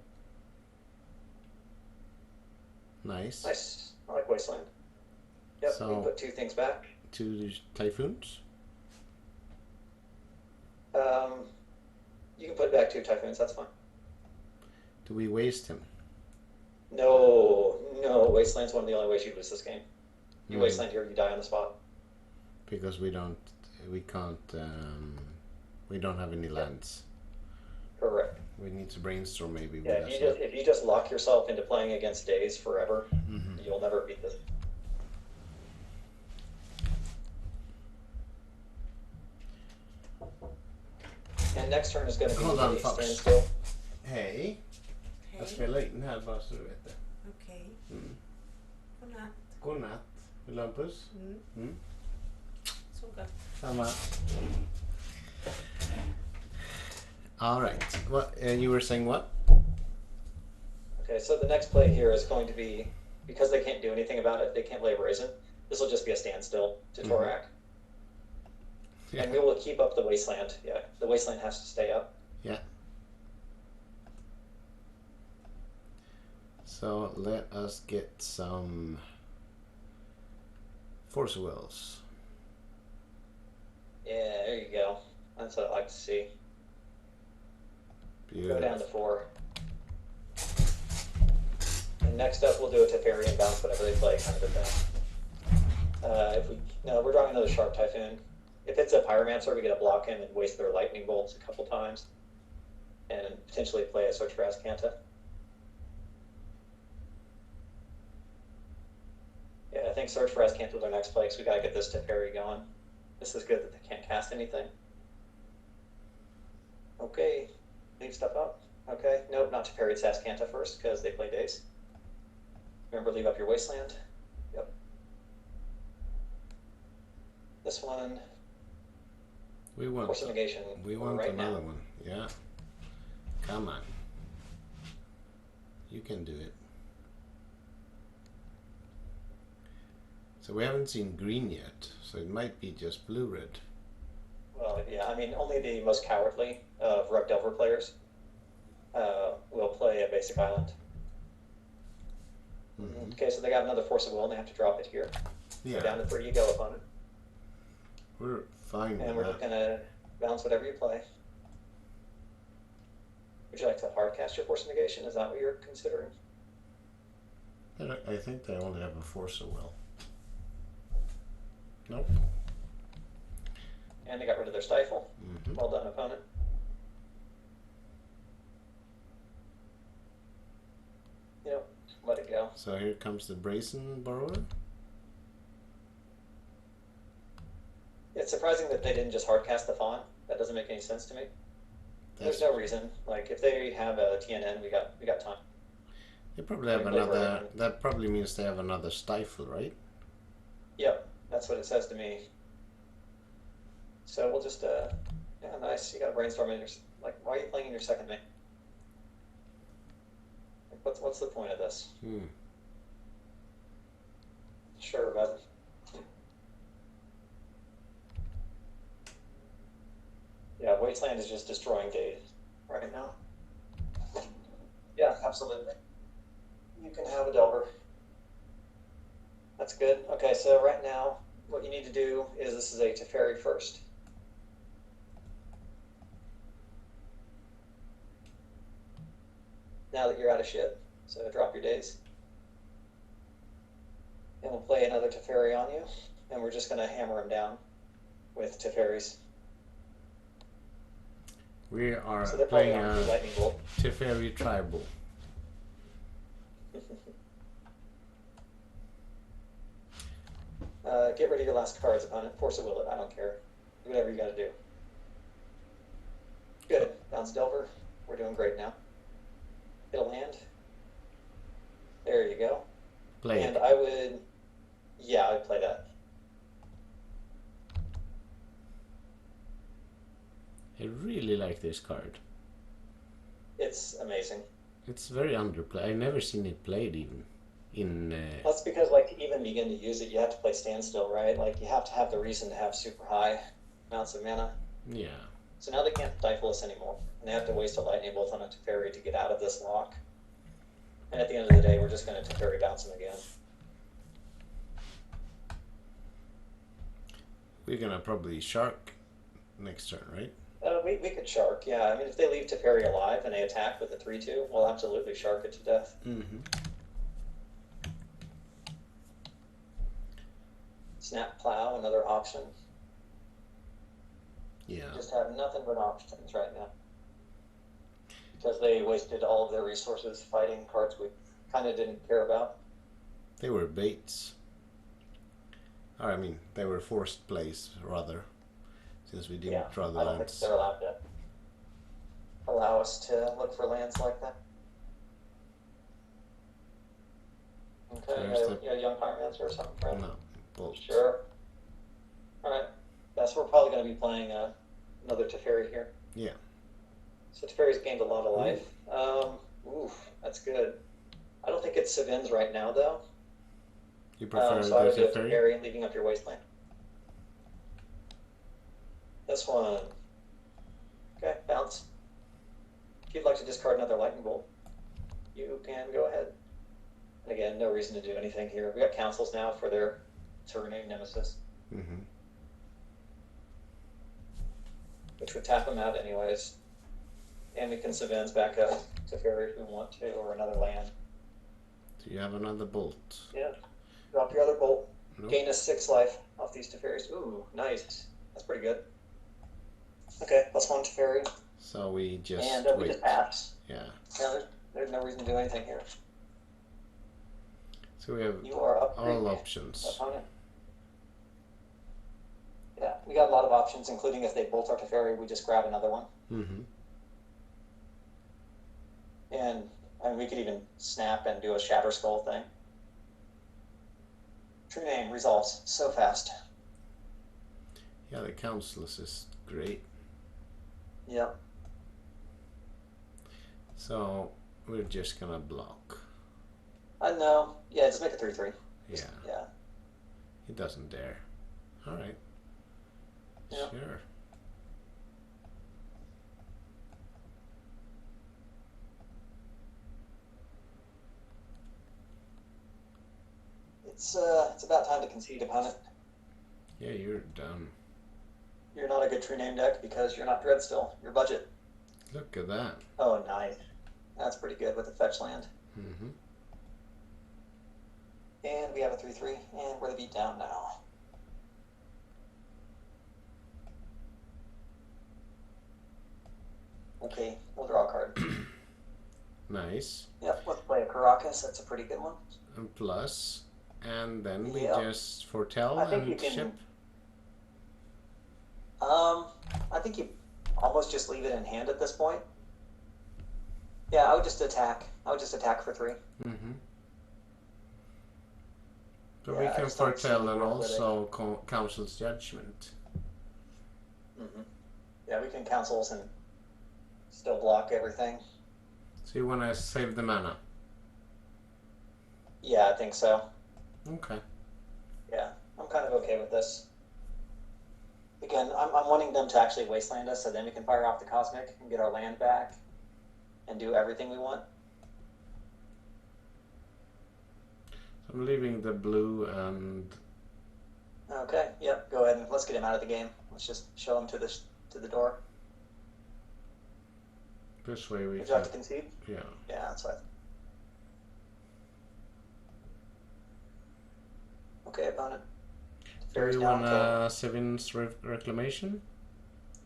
Nice. Nice. I like Wasteland. Yep, So, we can put 2 things back. 2 Typhoons? You can put back 2 Typhoons, that's fine. Do we waste him? No, Wasteland's one of the only ways you lose this game. You Wasteland here, you die on the spot. Because we don't have any lands. Correct. We need to brainstorm maybe. Yeah, if you just lock yourself into playing against days forever, you'll never beat this. And next turn is going to be Hold on, a folks. standstill. Hej. Jag spelar in här bara så du vet det. Okej. Godnatt. Godnatt. Vill du ha en puss? Så gott. Samma. All right. What you were saying? What? Okay, so the next play here is going to be, because they can't do anything about it, they can't play Brazen. This will just be a standstill to Torak. Yeah. And we will keep up the Wasteland. Yeah, the Wasteland has to stay up. Yeah. So let us get some Force Wills. Yeah, there you go. That's what I like to see. Beautiful. Go down to 4. And next up, we'll do a Teferi and bounce whatever they play, kind of a thing. We're drawing another Sharp Typhoon. If it's a Pyromancer, we get to block him and waste their Lightning Bolts a couple times, and potentially play a Search for Azcanta. Yeah, I think Search for Azcanta is our next play, because we gotta get this Teferi going. This is good that they can't cast anything. Okay, leave stuff up. Okay, nope, not Teferi, it's Azcanta first, because they play days. Remember, leave up your Wasteland. Yep. This one. We want. Force of Negation. We want right another now. one. Yeah. Come on. You can do it. So we haven't seen green yet, so it might be just blue-red. Well, yeah, I mean, only the most cowardly of Rug Delver players will play a basic island. Okay, so they got another Force of Will, and they have to drop it here. Yeah. Go down to 3, you go, opponent. We're fine And with we're that. just gonna bounce whatever you play. Would you like to hard cast your force negation? Is that what you're considering? I think they only have a force of will. Nope. And they got rid of their stifle. Mm-hmm. Well done, opponent. Yep, let it go. So here comes the Brazen Borrower. It's surprising that they didn't just hard cast the Fawn. That doesn't make any sense to me. There's no reason. Like, if they have a TNN, we got time. They probably have another. That probably means they have another Stifle, right? Yep, that's what it says to me. So we'll just, yeah, nice. You got a brainstorm in your, like, why are you playing in your second main? Like, what's the point of this? Sure, bud. Yeah, Wasteland is just destroying days right now. Yeah, absolutely. You can have a Delver. That's good. Okay, so right now, what you need to do is this is a Teferi first. Now that you're out of shit, so drop your days. And we'll play another Teferi on you, and we're just going to hammer him down with Teferis. We are So they're playing playing on Lightning Bolt. Teferi Tribal. Get rid of your last cards, opponent. Force of will it. I don't care. Do whatever you got to do. Good. Bounce Delver. We're doing great now. Hit a land. There you go. Play And it. I would, yeah, I'd play that. I really like this card. It's amazing. It's very underplayed. I've never seen it played even. That's because, like, to even begin to use it, you have to play Standstill, right? Like, you have to have the reason to have super high amounts of mana. Yeah. So now they can't stifle us anymore, and they have to waste a Lightning Bolt on a Teferi to get out of this lock. And at the end of the day, we're just going to Teferi bounce them again. We're gonna probably Shark next turn, right? We could Shark, yeah. I mean, if they leave Teferi alive and they attack with a 3/2, we'll absolutely Shark it to death. Mm-hmm. Snap Plow, another option. Yeah. Just have nothing but options right now. Because they wasted all of their resources fighting cards we kind of didn't care about. They were baits. Or, I mean, they were forced plays, rather. Since we didn't draw the I don't lands. think they're allowed to allow us to look for lands like that. Okay, you got a Young Pyromancer or something, friend? No. Bolt. Sure. Alright. That's we're probably going to be playing another Teferi here. Yeah. So Teferi's gained a lot of life. Oof, that's good. I don't think it's Savins right now, though. You prefer So I would the do Teferi? Teferi, leaving up your Wasteland. This one. Okay, bounce. If you'd like to discard another Lightning Bolt, you can go ahead. And again, no reason to do anything here. We got councils now for their Tyranny Nemesis, Mm-hmm. which would tap them out anyways. And we can Savins back up to Fairy if we want to, or another land. Do you have another bolt? Yeah. Drop your other bolt. Nope. Gain us 6 life off these Teferis. Ooh, nice. That's pretty good. Okay, +1 Teferi. So we just And we wait. just pass. Yeah. Yeah, there's no reason to do anything here. So we have You are up all 3, options. opponent. Yeah, we got a lot of options, including if they bolt our Teferi, we just grab another one. Mm-hmm. And I mean, we could even snap and do a Shatter Skull thing. True Name resolves so fast. Yeah, the Councilors is great. Yep. So we're just gonna block. No. Yeah, just make it 3/3. Yeah. Yeah. He doesn't dare. Alright. Yep. Sure. It's about time to concede, opponent. Yeah, you're done. You're not a good true name deck because you're not Dreadstill. Your budget. Look at that. Oh, nice. That's pretty good with the fetch land. Mm-hmm. And we have a 3/3, and we're the beat down now. Okay, we'll draw a card. Nice. Yep, let's play a Caracas. That's a pretty good one. And plus, and then we Yep. just foretell I think you and can. ship. I think you almost just leave it in hand at this point. Yeah, I would just attack. I would just attack for 3. Mm-hmm. So Yeah, we I can just don't see foretell the and world with it. also council's judgment. Mm-hmm. Yeah, we can counsels and still block everything. So you want to save the mana? Yeah, I think so. Okay. Yeah, I'm kind of okay with this. Again, I'm wanting them to actually wasteland us so then we can fire off the Cosmic and get our land back and do everything we want. So I'm leaving the blue and Okay, yep, go ahead and let's get him out of the game. Let's just show him to the door. this way we Would you can. like to concede? Yeah. Yeah, that's right. Okay, opponent. Do Fairies you down, want kill. Sevin's reclamation?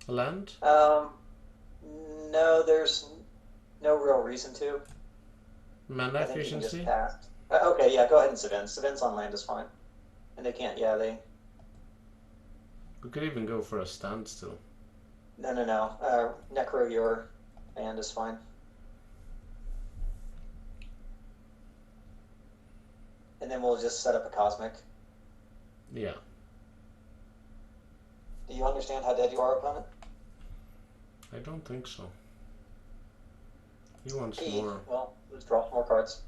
A land? No, there's no real reason to. Mana I think you can efficiency? just pass. Okay, yeah, go ahead and Savin. Savin's on land is fine. And they can't, yeah, they... We could even go for a standstill. No. Necro, your land is fine. And then we'll just set up a Cosmic. Yeah. Do you understand how dead you are, opponent? I don't think so. He wants E. more. Well, let's draw some more cards.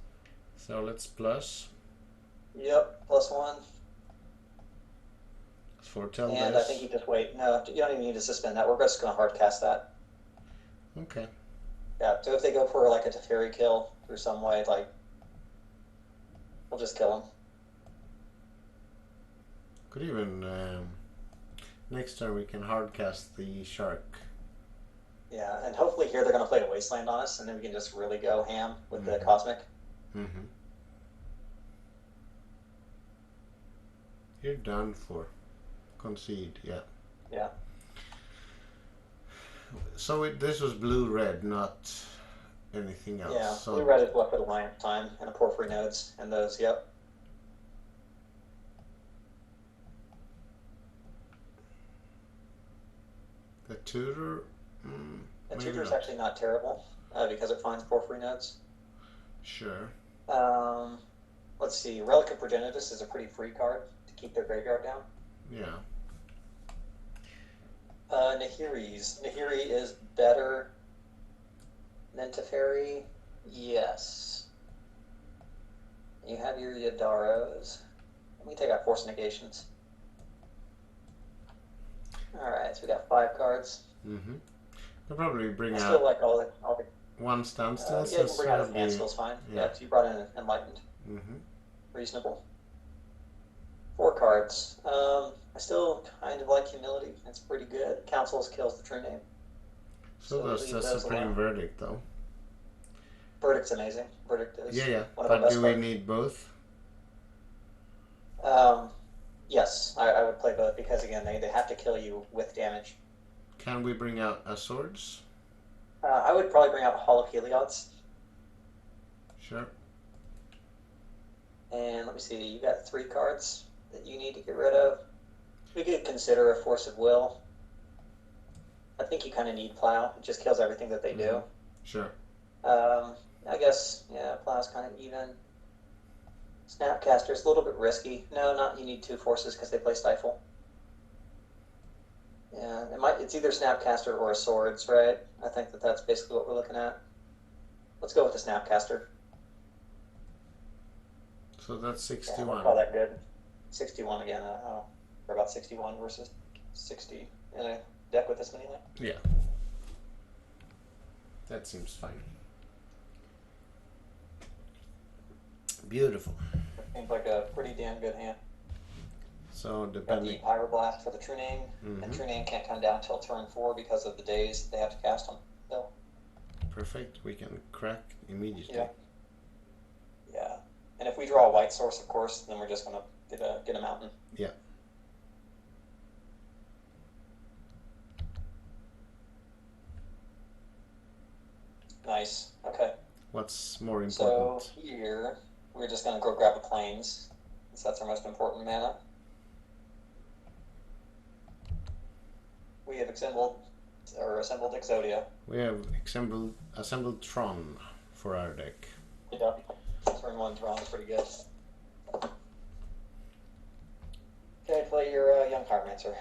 So let's plus. Yep, +1. Foretell And this. I think you just wait. No, you don't even need to suspend that. We're just going to hard cast that. Okay. Yeah, so if they go for like a Teferi kill through some way, like, we'll just kill them. Could even next turn we can hardcast the shark. Yeah, and hopefully here they're going to play a Wasteland on us, and then we can just really go ham with the Cosmic. Mm-hmm. You're done for. Concede, yeah. Yeah. So this was blue-red, not anything else. Yeah, So blue red is left with Alliance time and a Porphyry nodes and those, yep. the tutor. The Maybe tutor's not. actually not terrible because it finds Porphyry nodes. Sure. Let's see, Relic of Progenitus is a pretty free card to keep their graveyard down. Yeah. Nahiri is better than Teferi. Yes. You have your Yidaros. Let me take out Force Negations. Alright, so we got 5 cards. Mm-hmm. I'll probably bring I out still like all the one standstill. yeah, you can bring out a Landstill's fine. yeah. Yeah, because you brought in Enlightened. Mm-hmm. Reasonable. 4 cards. I still kind of like Humility. It's pretty good. Councils kills the true name. So we'll does leave the those Supreme alone. Verdict, though. Verdict's amazing. Verdict is Yeah. one of our But best do we cards. need both? Yes, I would play both because again they have to kill you with damage. Can we bring out a swords? I would probably bring out Hall of Heliots. Sure. And let me see, you got 3 cards that you need to get rid of. We could consider a Force of Will. I think you kind of need Plow. It just kills everything that they do. Sure. I guess, yeah, Plow's kind of even. Snapcaster's a little bit risky. No, not you need 2 forces because they play Stifle. Yeah, it's either Snapcaster or a Swords, right? I think that's basically what we're looking at. Let's go with the Snapcaster. So that's Yeah, 61. we'll call that good. 61 again. We're about 61 versus 60 in a deck with this many land. Yeah. That seems fine. Beautiful. Seems like a pretty damn good hand. So Got the depending. Pyroblast for the True Name, and True Name can't come down till turn 4 because of the days they have to cast them. So, Perfect. We can crack immediately. yeah. Yeah. And if we draw a white source, of course, then we're just gonna get a mountain. Yeah. Nice. Okay. What's more So important? here we're just gonna go grab a plains, since that's our most important mana. We have assembled Exodia. We have assembled Tron for our deck. Yeah. Turn 1 Tron is pretty good. Okay, play your Young Pyromancer.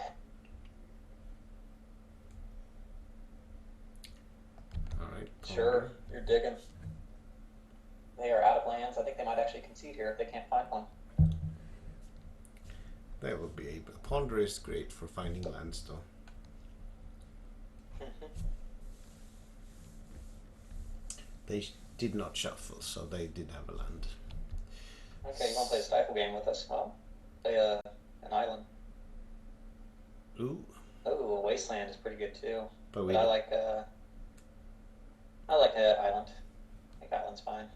Alright. Sure, you're digging. They are out of lands. I think they might actually concede here if they can't find one. They will be able. Ponder is great for finding Landstill. They did not shuffle, so they did have a land. Okay, you want to play a Stifle game with us? Well, play an island. Ooh. Oh, a Wasteland is pretty good too. But But I like the island. I think island's fine.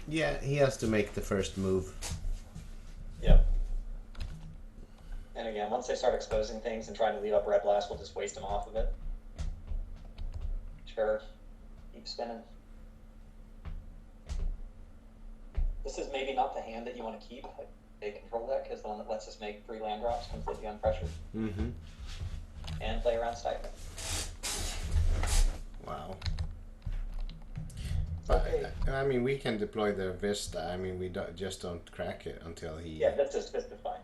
Yeah, he has to make the first move. Yep. And again, once they start exposing things and trying to leave up Red Blast, we'll just waste them off of it. Sure. Keep spinning. This is maybe not the hand that you want to keep. Like, a control deck is the one that lets us make 3 land drops completely unpressured. Mm-hmm. And play around Stifle. Wow. But, Okay. I mean, we can deploy the Vista. I mean, we just don't crack it until he... Yeah, this is fine.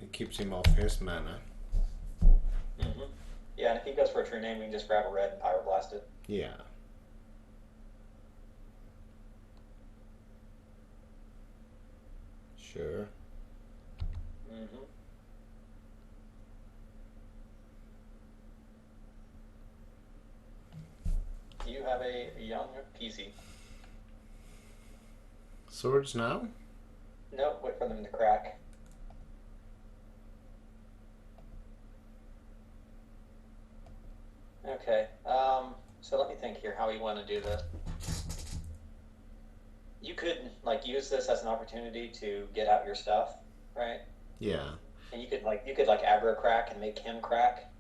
It keeps him off his mana. Mm-hmm. Yeah, and if he goes for a True Name, we can just grab a red and Pyroblast it. Yeah. Sure. Mm-hmm. You have a young peasy. Swords now? Nope, wait for them to crack. Okay, so let me think here how you want to do this. You could, like, use this as an opportunity to get out your stuff, right? Yeah. And you could aggro crack and make him crack.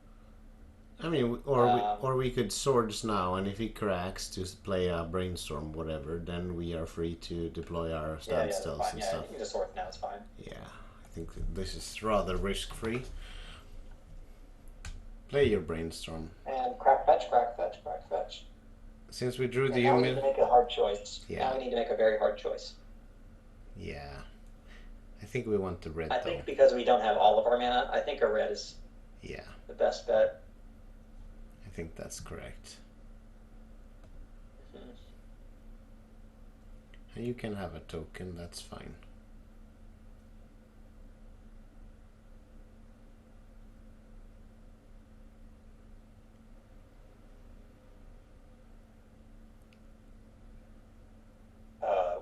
I mean, or we could swords now, and if he cracks to play a brainstorm, whatever, then we are free to deploy our standstills and yeah, stuff. you can just sword now, it's fine. Yeah, I think this is rather risk-free. Play your brainstorm. And crack fetch, crack fetch, crack fetch. Since we drew the now we need to make a hard choice. Yeah. Now we need to make a very hard choice. Yeah. I think we want the red, I though. think because we don't have all of our mana, I think a red is Yeah, the best bet. I think that's correct. Mhm. And you can have a token, that's fine.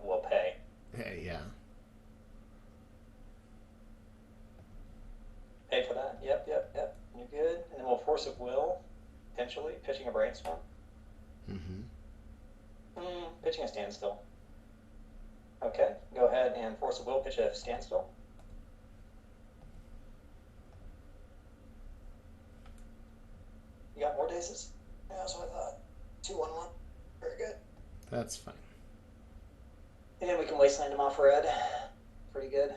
We'll pay. Yeah. Pay for that. Yep. You're good. And then we'll force of will, potentially pitching a brainstorm. Mm-hmm. Pitching a standstill. Okay, go ahead and force of will, pitch a standstill. You got more daces? Yeah, that's what I thought. 2-1-1. Very good. That's fine. And we can wasteland him off red. Pretty good.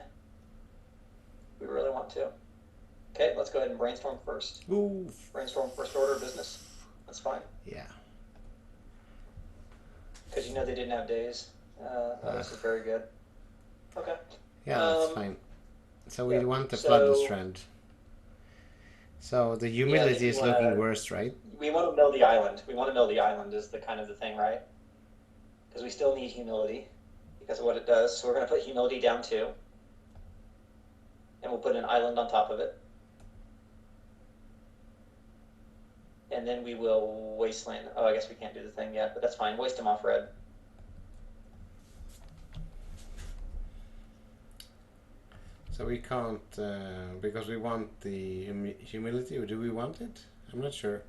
We really want to. Okay, let's go ahead and brainstorm first. Ooh. Brainstorm first order of business. That's fine. Yeah. Because you know they didn't have days. This is very good. Okay. Yeah, that's fine. So we yeah, want the so- flood strand. So the humidity you is wanna- looking worse, right? We want to mill the island. We want to mill the island is the kind of the thing, right? Because we still need humility because of what it does. So we're going to put humility down 2. And we'll put an island on top of it. And then we will wasteland. Oh, I guess we can't do the thing yet, but that's fine. Waste him off red. So we can't, because we want the humility, or do we want it? I'm not sure.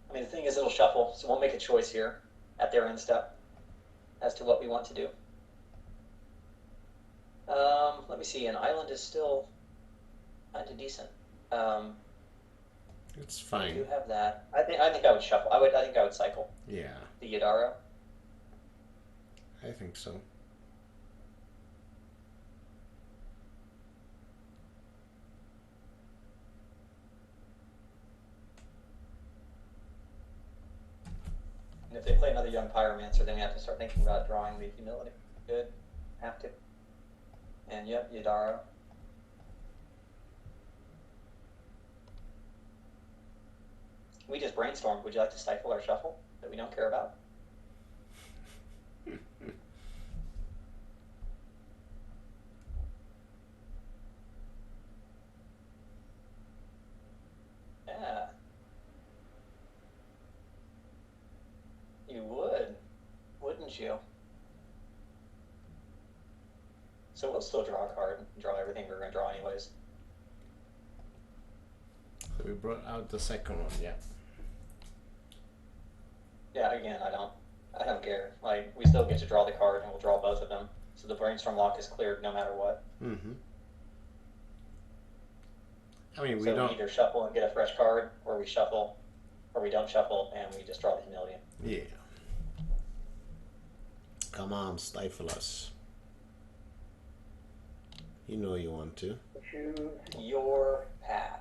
I mean, the thing is, it'll shuffle, so we'll make a choice here at their end step as to what we want to do. Let me see. An island is still kind of decent. It's fine. We do have that. I think I would shuffle. I think I would cycle. Yeah. The Yidaro. I think so. And if they play another young pyromancer, then we have to start thinking about drawing the humility. Good. Have to. And yep, Yidaro. We just brainstormed. Would you like to stifle our shuffle that we don't care about? Yeah. You would, wouldn't you? So we'll still draw a card and draw everything we're going to draw anyways. So we brought out the second one, yeah. Yeah, again, I don't care. Like, we still get to draw the card and we'll draw both of them. So the brainstorm lock is cleared no matter what. Mm-hmm. I mean, we So don't... we either shuffle and get a fresh card, or we shuffle, or we don't shuffle and we just draw the humility. Yeah. Come on, stifle us. You know you want to. Choose your path.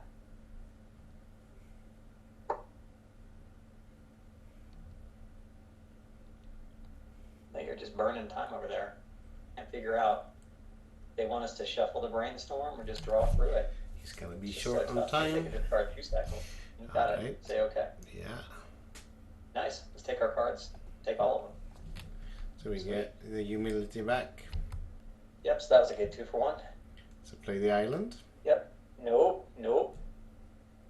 Now you're just burning time over there. Can't figure out if they want us to shuffle the brainstorm or just draw through it. He's gonna be It's short so on tough. You time. take a card, two cycle. You gotta Alright. say okay. Yeah. Nice. Let's take our cards. Take all of them. So we Sweet. get the humility back. Yep, so that was a good 2-for-1. So play the island. Yep. Nope. Nope.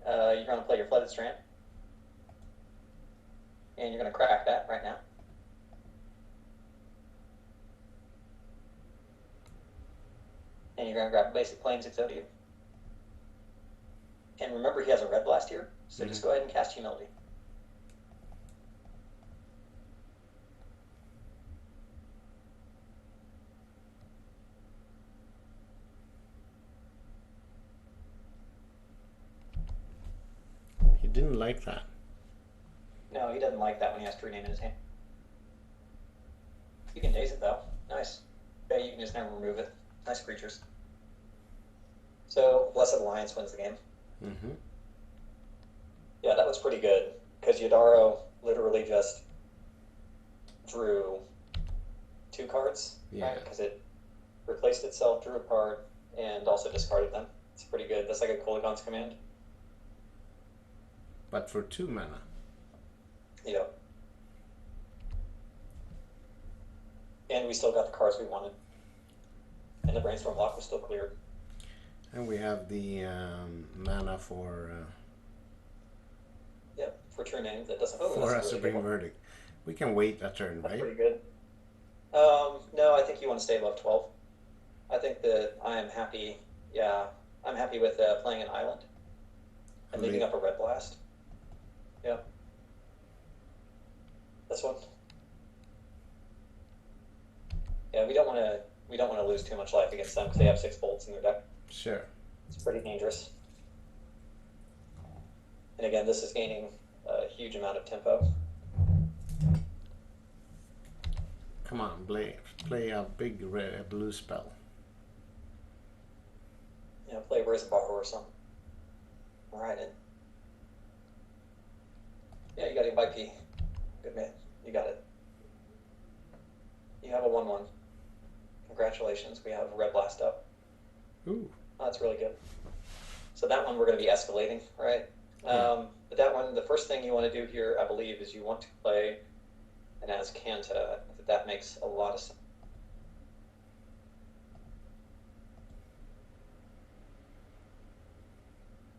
You're going to play your Flooded Strand. And you're going to crack that right now. And you're going to grab Basic Plains Exodia. And remember, he has a Red Blast here, so just go ahead and cast Humility. He didn't like that. No, he doesn't like that when he has True Name in his hand. You can daze it, though. Nice. Yeah, you can just never remove it. Nice creatures. So, Blessed Alliance wins the game. Mm-hmm. Yeah, that was pretty good, because Yidaro literally just drew 2 cards, Yeah. right? Because it replaced itself, drew a card, and also discarded them. It's pretty good. That's like a Koligon's command. But for 2 mana. Yep. And we still got the cards we wanted. And the brainstorm lock was still cleared. And we have the mana for Yep, for True Name. That doesn't. Oh, a that's a really good Supreme one. Verdict. We can wait a turn, That's right? pretty good. No, I think you want to stay above 12. I think that I am happy. Yeah, I'm happy with playing an island and leaving up a Red Blast. Yeah. This one. Yeah, we don't want to lose too much life against them because they have 6 bolts in their deck. Sure. It's pretty dangerous. And again, this is gaining a huge amount of tempo. Come on, play a big blue spell. Yeah, play Raise a Bar or something. Alright, and yeah, you got a by P. Good man. You got it. You have a 1/1. Congratulations, we have Red Blast up. Ooh. Oh, that's really good. So that one we're going to be escalating, right? But that one, the first thing you want to do here, I believe, is you want to play an Azcanta. That makes a lot of sense.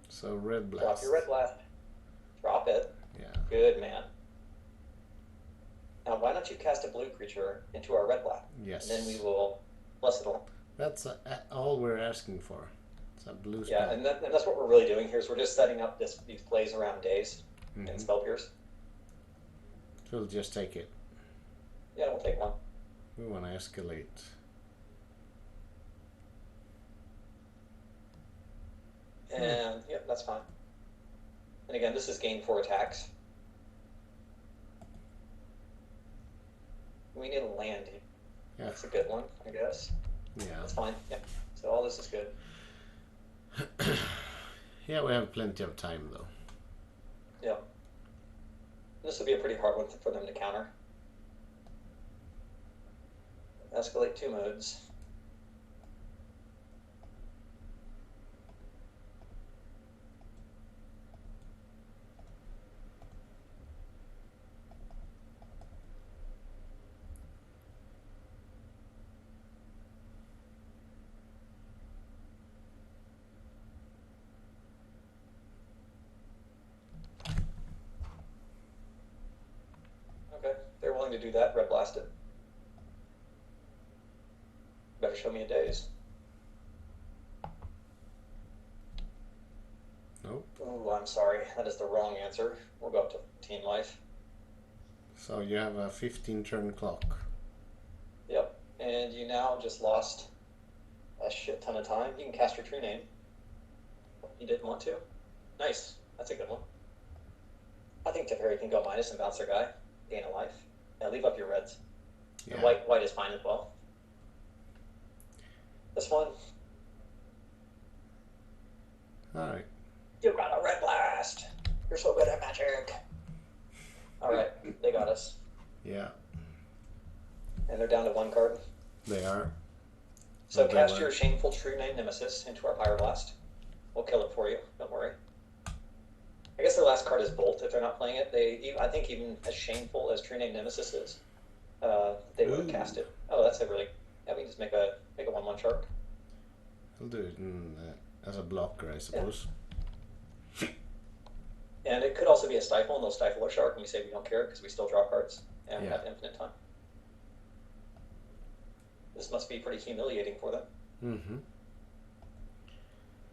So red blast. Drop your Red Blast. Drop it. Yeah. Good man. Now, why don't you cast a blue creature into our red-black? Yes. And then we will bless it all. That's all we're asking for. It's a blue spell. Yeah, and that's what we're really doing here, is we're just setting up these plays around days and spell pierce. We'll just take it. Yeah, we'll take one. We want to escalate. And, yep, that's fine. And again, this is gain 4 attacks. We need a land. Yeah. That's a good one, I guess. Yeah. That's fine. Yep. So all this is good. Yeah, we have plenty of time though. Yeah. This will be a pretty hard one for them to counter. Escalate 2 modes. Okay, they're willing to do that. Red blast it. Better show me a daze. Nope. Oh, I'm sorry. That is the wrong answer. We'll go up to 15 life. So you have a 15 turn clock. Yep. And you now just lost a shit ton of time. You can cast your true name. You didn't want to. Nice. That's a good one. I think Teferi can go minus and bounce their guy. Gain a life. And leave up your reds. Yeah. And white is fine as well. This one. Alright. You got a red blast. You're so good at magic. Alright, they got us. Yeah, And they're down to 1 card. they are. So Okay, cast well. your shameful true name nemesis into our pyroblast. We'll kill it for you. Don't worry. I guess their last card is Bolt. If they're not playing it, I think even as shameful as true name nemesis is, they would have Ooh. cast it. Oh, that's a really. Yeah, we can just make a 1/1 shark. We'll do it as a blocker, I suppose. And it could also be a stifle, and they'll stifle our shark, and we say we don't care because we still draw cards and Yeah. have infinite time. This must be pretty humiliating for them. Mm-hmm.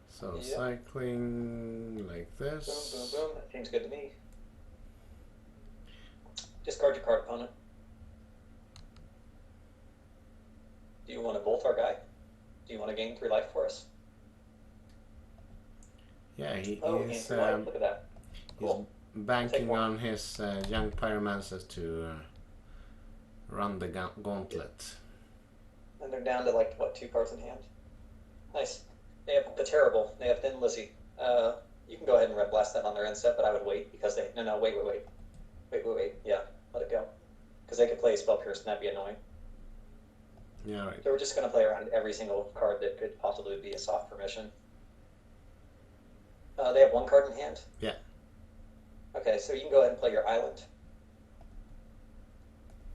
So Yep. cycling like this. Boom, boom, boom. That seems good to me. Discard your card opponent. Do you want to bolt our guy? Do you want to gain 3 life for us? Yeah, Gain he's 3 life. Look at that. Cool. banking one. on his young pyromancers to run the gauntlet. And they're down to like, what, 2 cards in hand? Nice. They have the terrible. They have Thin Lizzie. You can go ahead and red blast that on their end step, but I would wait because they. No, wait. Yeah, let it go. Because they could play Spell Pierce and that'd be annoying. Yeah, right. So we're just going to play around every single card that could possibly be a soft permission. They have 1 card in hand? Yeah. Okay, so you can go ahead and play your island.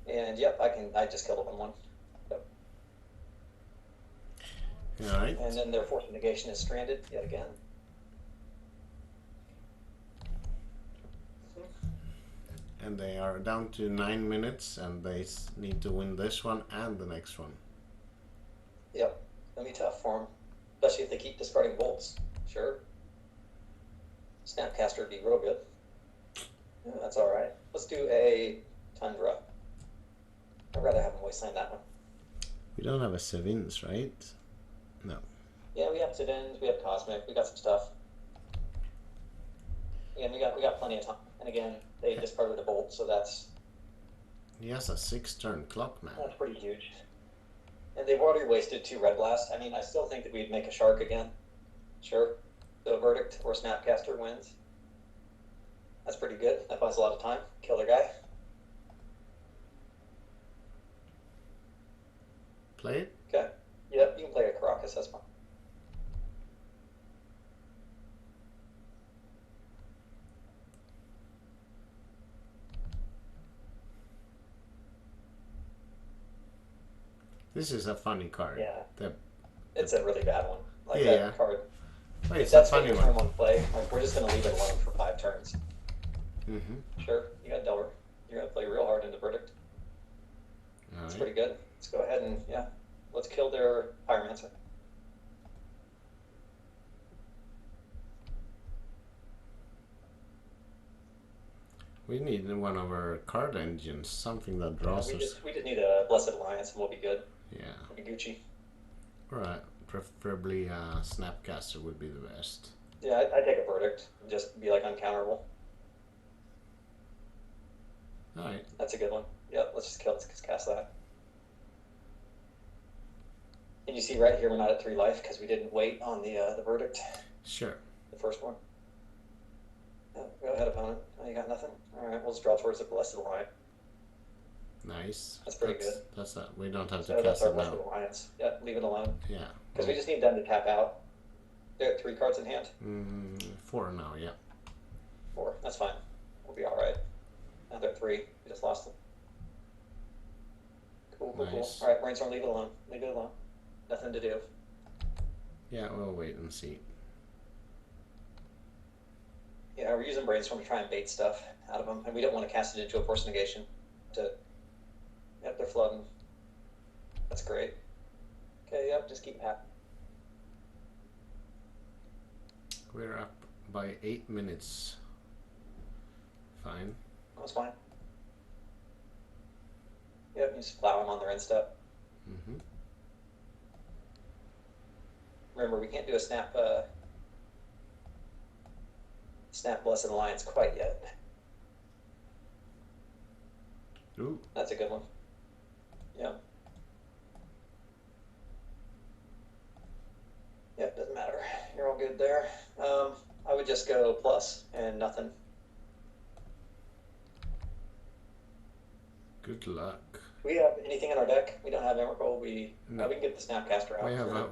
And yep, I just killed a 1/1. Yep. All right. And then their force negation is stranded yet again. And they are down to 9 minutes, and they need to win this one and the next one. Yep, it's gonna be tough for them, especially if they keep discarding bolts. Sure. Snapcaster would be real good. Yeah, that's all right. Let's do a Tundra. I'd rather have them wasteland that one. We don't have a Sevins, right? No. Yeah, we have Sidens, we have Cosmic, we got some stuff. Again, we got plenty of time. And again, they discarded a bolt, so that's He has a 6-turn clock, man. pretty huge. And they've already wasted 2 red blasts. I mean, I still think that we'd make a shark again. Sure. So verdict or Snapcaster wins. That's pretty good. That buys a lot of time. Kill their guy. Play it? Okay. Yep, you can play a Caracas, that's fine. This is a funny card. Yeah. The, It's a really bad one. Like Yeah. that card. Wait, If it's a that's funny your one. turn 1 play, like we're just gonna leave it alone for 5 turns. Mm-hmm. Sure, you got Delver. You're gonna play real hard into Verdict. That's pretty good. Let's go ahead and, yeah, let's kill their Pyromancer. We need one of our card engines, something that draws us. We just need a Blessed Alliance and we'll be good. Yeah. We'll be Gucci. Alright, preferably Snapcaster would be the best. Yeah, I'd take a Verdict and just be like uncounterable. Alright. That's a good one. Yep, let's just cast that. And you see right here we're not at 3 life because we didn't wait on the Verdict. Sure. The first one. Yeah, go ahead, opponent. Oh, you got nothing? Alright, we'll just draw towards the Blessed Alliance. Nice. That's pretty good. That's that. We don't have to So cast that's our it Blessed now. Alliance. Yeah, leave it alone. Yeah. Because we just need them to tap out. They're at 3 cards in hand. 4 now, yeah. 4. That's fine. We'll be alright. Now they're 3. We just lost them. Cool. Nice. Alright, Brainstorm, leave it alone. Leave it alone. Nothing to do. Yeah, we'll wait and see. Yeah, we're using Brainstorm to try and bait stuff out of them, and we don't want to cast it into a Force Negation. Yep, they're flooding. That's great. Okay, yep, just keep happy. We're up by 8 minutes. Fine. That's fine. Yep, you just plow them on their end step. Remember, we can't do a snap Blessed Alliance quite yet. Ooh. That's a good one. Yeah. Yep, doesn't matter. You're all good there. I would just go plus and nothing. Good luck. Do we have anything in our deck? We don't have Emrakul. We can get the Snapcaster out.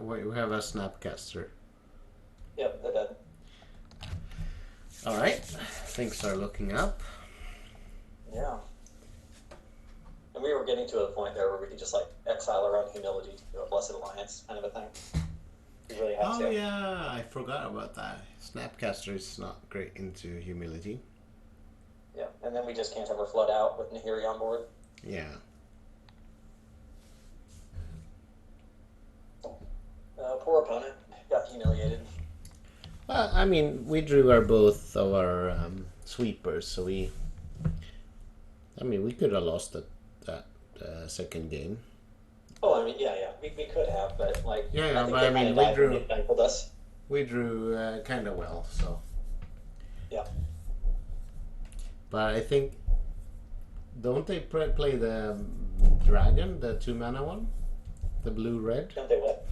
We have a Snapcaster. Yep, they're dead. Alright. Things are looking up. Yeah. And we were getting to a point there where we could just like exile our own humility to do a Blessed Alliance kind of a thing. We really have to. Oh yeah, I forgot about that. Snapcaster is not great into humility. Yeah, and then we just can't ever flood out with Nahiri on board. Yeah. Poor opponent. Got humiliated. Well, I mean, we drew both of our sweepers, so we could have lost that second game. Oh, I mean, yeah, we could have, but like, Yeah, I think but they I mean, kinda died when we they stifled us. drew kind of well, so. Yeah. But I think, don't they play the dragon, the 2-mana one, the blue-red? Don't they what?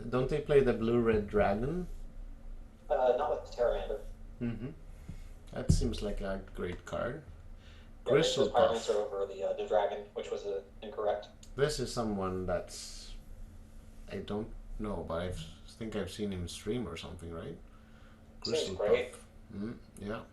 Don't they play the blue-red dragon? Not with Terramander. That seems like a great card. Yeah, this is Gristlepuff. Pyromancer over the dragon, which was incorrect. This is someone that's, I don't know, but I think I've seen him stream or something, right? Seems great. Yeah.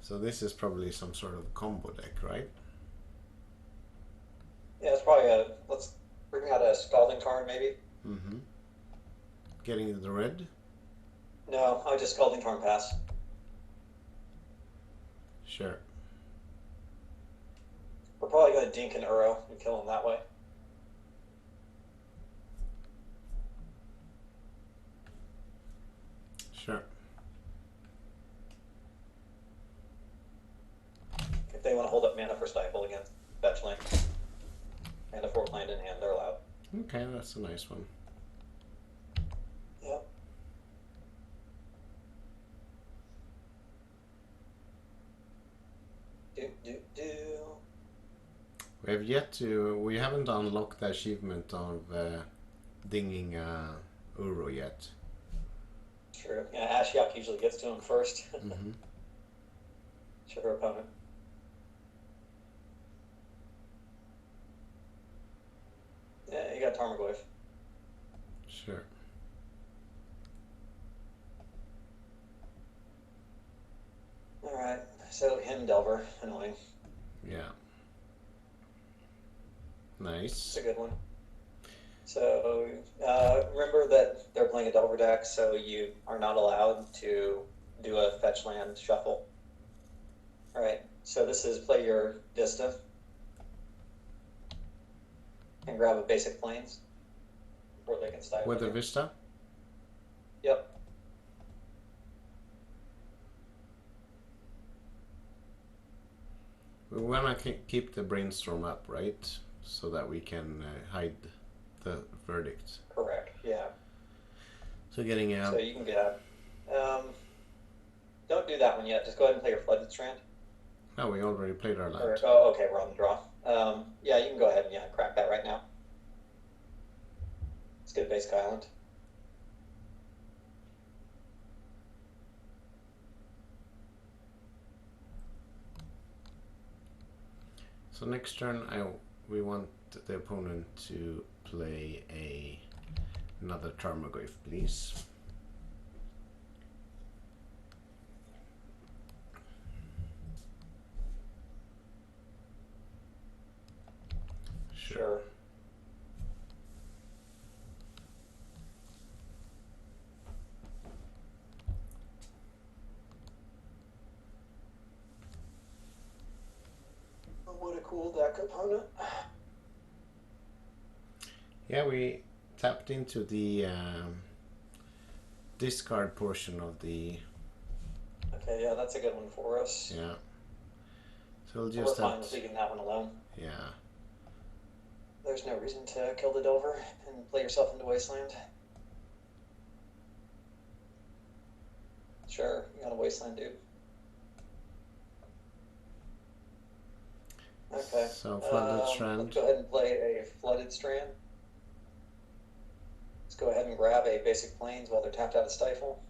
So this is probably some sort of combo deck, right? Yeah, it's probably let's bring out a Scalding Tarn maybe. Getting the red? No, I would just Scalding Tarn pass. Sure. We're probably going to Dink and Uro and kill him that way. Sure. If they want to hold up mana for Stifle against fetch land. And a 4th land in hand, they're allowed. Okay, that's a nice one. Yep. We haven't unlocked the achievement of dinging Uro yet. True. Yeah, Ashiok usually gets to him first. Sugar opponent. Yeah, you got Tarmogoyf. Sure. Alright, so him Delver, annoying. Yeah. It's Nice. a good one. So remember that they're playing a Delver deck, so you are not allowed to do a fetch land shuffle. All right, so this is play your Vista and grab a basic plains before they can style With the Vista? Yep. We want to keep the brainstorm up, right? So that we can hide the verdict. Correct, yeah. So getting out. So you can get don't do that one yet. Just go ahead and play your Flooded Strand. No, we already played our land. Oh, okay, we're on the draw. Yeah, you can go ahead and crack that right now. Let's get a basic island. So next turn, we want the opponent to play another Tarmogoyf, please. Sure. What a cool deck opponent. Yeah, we tapped into the discard portion of the... Okay, yeah, that's a good one for us. Yeah. So we'll We're just fine with leaving that one alone. Yeah. There's no reason to kill the Delver and play yourself into Wasteland. Sure, you got a Wasteland, dude. Okay. So Flooded Strand. Let's go ahead and play a Flooded Strand. Let's go ahead and grab a basic plains while they're tapped out of Stifle.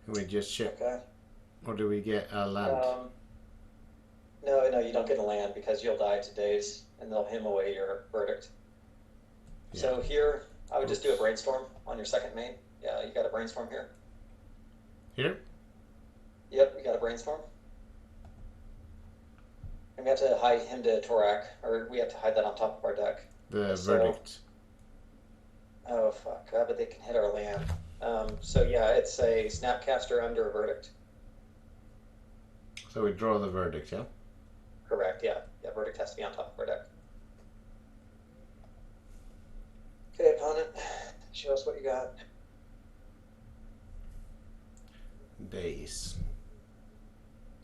We just ship. Okay. Or do we get a land? No, you don't get a land because you'll die to days and they'll him away your verdict. Yeah. So here, I would just do a brainstorm on your second main. Yeah, you got a brainstorm here. Here? Yep, you got a brainstorm. And we have to hide him to Torak, or we have to hide that on top of our deck. The verdict. Oh, fuck. But they can hit our land. So yeah, it's a Snapcaster under a verdict. So we draw the verdict, yeah? Correct, yeah. Yeah, verdict has to be on top of our deck. Okay, opponent. Show us what you got. Days.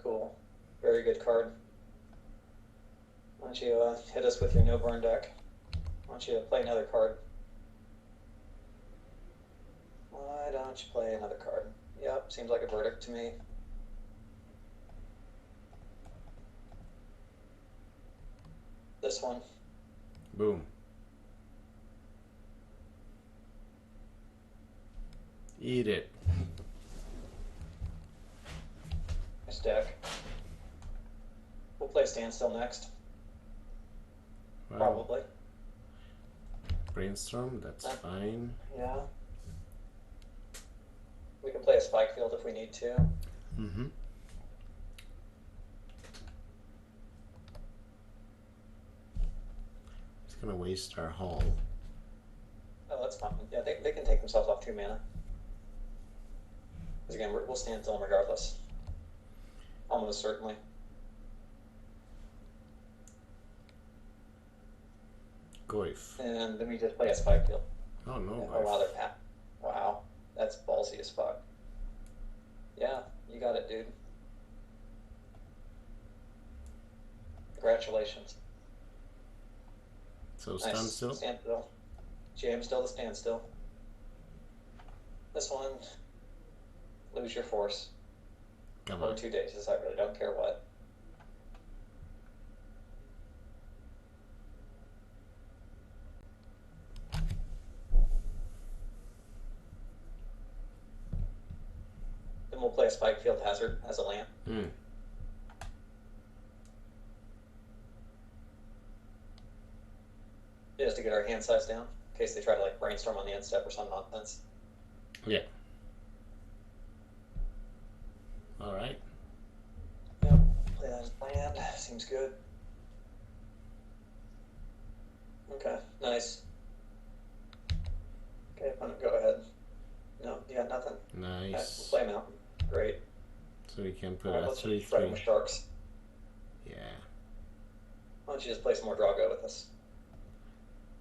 Cool. Very good card. Why don't you hit us with your no burn deck? Why don't you play another card? Why don't you play another card? Yep, seems like a verdict to me. This one. Boom. Eat it. Nice deck. We'll play Standstill next. Well, Probably. brainstorm, that's fine. Yeah. We can play a Spike Field if we need to. Mm-hmm. It's gonna waste our haul. Oh, that's fine. Yeah, they can take themselves off 2 mana. Because again, we'll stand still regardless. Almost certainly. Goif. And then we just play a Spike Field. Oh no. Oh wow, they're pat. Wow, that's ballsy as fuck. Yeah, you got it, dude. Congratulations. So Nice. standstill. Standstill. Jam still to standstill. This one, lose your force Come for on. 2 days. I really don't care what. Then we'll play a Spike Field Hazard as a land. Hmm. Just to get our hand size down, in case they try to like brainstorm on the end step or some nonsense. Yeah. All right. Yep, play that as land. Seems good. Okay, nice. Okay, opponent, go ahead. No, you got nothing? Okay, Nice. we'll play him out. Great. So we can put Alright, a let's just 3-3. threat him with sharks. Yeah. Why don't you just play some more Drago with us?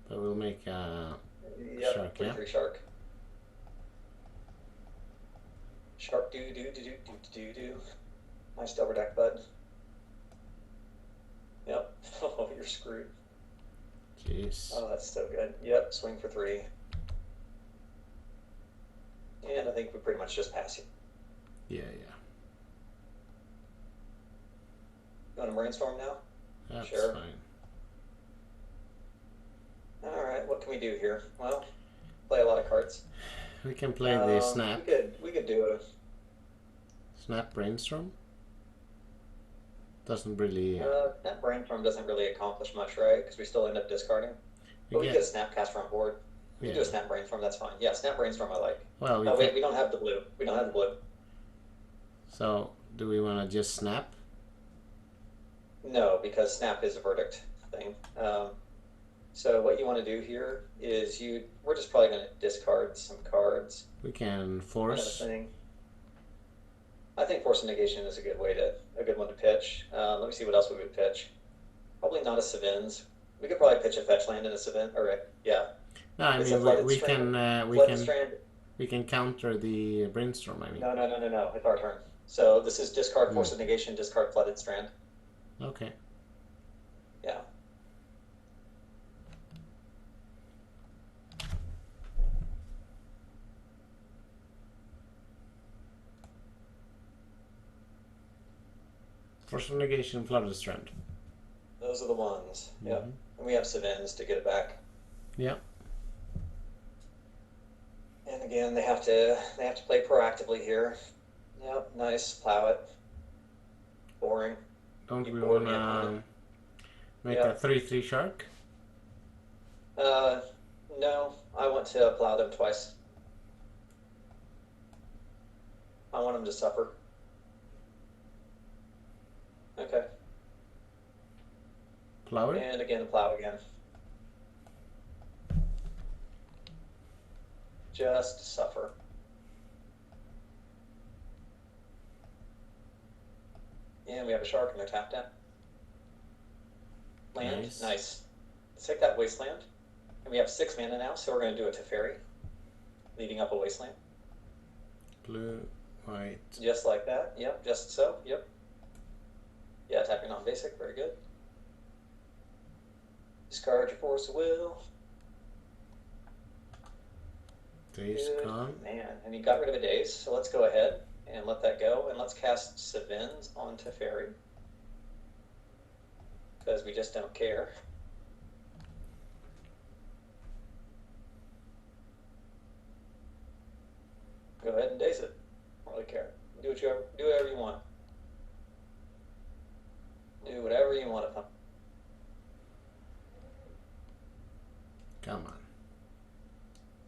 But we'll make a Yep, shark, yeah? 3-3 shark. Shark do do do do do do do. Nice double deck, bud. Yep. Oh, you're screwed. Jeez. Oh, that's so good. Yep, swing for 3. And I think we pretty much just pass you. Yeah, yeah. You want to brainstorm now? That's Sure. fine. Alright, what can we do here? Well, play a lot of cards. We can play the snap. We could do a Snap brainstorm. Doesn't really. that brainstorm doesn't really accomplish much, right? Because we still end up discarding. But we get a snap caster on board. We can do a snap brainstorm, that's fine. Yeah, snap brainstorm I like. Well, Oh, wait, we don't have the blue. We don't have the blue. So, do we want to just snap? No, because snap is a verdict thing. So what you want to do here is we're just probably going to discard some cards. We can force. I think force of negation is a good one to pitch. Let me see what else we would pitch. Probably not a Savins. We could probably pitch a fetch land in a Savin, or yeah. No, I It's mean a we flooded strand. we can counter the brainstorm. I mean. No. It's our turn. So this is discard force of negation, discard flooded strand. Okay. Yeah. Force of negation, flooded strand. Those are the ones. Yep. And we have Savins to get it back. Yep. And again, they have to play proactively here. Yep, nice. Plow it. Boring. Don't we want to make a 3-3 shark? No. I want to plow them twice. I want them to suffer. Okay. Plow it? And again, plow again. Just suffer. And we have a shark and they're tapped out. Land, nice. Let's take that wasteland. And we have 6 mana now, so we're going to do a Teferi, leading up a wasteland. Blue, white. Just like that. Yep, just so. Yep. Yeah, tap your non-basic. Very good. Discard your force of will. Days gone. Man, and you got rid of a daze, so let's go ahead and let that go, and let's cast Savins on Teferi. Because we just don't care. Go ahead and daze it. I don't really care. Do whatever you want. Do whatever you want to pump. Come on.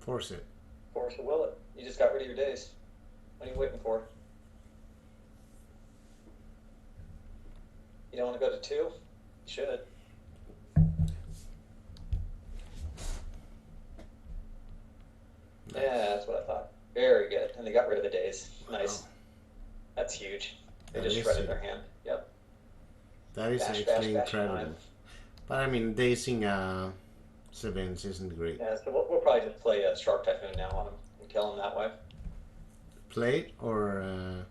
Force it. Force or will it? You just got rid of your daze. What are you waiting for? You don't want to go to 2? You should. Yeah, that's what I thought. Very good. And they got rid of the daze. Nice. Wow. That's huge. They That just is shredded huge. their hand. Yep. That is Bash, actually bash, bash incredible. time. But I mean, dazing Savins isn't great. Yeah, so we'll probably just play a Shark Typhoon now on him and kill him that way. Play it or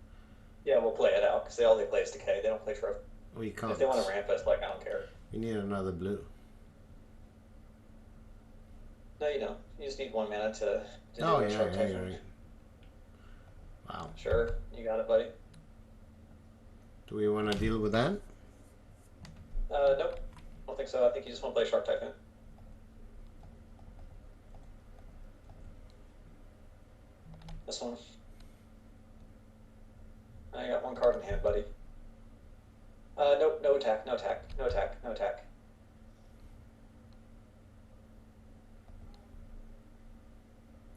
Yeah, we'll play it out because all they play is Decay. They don't play Trophy. we can't. If they want to ramp us, like, I don't care. We need another blue. No, you don't. You just need 1 mana to Oh do a Shark yeah, Typhoon. you're right. Wow. Sure, you got it, buddy. Do we want to deal with that? Nope. I don't think so. I think you just want to play Shark Typhoon. This one. I got 1 card in hand, buddy. Nope, no attack, no attack, no attack, no attack.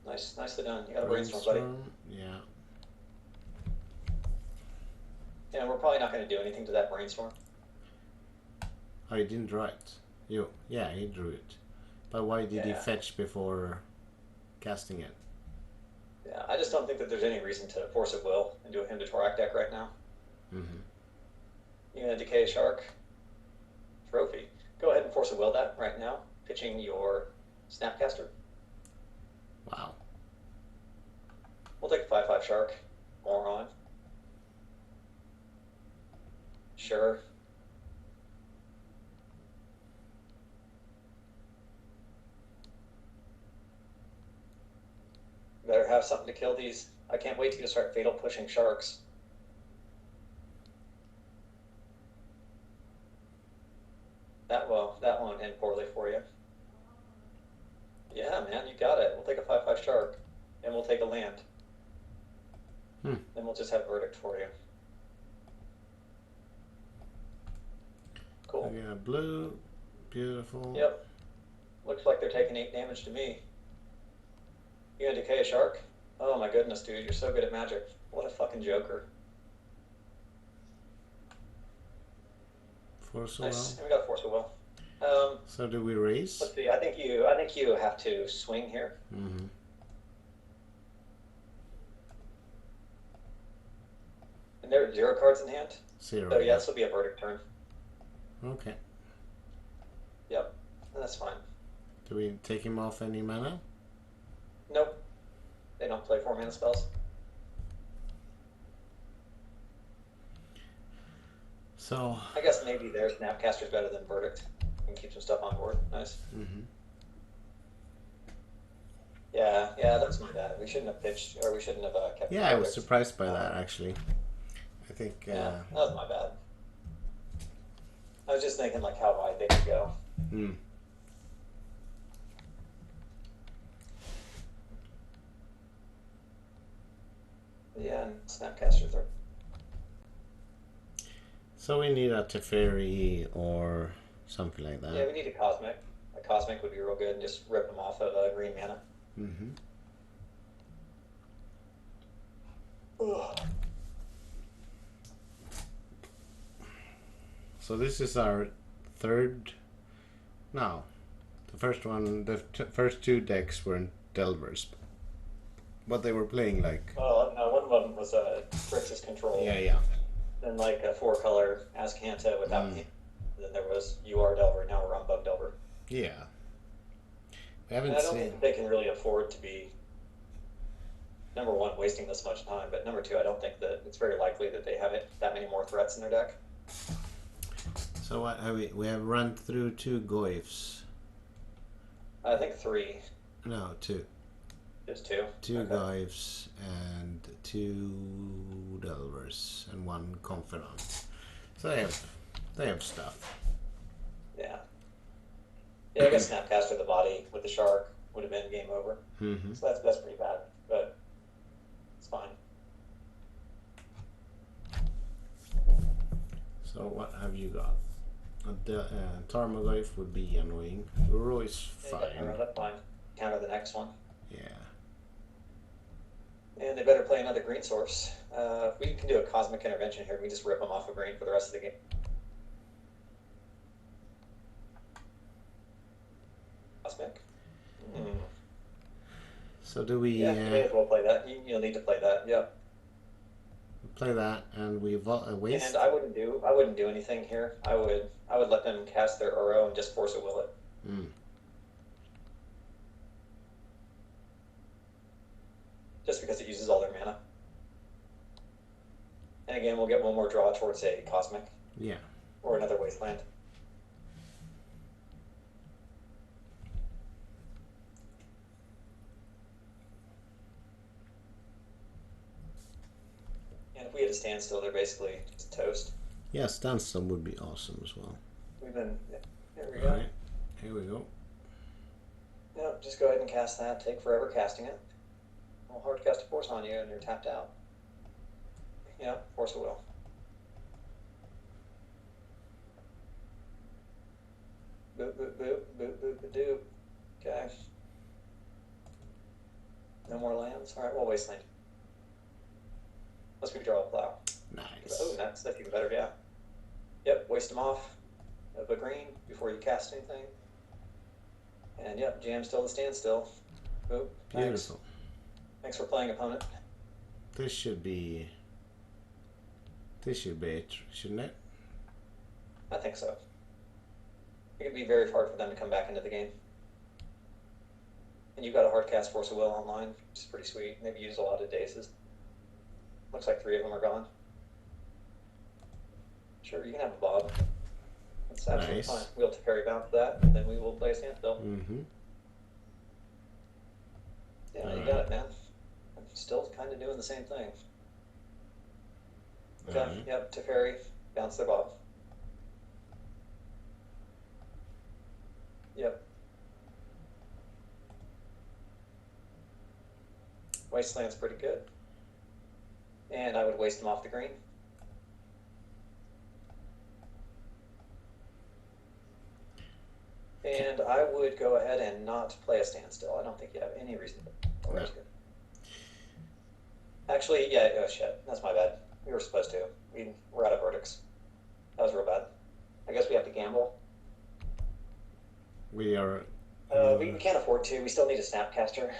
Nicely done. You got a brainstorm, buddy. Yeah. Yeah, we're probably not going to do anything to that brainstorm. Oh, he didn't draw it. Yeah, he drew it. But why did he Yeah. fetch before casting it? Yeah, I just don't think that there's any reason to force a will into a Hymn to Torak deck right now. Mm-hmm. You're gonna decay a shark. Trophy. Go ahead and force a will that right now, pitching your Snapcaster. Wow. We'll take a 5/5 shark. Moron. Sure. Better have something to kill these. I can't wait till you start fatal pushing sharks. That won't end poorly for you. Yeah, man, you got it. We'll take a 5/5 shark, and we'll take a land. Then we'll just have verdict for you. Cool. Yeah, blue, beautiful. Yep. Looks like they're taking 8 damage to me. You gonna decay a shark? Oh my goodness, dude, you're so good at magic. What a fucking joker. Force a Nice. will. And we got a force of will. So do we raise? Let's see. I think you have to swing here. Mm-hmm. And there are 0 cards in hand. 0. So yeah, this will be a verdict turn. Okay. Yep. That's fine. Do we take him off any mana? Nope. They don't play 4-mana spells. So. I guess maybe their Snapcaster's better than verdict. And keep some stuff on board. Nice. Mm-hmm. Yeah, that's my bad. We shouldn't have pitched, or we shouldn't have kept. Yeah, I was verdict. surprised by that actually. I think. Yeah, that was my bad. I was just thinking like how wide they could go. Hmm. Yeah, and Snapcaster third. So we need a Teferi or something like that. Yeah, we need a Cosmic. A Cosmic would be real good and just rip them off of green mana. Mm-hmm. Ugh. So this is our third. No, the first one. The first 2 decks were Delvers, but they were playing like. Well, no, one of them was Grixis Control. Yeah. Then like a 4-color Azcanta without me. Then there was UR Delver. Now we're on Bug Delver. Yeah. We And haven't I don't seen. think they can really afford to be, number one, wasting this much time, but number two, I don't think that it's very likely that they have that many more threats in their deck. So what have we have run through 2 Goyfs. I think 3. No, 2. Just 2. 2 Okay. Goyfs and 2 Delvers and 1 Confidant. So they have stuff. Yeah. Yeah, I guess Snapcaster the body with the shark would have been game over. Mm-hmm. So that's pretty bad, but it's fine. So what have you got? Tarmogoyf would be annoying. Uro is fine. That's fine. Counter the next one. Yeah. And they better play another green source. If we can do a Cosmic Intervention here, we just rip them off of green for the rest of the game. Cosmic? So do we Yeah, you may as well play that. You'll need to play that, yep. play that and we waste? And I wouldn't do anything here. I would let them cast their Uro and just force a will it. Mm. Just because it uses all their mana. And again, we'll get one more draw towards a Cosmic. Yeah. Or another Wasteland. And if we had a Standstill, they're basically just toast. Yeah, Standstill would be awesome as well. Here we go. Alright, here we go. Yep, just go ahead and cast that. Take forever casting it. I'll hard cast a force on you and you're tapped out. Yeah, force a will. Boop, boop, boop, boop, boop, boop, doop. Okay. No more lands? Alright, well, Wasteland. Unless we draw a plow. Nice. Oh, that's even better, yeah. Yep, waste them off of a green before you cast anything. And yep, jam still to standstill. Oop, Beautiful. Thanks for playing, opponent. This should be it, shouldn't it? I think so. It could be very hard for them to come back into the game. And you've got a hard cast Force of Will online, which is pretty sweet. Maybe use a lot of dazes. Looks like 3 of them are gone. Sure, you can have a Bob. That's absolutely Nice. fine. We'll Teferi bounce that, and then we will play a standstill. Mm-hmm. Yeah, you got it, man. I'm still kind of doing the same thing. Okay, Alright. yep, Teferi, bounce their Bob. Yep. Wasteland's pretty good. And I would waste them off the green. And I would go ahead and not play a standstill. I don't think you have any reason to. Oh, that's good. Actually, yeah, oh shit, that's my bad. We were supposed to. We're out of verdicts. That was real bad. I guess we have to gamble. We are. We can't afford to. We still need a Snapcaster.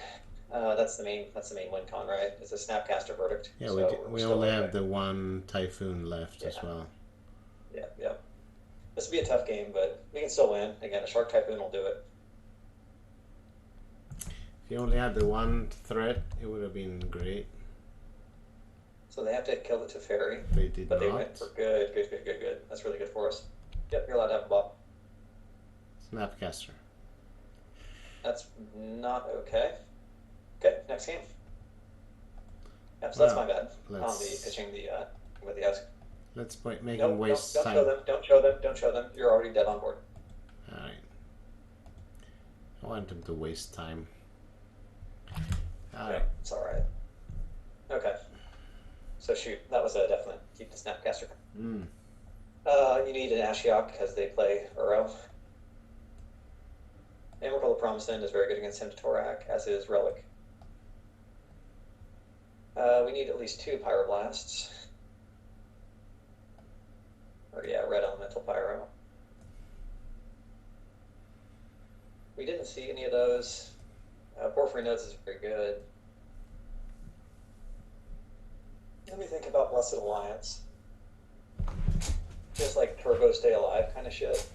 That's the main win con, right? It's a Snapcaster verdict. Yeah, so we only have the one Typhoon left as well. Yeah, yeah. This will be a tough game, but we can still win. Again, a Shark Typhoon will do it. If you only had the one threat, it would have been great. So they have to kill the Teferi. They did but not. they went for good. That's really good for us. Yep, you're allowed to have a Bob. Snapcaster. That's not okay. Okay, next game. Yeah, so that's my bad on the pitching with the Esk. Let's make him waste don't time. Don't show them. You're already dead on board. Alright. I want him to waste time. Alright. Yeah, it's alright. Okay. So shoot, that was a definite keep the Snapcaster. Mm. You need an Ashiok because they play Uro. Emrakul of Promised End is very good against Torak, as is Relic. We need at least 2 Pyroblasts. Or yeah, red elemental pyro. We didn't see any of those. Porphyry Nodes is very good. Let me think about Blessed Alliance. Just like Turbo Stay Alive kind of shit.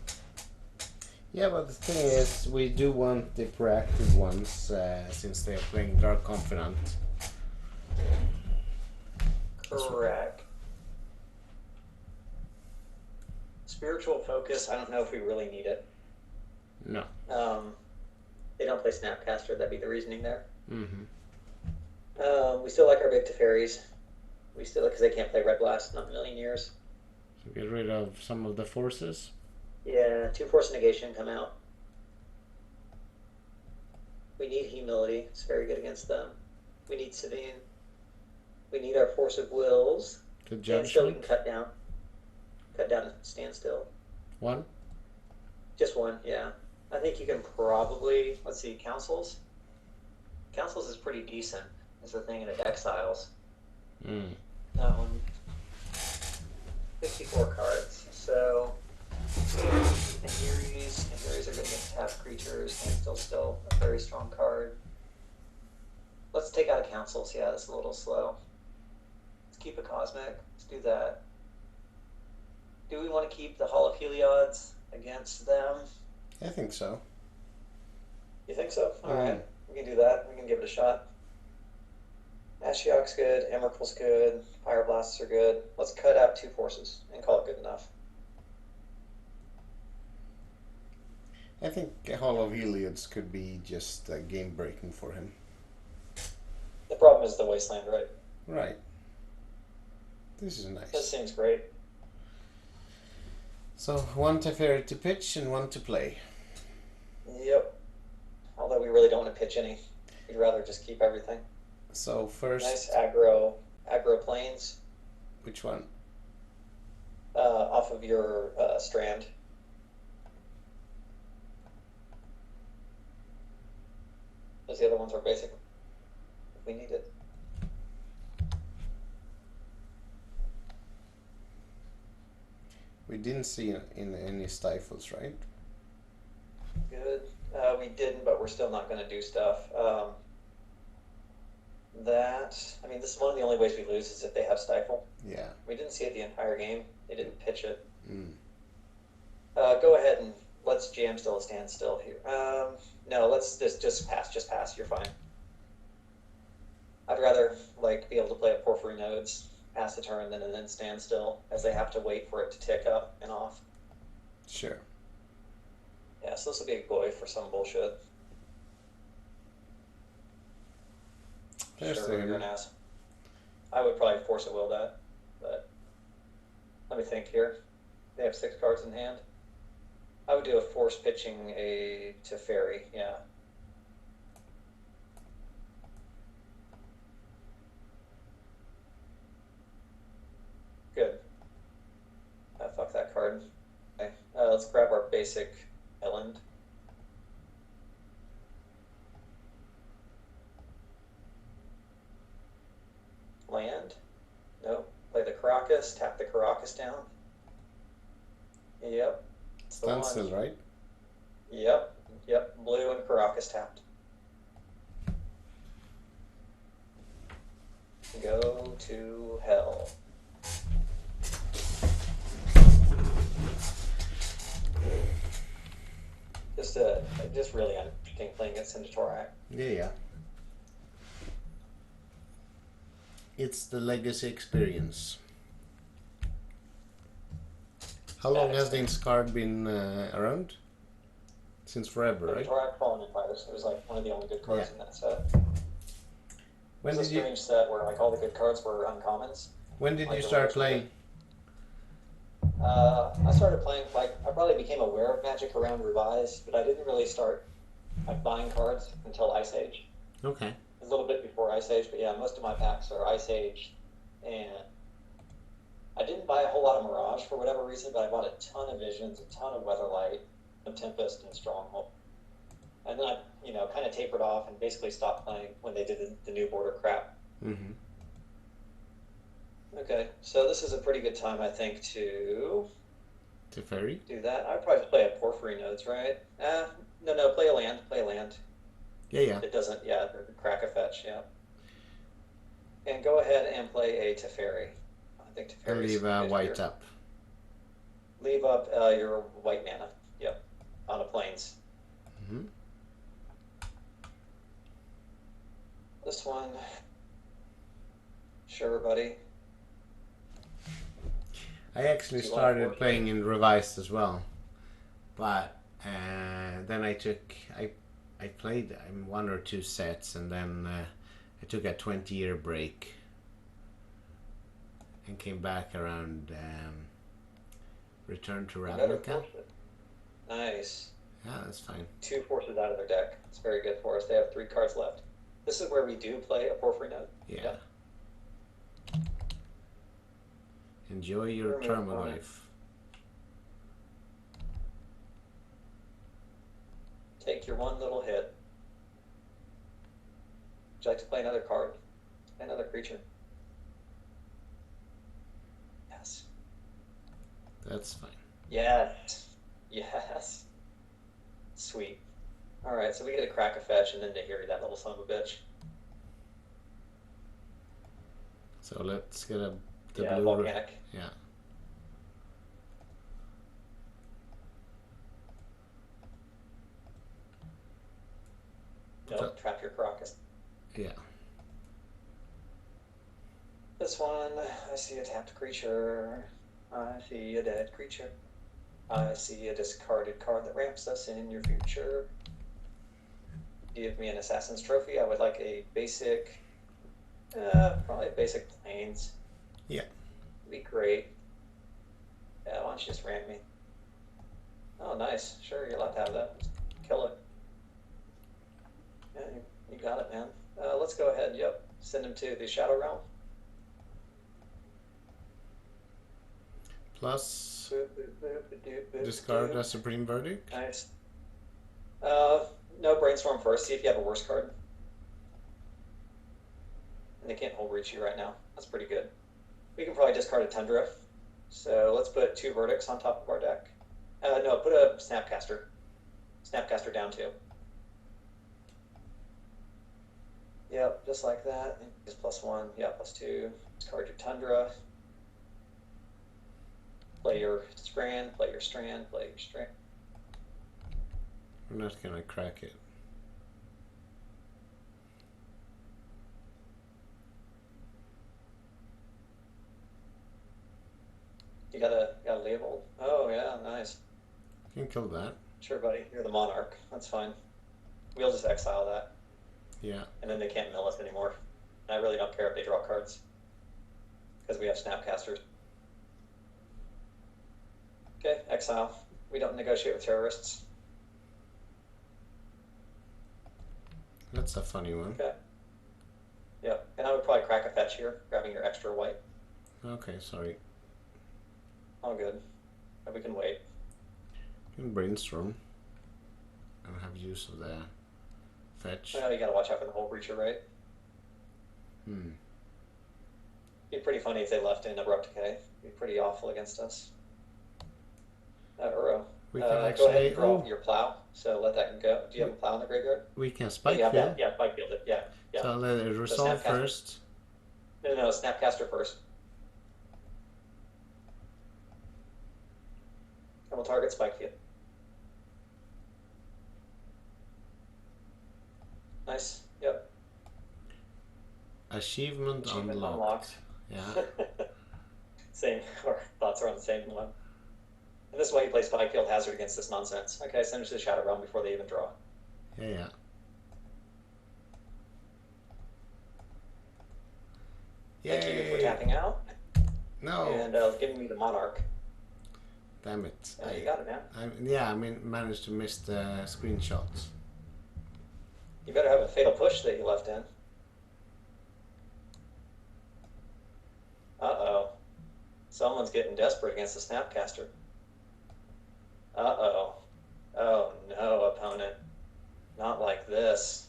Yeah, but the thing is, we do want the proactive ones since they're playing Dark Confidant. Correct. Spiritual Focus, I don't know if we really need it. No. They don't play Snapcaster, that'd be the reasoning there. Mm-hmm. We still like our big Teferis. We still, because they can't play Red Blast, not in a million years. So get rid of some of the forces. Yeah, 2 Force Negation come out. We need Humility, it's very good against them. We need Savine. We need our Force of Wills. The Standstill we Judgment. can cut down. Cut down to Standstill. 1. Just 1, yeah. I think you can probably, let's see, Councils. Councils is pretty decent, is the thing in the Exiles. Mm. That one. 54 cards. So, Injuries are good against tapped creatures. Standstill still a very strong card. Let's take out a Councils. Yeah, that's a little slow. Let's keep a Cosmic. Let's do that. Do we want to keep the Hall of Heliod's against them? I think so. You think so? Alright. We can do that. We can give it a shot. Ashiok's good. Emrakul's good. Pyroblasts are good. Let's cut out 2 forces and call it good enough. I think Hall of Heliod's could be just game breaking for him. The problem is the Wasteland, right? Right. This is nice. This seems great. So 1 Teferi to pitch and 1 to play. Yep. Although we really don't want to pitch any. We'd rather just keep everything. So first, Nice aggro planes. which one? Off of your strand. Those the other ones are basic. If we need it. We didn't see in any stifles, right? Good. We didn't, but we're still not going to do stuff. I mean, this is one of the only ways we lose is if they have Stifle. Yeah. We didn't see it the entire game. They didn't pitch it. Mm. Go ahead and let's jam still a standstill here. No, let's just pass. Just pass. You're fine. I'd rather like be able to play a Porphyry Nodes, pass the turn, then and then stand still, as they have to wait for it to tick up and off. Sure. Yeah, so this will be a goy for some bullshit. There's Sure, the- you're an ass. I would probably force a will that, but let me think here. They have 6 cards in hand. I would do a force pitching a Teferi, yeah. Good. Fuck that card. Okay. Let's grab our basic Elland. Land. Nope. Play the Caracas. Tap the Caracas down. Yep. It's the one. Landstill, right? Yep. Yep. Blue and Caracas tapped. Go to hell. Just really interesting playing against Centaur. Yeah, yeah. It's the legacy experience. How long has this card been around? Since forever, right? Centaur Fallen Empires. It was like one of the only good cards in that set. When It was did a you strange set where like all the good cards were uncommons. When did Like you the start rares were playing? I started playing, like, I probably became aware of Magic around Revised, but I didn't really start, like, buying cards until Ice Age. Okay. A little bit before Ice Age, but yeah, most of my packs are Ice Age, and I didn't buy a whole lot of Mirage for whatever reason, but I bought a ton of Visions, a ton of Weatherlight, a Tempest, and Stronghold. And then I, kind of tapered off and basically stopped playing when they did the new border crap. Mm-hmm. Okay, so this is a pretty good time, I think, to Teferi? do that. I'd probably play a Porphyry Nodes, right? No, play a land. Yeah, yeah. It doesn't, crack a fetch, yeah. And go ahead and play a Teferi. I think Teferi. And leave white up. Leave up your white mana, yep, on a plains. Mm-hmm. This one, sure, buddy. I actually Do you want started to playing in Revised as well, but then I played 1 or 2 sets, and then I took a 20-year break and came back around Return to Ravnica. Nice. Yeah, that's fine. 2 forces out of their deck. It's very good for us. They have 3 cards left. This is where we do play a Porphyry Node. Yeah. Yep. Enjoy your term of life. Take your one little hit. Would you like to play another card? Another creature? Yes. That's fine. Yes. Yes. Sweet. Alright, so we get a crack a fetch and then to hear that little son of a bitch. So let's get the blue. Volcanic. Yeah. Don't trap your Caracas. Yeah. This one, I see a tapped creature. I see a dead creature. I see a discarded card that ramps us in your future. Give me an Assassin's Trophy. I would like a basic, probably basic plains. Yeah. Be great. Yeah, why don't you just ramp me? Oh, nice. Sure, you're allowed to have that. Kill it. Yeah, you got it, man. Let's go ahead. Yep. Send him to the Shadow Realm. Plus, discard a Supreme Verdict. Nice. No, brainstorm first. See if you have a worse card. And they can't hold reach you right now. That's pretty good. We can probably discard a Tundra. So let's put 2 verdicts on top of our deck. No, put a Snapcaster. Snapcaster down 2. Yep, just like that. Just +1. Yeah, +2. Discard your Tundra. Play your Strand, play your Strand, play your Strand. I'm not gonna crack it. You got a label. Oh yeah, nice. You can kill that. Sure, buddy. You're the Monarch. That's fine. We'll just exile that. Yeah. And then they can't mill us anymore. And I really don't care if they draw cards. Because we have Snapcasters. Okay, exile. We don't negotiate with terrorists. That's a funny one. Okay. Yep. And I would probably crack a fetch here, grabbing your extra white. Okay, sorry. All good. But we can wait. You can brainstorm. And have use of the fetch. Well, you gotta watch out for the whole breacher, right? Hmm. Be pretty funny if they left in Abrupt Decay. Be pretty awful against us. Uro. We can Go ahead actually. and draw Oh, your plow. So let that go. Do you have a plow in the graveyard? we can Yeah, spike you have field. that. Yeah, spike field it. Yeah. Yeah. So let it resolve Snapcaster. first. No, Snapcaster first. And we'll target spike field. Nice. Yep. Achievement Achievement unlocked. unlocked. Yeah. Same. Our thoughts are on the same one. And this is why he plays Spike Field Hazard against this nonsense. Okay, send it to the Shadow Realm before they even draw. Yeah, yeah. Thank you for Yay. tapping out No. and giving me the Monarch. Damn it. Yeah, you got it, man. I managed to miss the screenshots. You better have a Fatal Push that you left in. Uh-oh. Someone's getting desperate against the Snapcaster. Uh-oh. Oh, no, opponent. Not like this.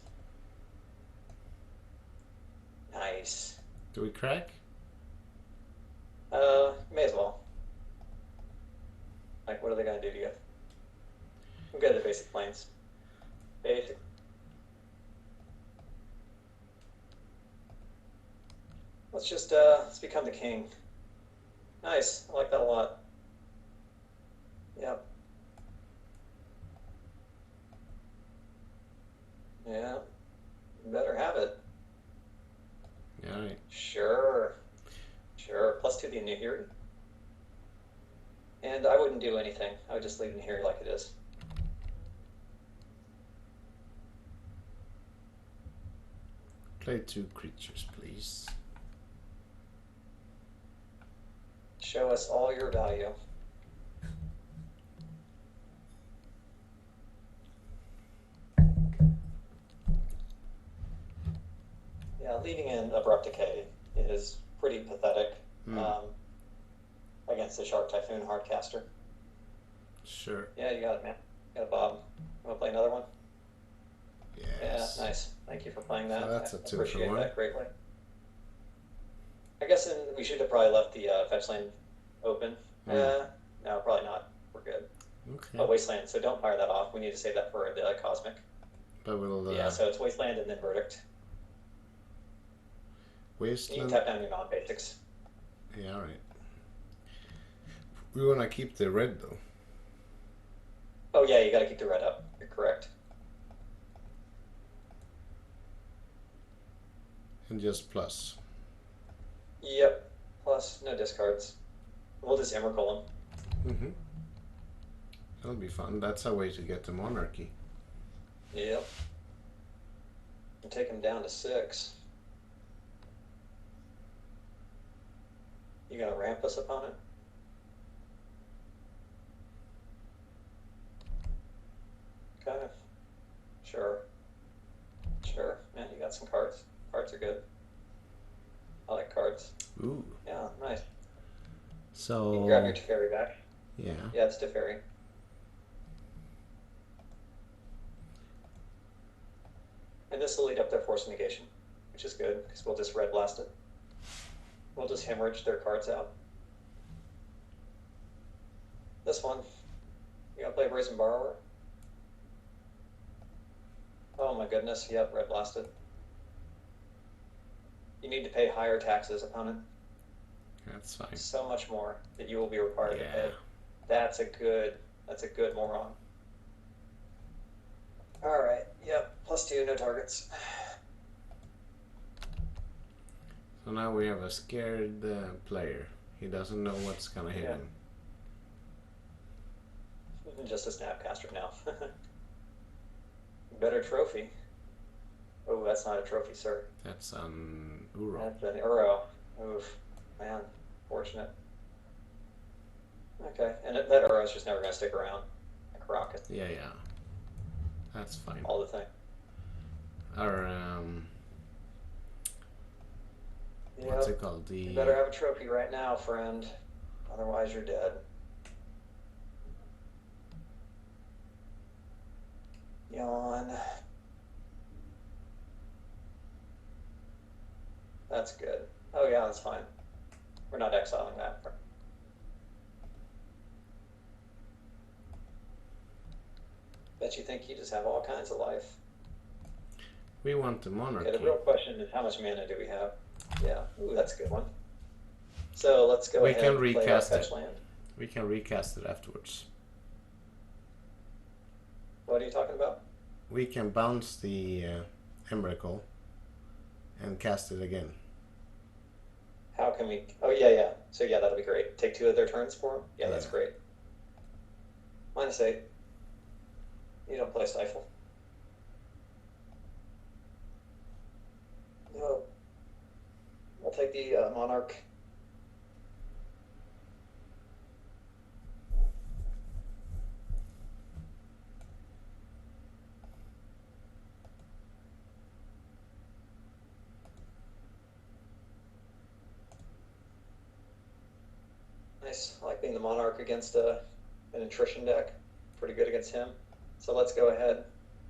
Nice. Do we crack? May as well. Like, what are they going to do to you? We'll go to the basic planes. Basic. Let's just, let's become the king. Nice. I like that a lot. Yep. Yeah. You better have it. Yeah, right. Sure. Sure. +2 the Inheri. And I wouldn't do anything. I would just leave Inheri like it is. Play 2 creatures, please. Show us all your value. Yeah, leaving in Abrupt Decay is pretty pathetic against the Shark Typhoon Hardcaster. Sure. Yeah, you got it, man. You got it, Bob. You want to play another one? Yes. Yeah, nice. Thank you for playing that. So that's a I 2 for appreciate 1. that greatly. I guess we should have probably left the fetch lane open. No, probably not. We're good. Okay. But Wasteland, so don't fire that off. We need to save that for the Cosmic. But we'll Yeah, so it's Wasteland and then Verdict. You can Wasteland. tap down your non-basics. Yeah, alright. We wanna keep the red though. Oh yeah, you gotta keep the red up. You're correct. And just plus. Yep. Plus, no discards. We'll just Emrakul them. Mm-hmm. That'll be fun. That's a way to get the monarchy. Yep. And take him down to 6. You gonna ramp us, opponent? Okay. Sure. Sure. Man, you got some cards. Cards are good. I like cards. Ooh. Yeah, nice. So. You can grab your Teferi back. Yeah. Yeah, it's Teferi. And this will lead up their Force Negation, which is good, because we'll just Red Blast it. We'll just hemorrhage their cards out. This one. You gotta play Brazen Borrower. Oh my goodness, yep, Red Blasted. You need to pay higher taxes, opponent. That's fine. So much more that you will be required to Yeah. pay. That's a good moron. Alright, yep, +2, no targets. So now we have a scared player. He doesn't know what's gonna hit him. Just a snapcaster now. Better trophy. Oh, that's not a trophy, sir. That's an Uro. That's an Uro. Oof, man, fortunate. Okay, and that Uro's just never gonna stick around. Like a rocket. Yeah, yeah. That's fine. All the thing. Our what's it called? The You better have a trophy right now, friend. Otherwise, you're dead. Yawn. That's good. Oh yeah, that's fine. We're not exiling that. Bet you think you just have all kinds of life. we want the monarchy. Okay, the real question is how much mana do we have? Yeah, ooh, that's a good one. So let's go ahead and play our fetch land. We can recast it afterwards. What are you talking about? We can bounce the Emrakul and cast it again. How can we? Oh yeah, yeah. So yeah, that'll be great. Take 2 of their turns for them. Yeah, that's Yeah. great. -8. You don't play Stifle. No. I'll take the Monarch. Nice. I like being the Monarch against an attrition deck. Pretty good against him. So let's go ahead.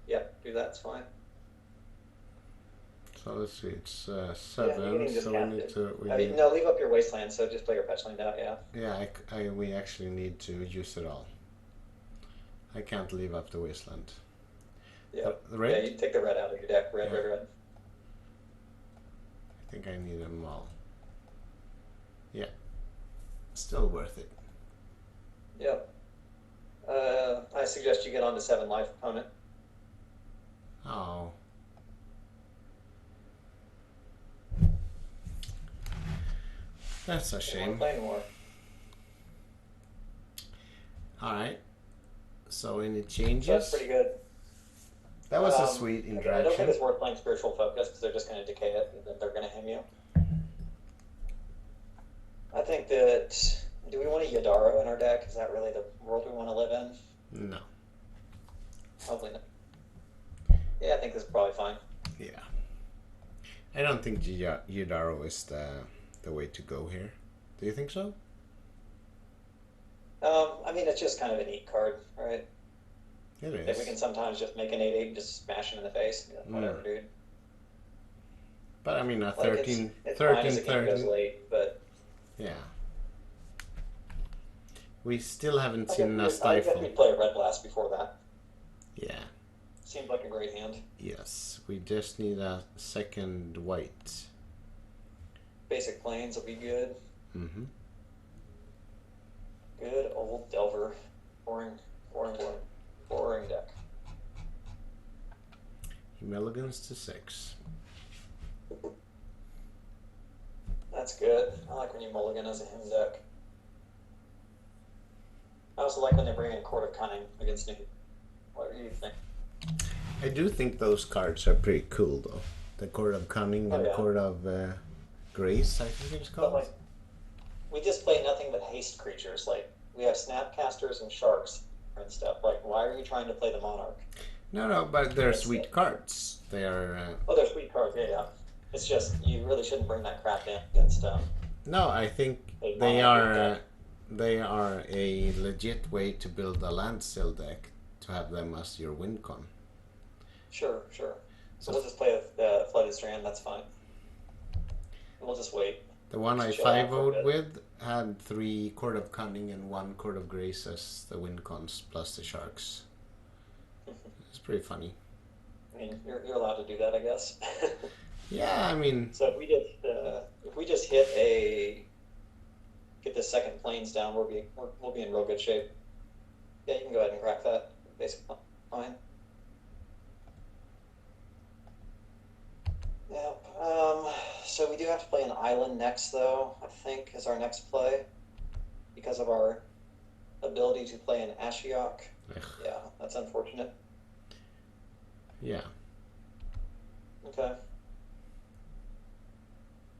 Yeah, do that. It's fine. So let's see, it's Yeah, you 7, can just so we cast need it. to... No, leave up your wasteland, so just play your fetch land out, yeah. Yeah, we actually need to use it all. I can't leave up the wasteland. Yeah. The red? Yeah, you take the red out of your deck. Red, Yeah. red. I think I need them all. Yeah. Still worth it. Yep. I suggest you get on to 7 life, opponent. Oh. That's a You shame. won't play anymore. Alright. So any So changes? that's pretty good. That was a sweet I don't think interaction. it's worth playing Spiritual Focus because they're just going to decay it and then they're going to hem you. I think that... Do we want a Yidaro in our deck? Is that really the world we want to live in? No. Probably not. Yeah, I think this is probably fine. Yeah. I don't think Yidaro is the way to go here. Do you think so? I mean, it's just kind of a neat card, right? It That is. we can sometimes just make an 8/8 and just smash him in the face. Yeah, whatever, dude. But I mean, a Like, 13, it's fine as 13, the game goes 13. late, but Yeah. We still haven't I seen a guess stifle. we'd play a Red Blast before that. Yeah. Seems like a great hand. Yes. We just need a second white. Basic Plains will be good. Mm-hmm. Good old Delver. Boring deck. He mulligans to 6. That's good. I like when you mulligan as a him deck. I also like when they bring in Court of Cunning against me. What do you think? I do think those cards are pretty cool, though. The Court of Cunning and yeah. Court of Grace, I think it's But called. like, we just play nothing but haste creatures. Like, we have Snapcasters and Sharks and stuff. Like, why are you trying to play the Monarch? No, but they're Yes, sweet yeah. cards. They are... Oh, they're sweet cards, yeah. It's just, you really shouldn't bring that crap in against No, I think Hey, they Monarch, are a legit way to build a Landstill deck to have them as your win con. Sure. So we'll just play the Flooded Strand, that's fine. And we'll just wait. The one I Chill out for a 5-0'd bit. with had 3 Court of Cunning and 1 Court of Grace as the win cons plus the Sharks. It's pretty funny. I mean, you're allowed to do that, I guess. Yeah, I mean, So if we just get the second planes down, we'll be in real good shape. Yeah, you can go ahead and crack that. Basically, fine. Yep. So we do have to play an island next, though. I think is our next play because of our ability to play an Ashiok. Yeah, that's unfortunate. yeah. Okay.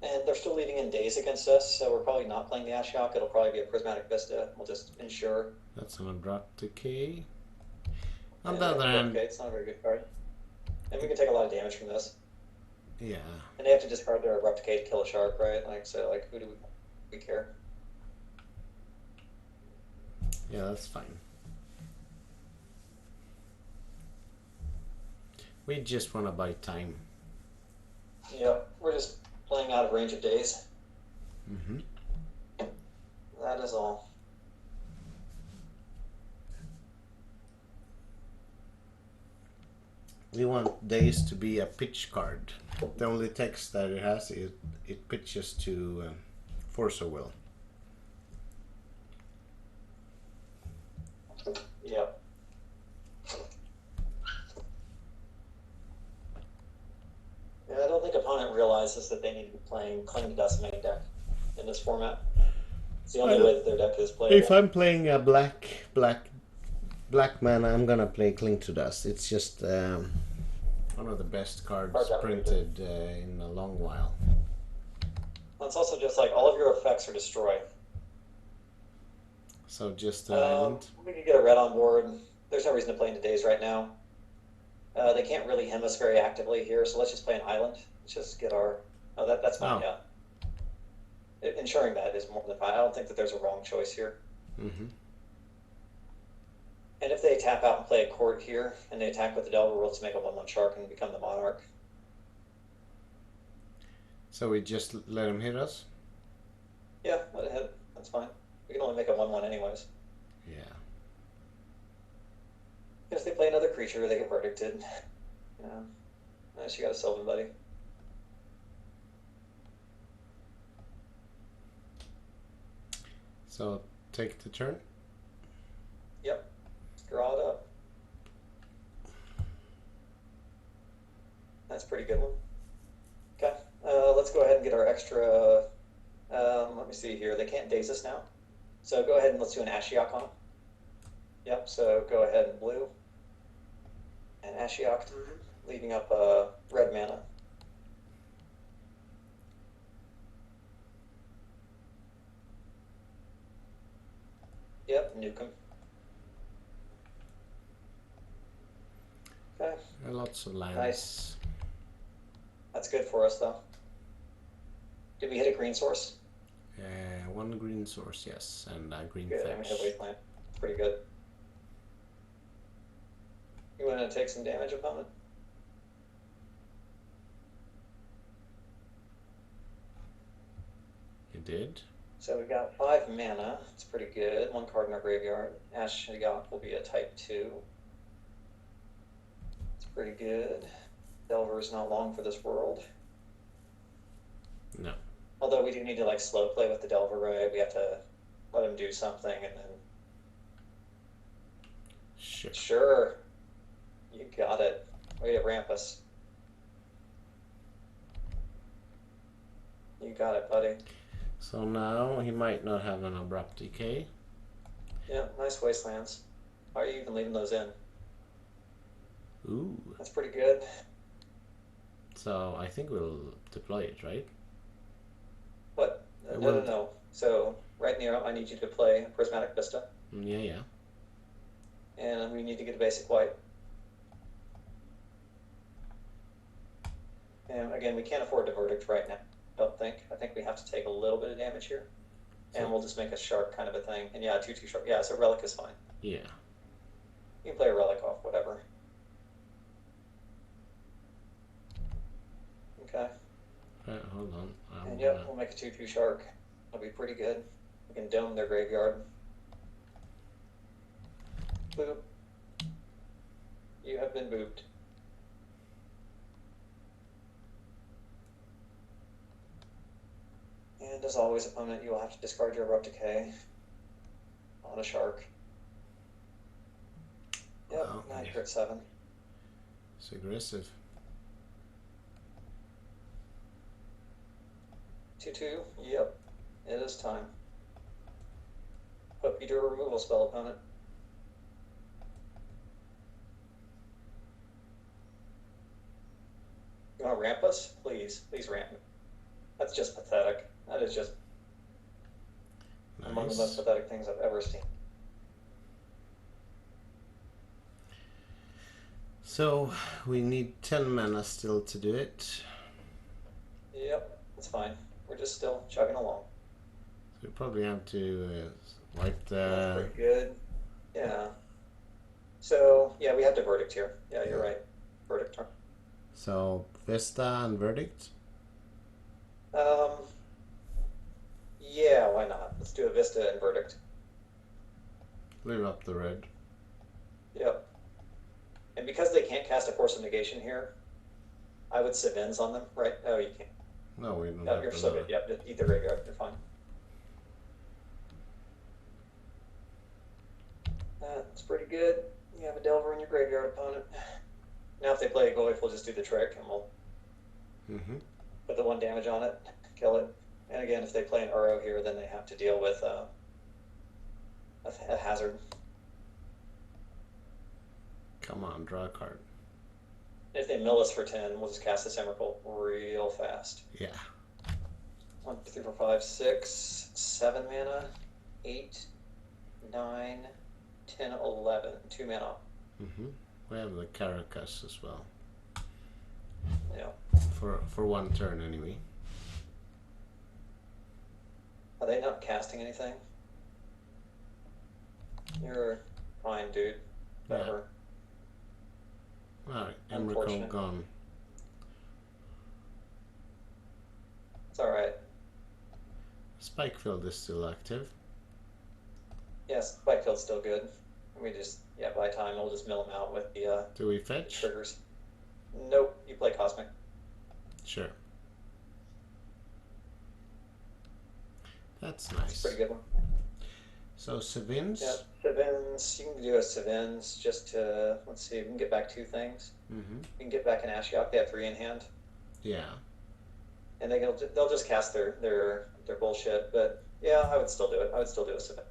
And they're still leaving in days against us, so we're probably not playing the Ashiok. It'll probably be a Prismatic Vista. We'll just ensure. That's an abrupt decay. On And the other hand, it's not a very good card. And we can take a lot of damage from this. yeah. And they have to discard their Abrupt Decay to kill a shark, right? Like, so, like, who do we care? Yeah, that's fine. We just want to buy time. Yep, we're just playing out of range of days. Mm-hmm. That is all. We want days to be a pitch card. The only text that it has is it pitches to Force of Will. Yep. Yeah, I don't think opponent realizes that they need to be playing Cling to Decimate deck in this format. It's the only way that their deck is playable. If I'm playing a black mana, I'm gonna play Cling to Dust. It's just one of the best cards printed in a long while. Well, it's also just like all of your effects are destroy. So just island. We could get a red on board. There's no reason to play into days right now. They can't really hem us very actively here, so let's just play an island. Let's just get our... Oh, that's fine, yeah. Ensuring that is more than fine. I don't think that there's a wrong choice here. Mm-hmm. And if they tap out and play a court here, and they attack with the Delver, we'll just make a 1/1 shark and become the monarch. So we just let him hit us? Yeah, let it hit. That's fine. We can only make a 1/1 anyways. Yeah. If they play another creature, they get verdicted. You know, nice, you got a Sylvan, buddy. So take the turn. Yep. Draw it up. That's a pretty good one. Okay. Let's go ahead and get our extra. Let me see here. They can't daze us now. So go ahead and let's do an Ashiok on them. Yep. So go ahead and blue. And Ashiok, leaving up red mana. Yep, nuke him. Okay. Lots of lands. Nice. That's good for us, though. Did we hit a green source? One green source, yes, and a green Good, and we fetch. hit wasteland. Pretty good. You want to take some damage, opponent? You did? So we got 5 mana. It's pretty good. 1 card in our graveyard. Ashiok will be a type 2. It's pretty good. Delver's not long for this world. No. Although we do need to like slow play with the Delver, right? We have to let him do something and then... Sure. Sure. You got it. Way to ramp us. You got it, buddy. So now he might not have an abrupt decay. Yeah, nice wastelands. Why are you even leaving those in? Ooh. That's pretty good. So I think we'll deploy it, right? What? No. So right near, I need you to play Prismatic Vista. Yeah. And we need to get a basic white. And again, we can't afford to verdict right now, I don't think. I think we have to take a little bit of damage here. And we'll just make a shark kind of a thing. And yeah, 2/2 shark. Yeah, so relic is fine. Yeah. You can play a relic off, whatever. Okay. Hold on. And yep, we'll make a 2/2 shark. It'll be pretty good. We can dome their graveyard. Boop. You have been booped. And as always, opponent, you will have to discard your Abrupt Decay on a shark. Yep, Wow. now you're at 7. It's aggressive. 2/2. Yep, it is time. Hope you do a removal spell, opponent. You want to ramp us? Please, please ramp me. That's just pathetic. That is just among the most Nice. pathetic things I've ever seen. So we need 10 mana still to do it. Yep, that's fine. We're just still chugging along. So we probably have to wipe That's the. pretty good. Yeah. So, yeah, we have to verdict here. Yeah, you're right. Verdict turn. So Vesta and Verdict. Yeah, why not? Let's do a Vista and verdict. Leave up the red. Yep. And because they can't cast a Force of Negation here, I would Savins on them, right? Oh, you can't. No, we don't No, have you're to so do good. Yep, just eat the graveyard. You're fine. That's pretty good. You have a Delver in your graveyard, opponent. Now if they play a Goyf, we'll just do the trick and we'll Mm-hmm. put the 1 damage on it, kill it. And again, if they play an Uro here, then they have to deal with a hazard. Come on, draw a card. If they mill us for 10, we'll just cast this Emrakul real fast. Yeah. 1, 2, 3, 4, 5, 6, 7 mana, 8, 9, 10, 11, 2 mana. Mm-hmm. We have the Caracas as well. Yeah. For 1 turn anyway. Are they not casting anything? You're fine, dude. Whatever. Alright, Emrakul Unfortunate. gone. It's alright. Spikefield is still active. Yes, Spikefield's still good. We just, yeah, by time we'll just mill them out with the Do we fetch? triggers. Nope, you play Cosmic. Sure. That's It's nice. a pretty good one. So Savins. Yeah, Savins, you can do a Savins just to, let's see, we can get back 2 things. Mm-hmm. You can get back an Ashiok, they have 3 in hand. Yeah. And they'll just cast their bullshit, but yeah, I would still do it. I would still do a Savins.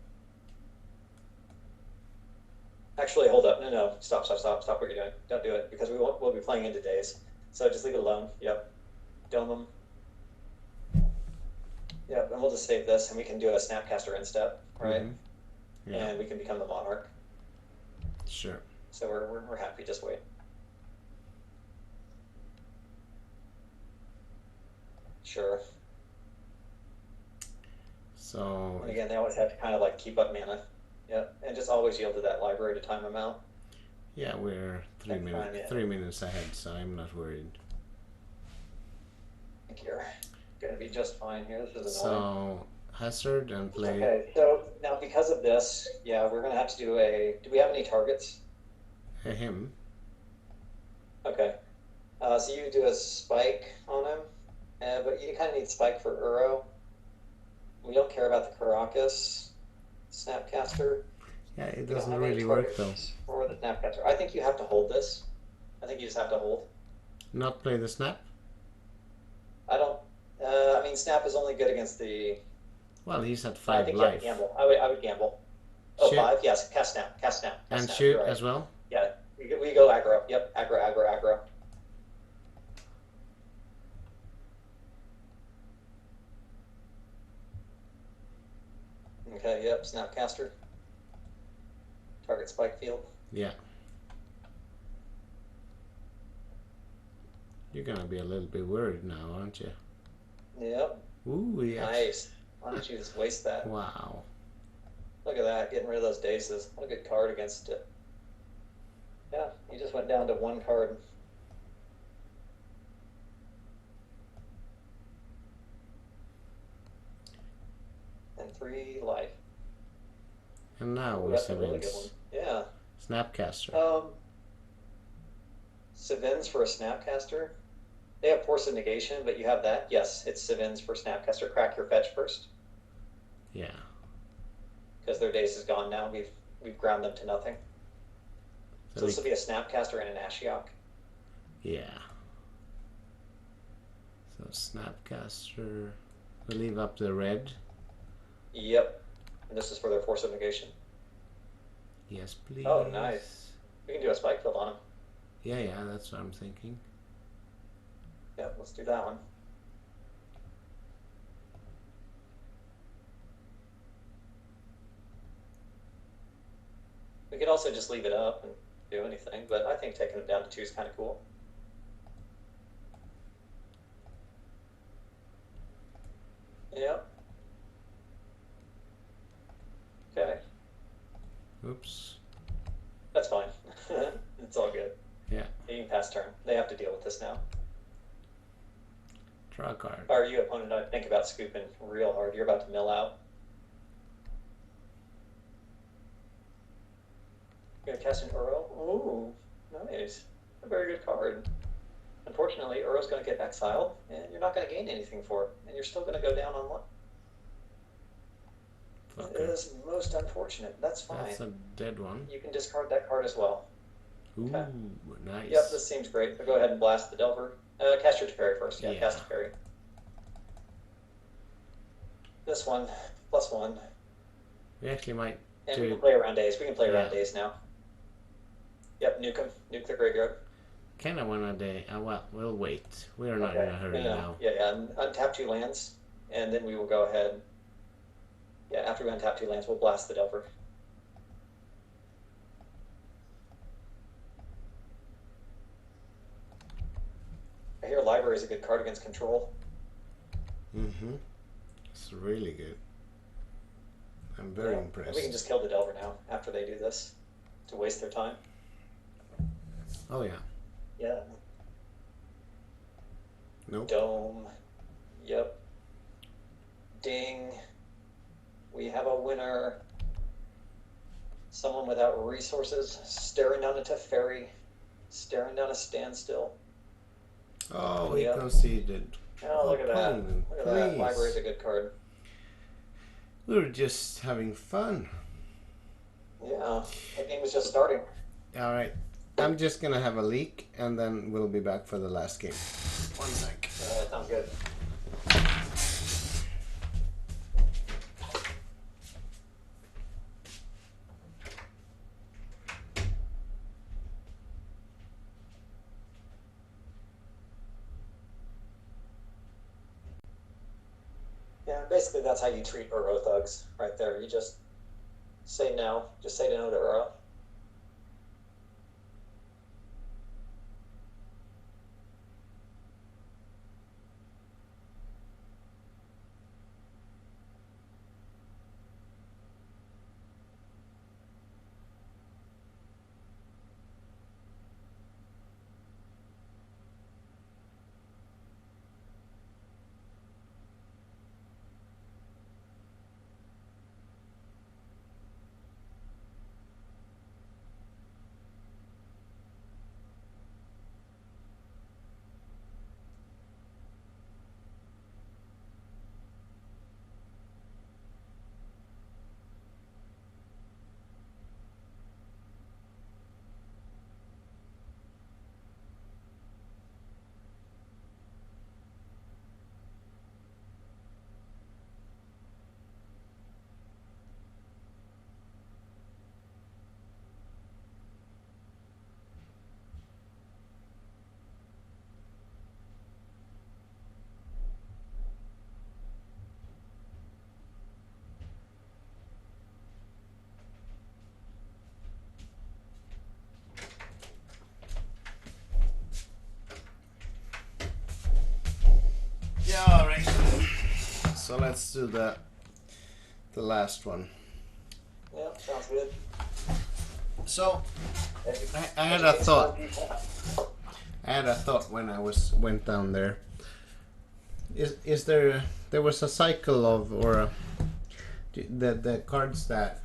Actually, hold up. No. Stop what you're doing. Don't do it, because we'll be playing into days. So just leave it alone. Yep. Dome them. Yep, and we'll just save this, and we can do a Snapcaster instep, right? Mm-hmm. Yeah. And we can become the Monarch. Sure. So we're happy. Just wait. Sure. So And again, they always have to kind of like keep up mana. Yep, and just always yield to that library to time them out. yeah, we're 3 That's minutes fine, yeah. 3 minutes ahead, so I'm not worried. I think you're gonna be just fine here. This is annoying. So hazard and play. Okay, so now because of this, yeah, we're gonna have to do a. Do we have any targets? Him. Okay. So you do a spike on him, but you kind of need spike for Uro. We don't care about the Caracas Snapcaster. Yeah, it We don't doesn't have any really work though. targets for the Snapcaster. I think you have to hold this. I think you just have to hold. Not play the snap. I don't. I mean, Snap is only good against the. Well, he's at I 5 think you have life. to gamble. I would gamble. Oh, Shoot. 5? Yes, cast Snap. And Snap, shoot you're right. as well. Yeah, we go aggro. Yep, aggro. Okay, yep, Snapcaster. Target spike field. Yeah. You're gonna be a little bit worried now, aren't you? Yep, Ooh, yes. nice. Why don't you just waste that? Wow. Look at that, getting rid of those daces. What a good card against it. Yeah, you just went down to 1 card. And 3 life. And now Ooh, we that's a really good one. Savins. Yeah. Snapcaster. Savins for a Snapcaster. They have Force of Negation, but you have that. Yes, it's Civins for Snapcaster. Crack your fetch first. Yeah. Because their days is gone now. We've ground them to nothing. So this will be a Snapcaster and an Ashiok. Yeah. So Snapcaster. We leave up the red. Yep. And this is for their Force of Negation. Yes, please. Oh, nice. We can do a Spike Field on them. Yeah, that's what I'm thinking. Yeah, let's do that one. We could also just leave it up and do anything, but I think taking them down to 2 is kind of cool. Yep. Okay. Oops. That's fine. It's all good. Yeah. You can pass turn. They have to deal with this now. Draw a card. If I were you, opponent, I'd think about scooping real hard. You're about to mill out. You're gonna cast an Uro? Ooh, nice. A very good card. Unfortunately, Uro's gonna get exiled, and you're not gonna gain anything for it, and you're still gonna go down on 1. It is most unfortunate. That's fine. That's a dead one. You can discard that card as well. Ooh, Okay. nice. Yep, this seems great. So go ahead and blast the Delver. Cast your Teferi first. Yeah, cast Teferi. This one, +1. We actually might And do... we can play around days. We can play around days now. Yep, nuke them. Nuke the graveyard. Kind of want a day. Well, we'll wait. We are not in a hurry now. Yeah, and untap 2 lands, and then we will go ahead. Yeah, after we untap 2 lands, we'll blast the Delver. I hear Library is a good card against control. Mm-hmm. It's really good. I'm very impressed. And we can just kill the Delver now after they do this to waste their time. Oh, yeah. Yeah. Nope. Dome. Yep. Ding. We have a winner. Someone without resources, staring down a Teferi, staring down a Standstill. Oh, he conceded. Oh, look at that. Opponent, Look at that. please. Library's a good card. We were just having fun. Yeah, that game was just starting. All right. I'm just going to have a leak, and then we'll be back for the last game. One sec. Sounds good. Yeah, basically that's how you treat Uro thugs right there. You just say no. Just say no to Uro. Yeah, all right. So let's do the last one. Yeah, sounds good. So I had a thought. When I went down there. Is there was a cycle of the cards that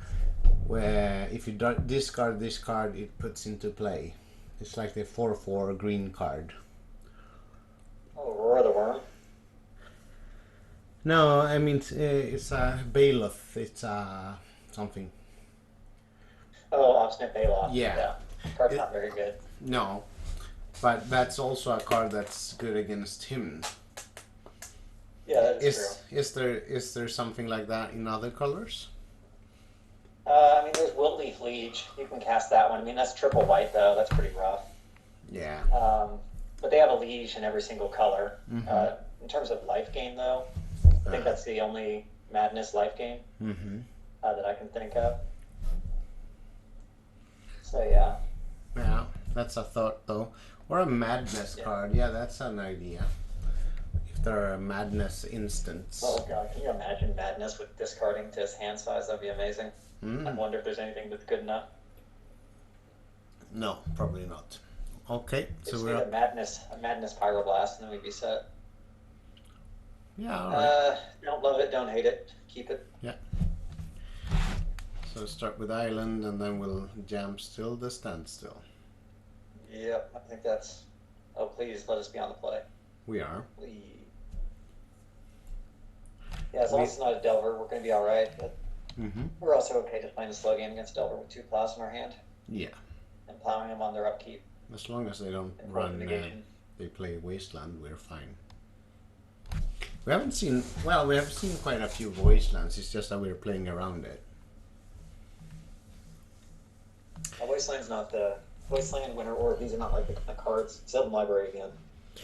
where if you discard this card it puts into play. It's like the 4/4 green card. No, I mean it's a bailiff. It's something. Oh, Obstinate Baloth. Yeah. Yeah. Card's It, not very good. no, but that's also a card that's good against him. Yeah, that is true. Is there something like that in other colors? I mean, there's Wiltleaf Liege. You can cast that one. I mean, that's triple white, though. That's pretty rough. Yeah. But they have a Liege in every single color. Mm-hmm. In terms of life gain, though, I think that's the only Madness life gain that I can think of. So, yeah. Yeah, that's a thought though. Or a madness card. Yeah, that's an idea. If there are a madness instants. Oh, God. Can you imagine Madness with discarding to his hand size? That'd be amazing. I wonder if there's anything that's good enough. No, probably not. Okay, So so we're we're a Madness Pyroblast, and then we'd be set. yeah, all right. Don't love it, don't hate it. Keep it. Yeah. So start with island, and then we'll jam still the standstill. Yep, I think that's. Oh, please let us be on the play. We are. Please. Yeah, as long as it's not a Delver, we're going to be all right. But we're also okay just playing a slow game against Delver with 2 plows in our hand Yeah. and plowing them on their upkeep. As long as they don't And run, negation. they play wasteland, we're fine. We haven't seen. Well, we have seen quite a few wastelands. It's just that we're playing around it. Wasteland's not the Wasteland Winter Orb. These are not like the kind of cards. Seven Library again.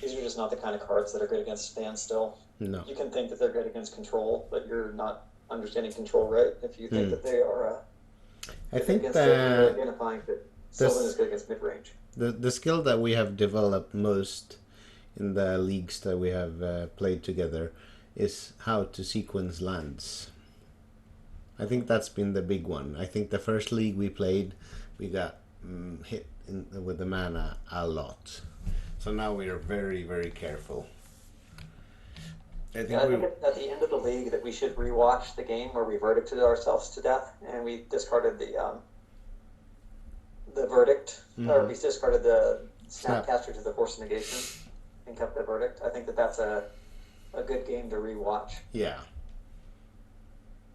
These are just not the kind of cards that are good against Standstill. No. You can think that they're good against Control, but you're not understanding Control right if you think that they are. I think against you're identifying that Sylvan is good against mid range. the skill that we have developed most in the leagues that we have played together is how to sequence lands. I think that's been the big one. I think the first league we played, we got hit with the mana a lot. So now we are very, very careful. I think at the end of the league that we should rewatch the game where we verdicted ourselves to death and we discarded the verdict, or we discarded the Snapcaster to the Force of Negation and kept the verdict. I think that's a good game to rewatch. Yeah.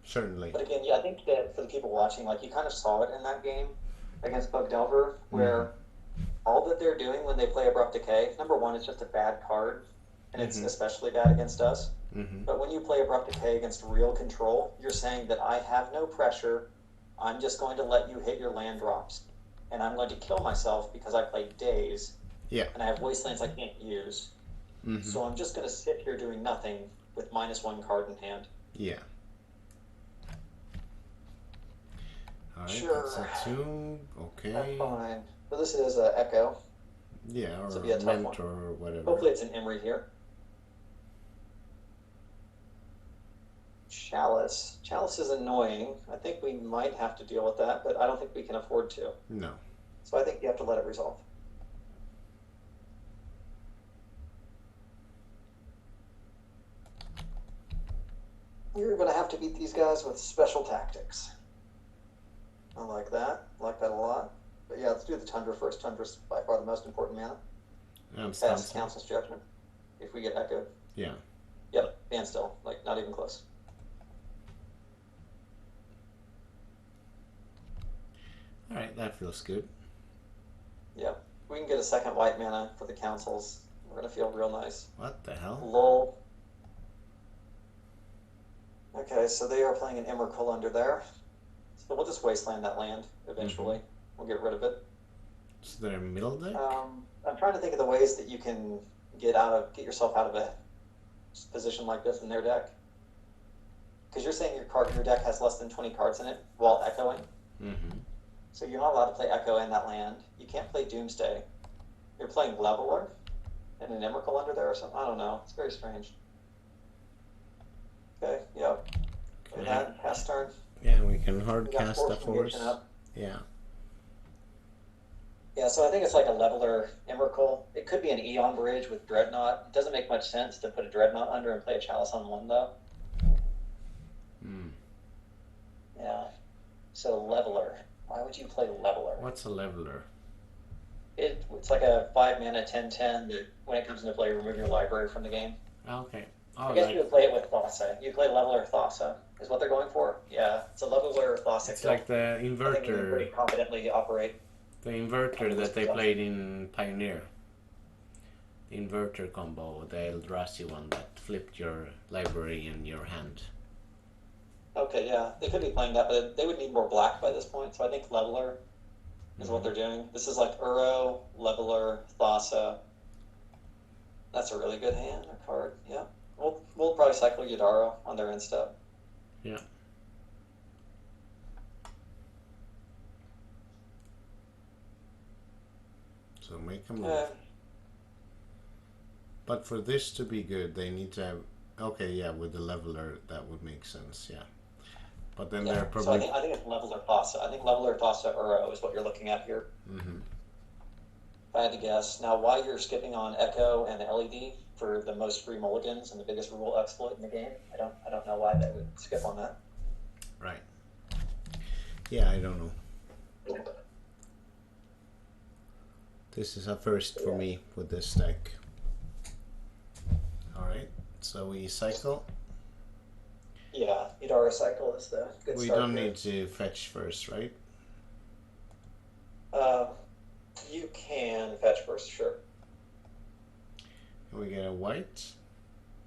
Certainly. But again, yeah, I think that for the people watching, like you kind of saw it in that game against Bug Delver, where all that they're doing when they play Abrupt Decay, number one, it's just a bad card, and it's especially bad against us. But when you play Abrupt Decay against real Control, you're saying that I have no pressure, I'm just going to let you hit your land drops, and I'm going to kill myself because I play Daze, and I have Wastelands I can't use. So I'm just going to sit here doing nothing with -1 card in hand. Yeah. Alright, Sure. that's a 2. Okay. That's fine. So this is Echo. Yeah, or This will be a tough one. Mentor or whatever. Hopefully it's an Emery here. Chalice. Chalice is annoying. I think we might have to deal with that, but I don't think we can afford to. No. So I think you have to let it resolve. You're going to have to beat these guys with special tactics. I like that. I like that a lot. But yeah, let's do the Tundra first. Tundra's by far the most important mana. Pass Council's Judgment. If we get echoed. Yeah. Yep, standstill. Like, not even close. Alright, that feels good. Yep. We can get a second white mana for the councils. We're going to feel real nice. What the hell? Lol. Okay, so they are playing an Emrakul under there. So we'll just wasteland that land eventually. We'll get rid of it. Is there a middle deck? I'm trying to think of the ways that you can get yourself out of a position like this in their deck. Because you're saying your deck has less than 20 cards in it while echoing. So you're not allowed to play Echo in that land. You can't play Doomsday. You're playing Leveler and an Emrakul under there or something. I don't know. It's very strange. Okay, yep. With that, pass turn. Yeah, we can hard We got cast a Force force. Negation up. Yeah. Yeah, so I think it's like a Leveler Emrakul. It could be an Eon Bridge with Dreadnought. It doesn't make much sense to put a Dreadnought under and play a Chalice on one, though. Yeah. So Leveler. Why would you play Leveler? What's a leveler? It's like a 5 mana 10/10 that when it comes into play, remove your library from the game. Okay. Oh, I guess like you would play it with Thassa. You play Leveler Thassa, is what they're going for. Yeah, it's a Leveler Thassa it's kill. like the I think we can pretty inverter, confidently operate. the inverter This that they stuff. played in Pioneer. The inverter combo, the Eldrazi one that flipped your library in your hand. Okay, yeah, they could be playing that, but they would need more black by this point. So I think Leveler is what they're doing. This is like Uro, Leveler, Thassa. That's a really good hand or card. Yeah, we'll probably cycle Yidaro on their end step. Yeah. So make a move. But for this to be good, they need to have. Okay, yeah, with the leveler, that would make sense. Yeah. But then they're probably. So I think it's Leveler Thassa. I think Leveler Thassa Uro is what you're looking at here. Mm-hmm. If I had to guess. Now, why you're skipping on Echo and LED for the most free mulligans and the biggest rule exploit in the game, I don't know why they would skip on that. Right. Yeah, I don't know. This is a first for me with this deck. Alright, so we cycle. Yeah, Yidaro cycle is the good We start don't here. need to fetch first, right? You can fetch first, sure. We get a white.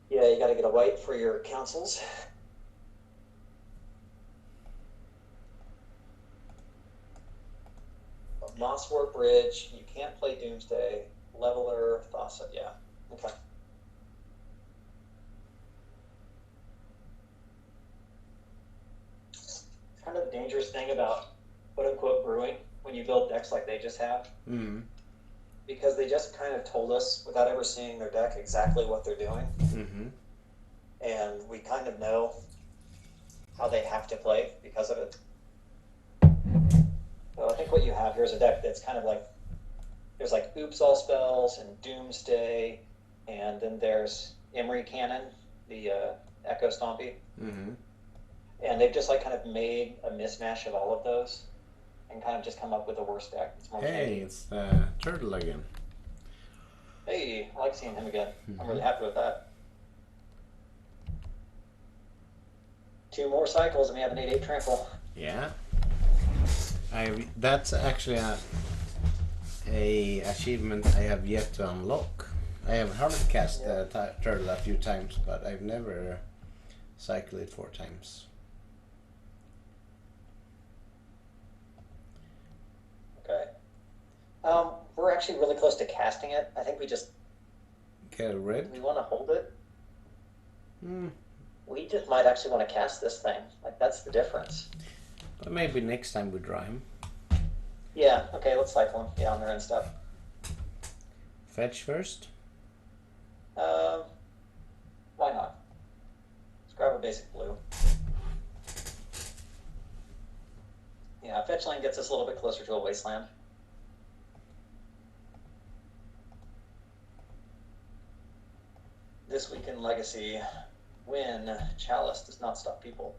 Yeah, you gotta get a white for your councils. Mosswort Bridge, you can't play Doomsday. Leveler, Thassa, yeah. Okay. Kind of the dangerous thing about quote unquote brewing when you build decks like they just have. Mm-hmm. Because they just kind of told us without ever seeing their deck exactly what they're doing. Mm-hmm. And we kind of know how they have to play because of it. So I think what you have here is a deck that's kind of like, there's like Oops All Spells and Doomsday, and then there's Emery Cannon, the Echo Stompy. Mm-hmm. And they've just like kind of made a mismatch of all of those and kind of just come up with the worst deck. It's more Hey, tanky. it's Turtle again. Hey, I like seeing him again. I'm really happy with that. 2 more cycles and we have an 8/8 trample. Yeah. That's actually a achievement I have yet to unlock. I have hard cast turtle a few times, but I've never cycled it 4 times. Okay. We're actually really close to casting it. I think we just Get a red? we want to hold it. Hmm. We just might actually want to cast this thing. Like that's the difference. But maybe next time we draw him. Yeah. Okay. Let's cycle him. Yeah, on their end stuff. Fetch first. Why not? Let's grab a basic blue. Yeah, fetch lane gets us a little bit closer to a wasteland. This week in Legacy, when Chalice does not stop people.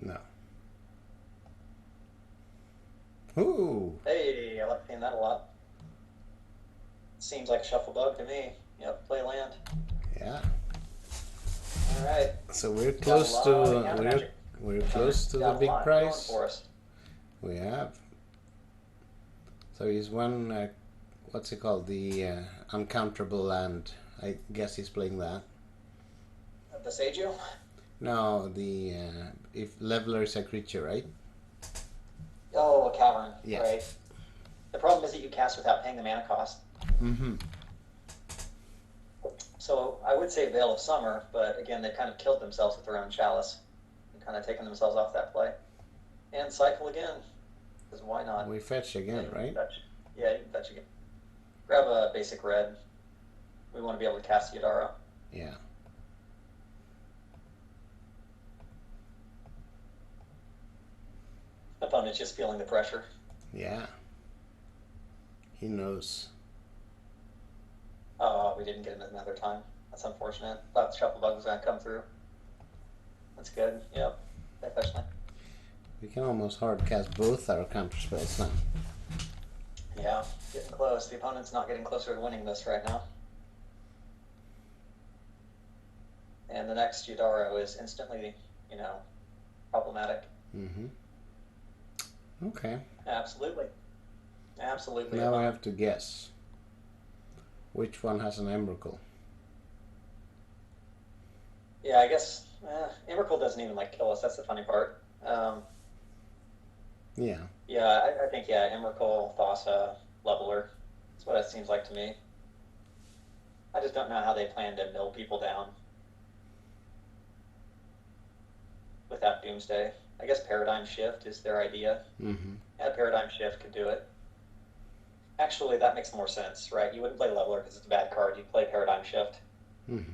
No. Ooh. Hey, I like seeing that a lot. Seems like a shuffle bug to me. Yep, play land. Yeah. All right. So we're close to we're close to the big prize. For us. We have. So he's one. What's it called? The uncounterable land. I guess he's playing that. The Seiju? No, the if leveler is a creature, right? Oh, a cavern. Yes. Right. The problem is that you cast without paying the mana cost. Mm-hmm. So I would say Veil of Summer, but again, they kind of killed themselves with their own Chalice and kind of taken themselves off that play. And cycle again, because why not? We fetch again, right? Yeah, you can fetch again. Grab a basic red. We want to be able to cast Yidaro. Yeah. Opponent's just feeling the pressure. Yeah. He knows. Oh, we didn't get him another time. That's unfortunate. Thought the shuffle bug was going to come through. That's good. Yep. They fetch lane. We can almost hard cast both our counter spells now. Yeah, getting close. The opponent's not getting closer to winning this right now. and the next Yidaro is instantly, you know, problematic. Mm-hmm. Okay. Absolutely. Absolutely. Now I have to guess. Which one has an Emrakul? Yeah, I guess Emrakul doesn't even like kill us. That's the funny part. Yeah. Yeah, I think Emrakul, Thassa, Leveler. That's what it seems like to me. I just don't know how they plan to mill people down without Doomsday. I guess Paradigm Shift is their idea. Mm-hmm. Yeah, Paradigm Shift could do it. Actually, that makes more sense, right? You wouldn't play Leveler because it's a bad card. You'd play Paradigm Shift. Mm-hmm.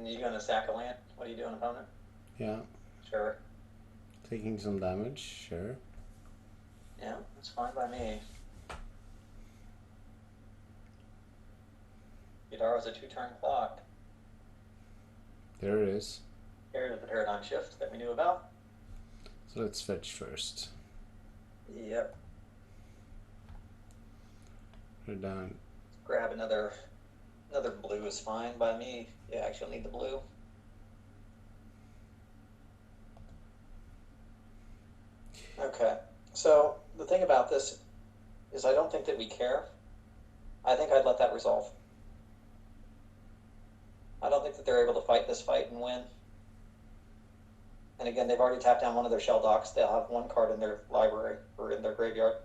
You going to sack a land? What are you doing, opponent? Yeah. Sure. Taking some damage, sure. Yeah, that's fine by me. Yidaro's a 2-turn clock. There it is. Here's the Paradigm Shift that we knew about. So let's fetch first. Yep. We're down. Grab another blue is fine by me. Yeah, actually need the blue. Okay. So the thing about this is I don't think that we care. I think I'd let that resolve. I don't think that they're able to fight this fight and win. And again, they've already tapped down one of their shell docks. They'll have one card in their library or in their graveyard.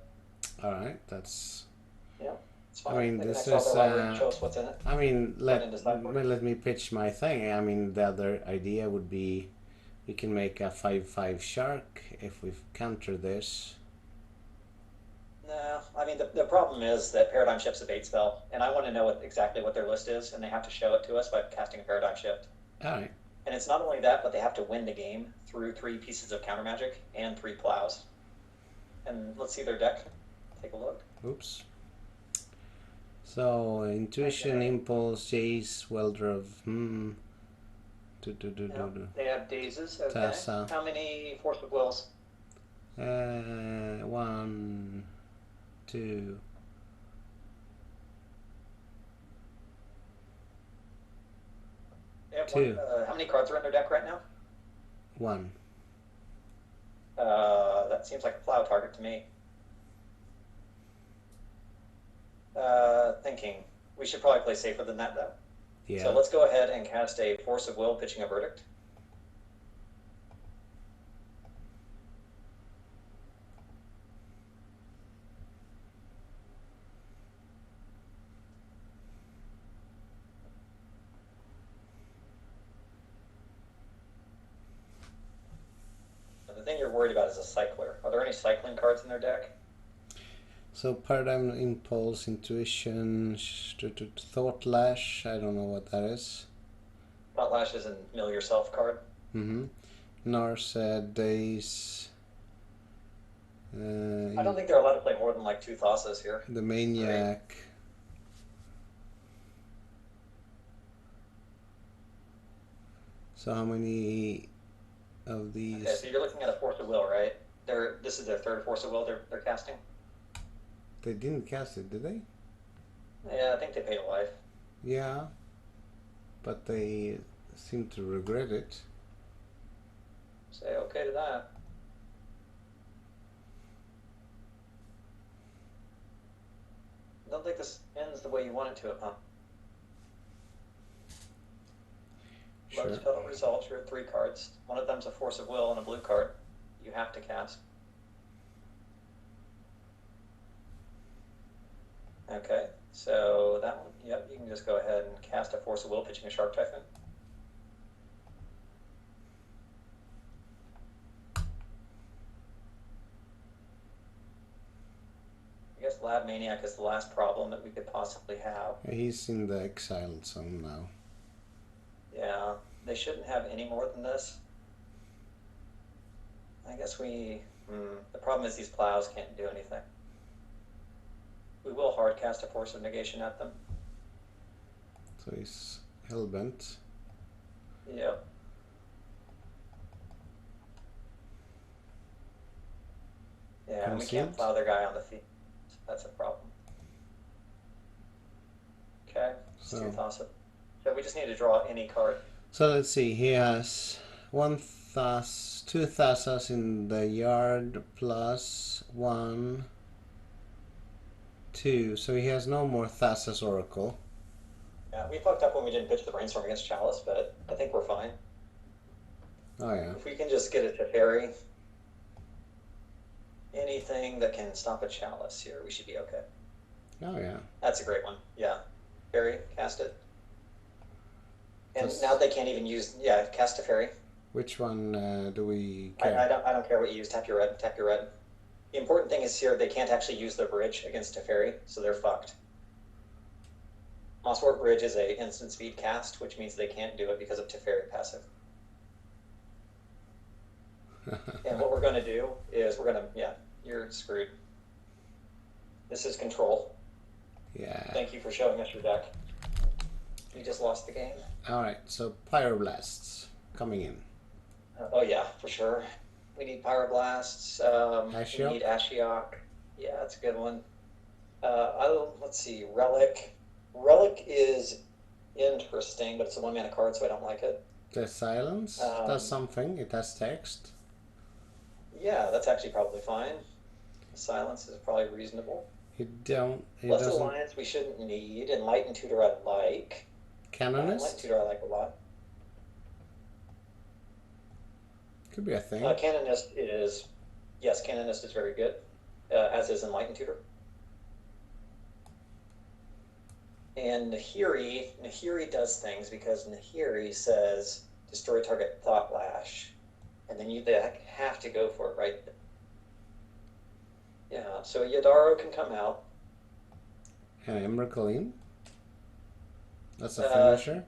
All right, that's. Yeah, it's fine. I mean, They this can exile is. their library and show us what's in it. I mean, let sideboard. me pitch my thing. I mean, the other idea would be, we can make a 5/5 shark if we counter this. No, I mean the problem is that Paradigm Shift's a bait spell, and I want to know exactly what their list is, and they have to show it to us by casting a Paradigm Shift. All right. And it's not only that, but they have to win the game through 3 pieces of counter magic and 3 plows. And let's see their deck. Take a look. Oops. So intuition, impulse, chase, welder of They have dazes. Okay. Thassa. How many Force of Wills? 1, 2. They have 2. How many cards are in their deck right now? 1. That seems like a plow target to me. Thinking. We should probably play safer than that, though. Yeah. So let's go ahead and cast a Force of Will, pitching a verdict. The thing you're worried about is a cycler. Are there any cycling cards in their deck? So paradigm, impulse, intuition, thought lash. I don't know what that is. Thought Lash is a Mill Yourself card. Mm-hmm. Narset, days. I don't think they're allowed to play more than like 2 Thassas here. The maniac. So how many of these? Okay, so you're looking at a Force of Will, right? This is their 3rd Force of Will they're casting. They didn't cast it, did they? Yeah, I think they paid a life. Yeah, but they seem to regret it. Say okay to that. I don't think this ends the way you want it to, huh? Sure. Most total results, you're at 3 cards. One of them's a Force of Will and a blue card. You have to cast. Okay, so that one, yep, you can just go ahead and cast a Force of Will, pitching a Shark Typhoon. I guess Lab Maniac is the last problem that we could possibly have. He's in the exiled zone now. Yeah, they shouldn't have any more than this. I guess the problem is these plows can't do anything. We will hard cast a Force of Negation at them. So he's hellbent. Yep. Yeah, and we Concealed. can't plow their guy on the field. That's a problem. Okay, it's So- two toss it. So we just need to draw any card. So let's see. He has two Thasas in the yard plus 1, 2. So he has no more Thassa's Oracle. Yeah, we fucked up when we didn't pitch the brainstorm against Chalice, but I think we're fine. Oh yeah. If we can just get it to Fairy, anything that can stop a Chalice here, we should be okay. Oh yeah. That's a great one. Yeah. Fairy, cast it. And That's- now they can't even use, yeah, cast a Fairy. Which one do we I care? don't care what you use. Tap your red. Tap your red. The important thing is here they can't actually use their bridge against Teferi, so they're fucked. Mosswort Bridge is a instant speed cast, which means they can't do it because of Teferi passive. And what we're going to do is we're going to, yeah, you're screwed. This is control. Yeah. Thank you for showing us your deck. You just lost the game. All right. So Pyroblasts coming in. Oh yeah, for sure. We need Pyroblasts. We need Ashiok. Yeah, that's a good one. Let's see, Relic. Relic is interesting, but it's a 1-mana card, so I don't like it. The Silence does something. It has text. Yeah, that's actually probably fine. Silence is probably reasonable. It Less doesn't. Alliance we shouldn't need. Enlightened Tutor I like. Enlightened Canonist Tutor I like a lot. could be a thing. Canonist is, yes, Canonist is very good, as is Enlightened Tutor. And Nahiri does things because Nahiri says destroy target Thought Lash, and then you have to go for it right there. Yeah, so Yidaro can come out. And Emrakul. That's a finisher.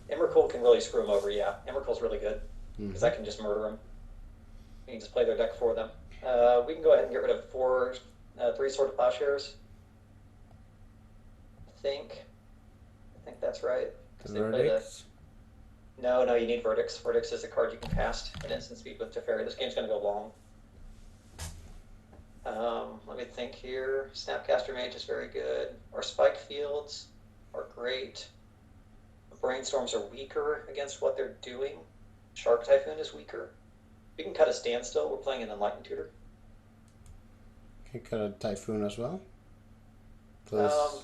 Emrakul can really screw him over, yeah. Emrakul's really good, because I can just murder him. You can just play their deck for them. We can go ahead and get rid of 3 Sword of Plowshares. I think that's right. The verdicts. No, you need Verdicts. Verdicts is a card you can cast at instant speed with Teferi. This game's going to go long. Let me think here. Snapcaster Mage is very good. Our Spike Fields are great. Brainstorms are weaker against what they're doing. Shark Typhoon is weaker. We can cut a Standstill. We're playing an Enlightened Tutor. Can cut a Typhoon as well.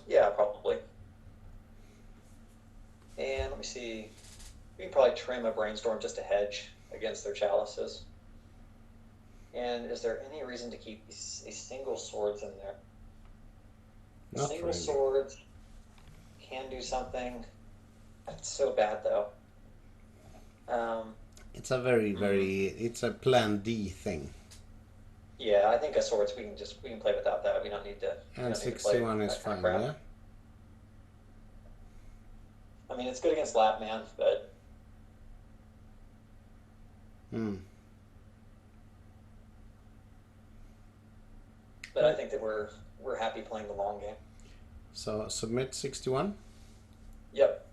Yeah, probably. And let me see. We can probably trim a Brainstorm just to hedge against their Chalices. And is there any reason to keep these single swords in there? Not Single really. swords can do something. It's so bad though. It's a very it's a plan D thing. Yeah, I think a swords we can play without that. We don't need to. we And don't need to play 61 is that kind fine, of crap. yeah. I mean, it's good against Lapman, but I think that we're happy playing the long game. So submit 61. Yep.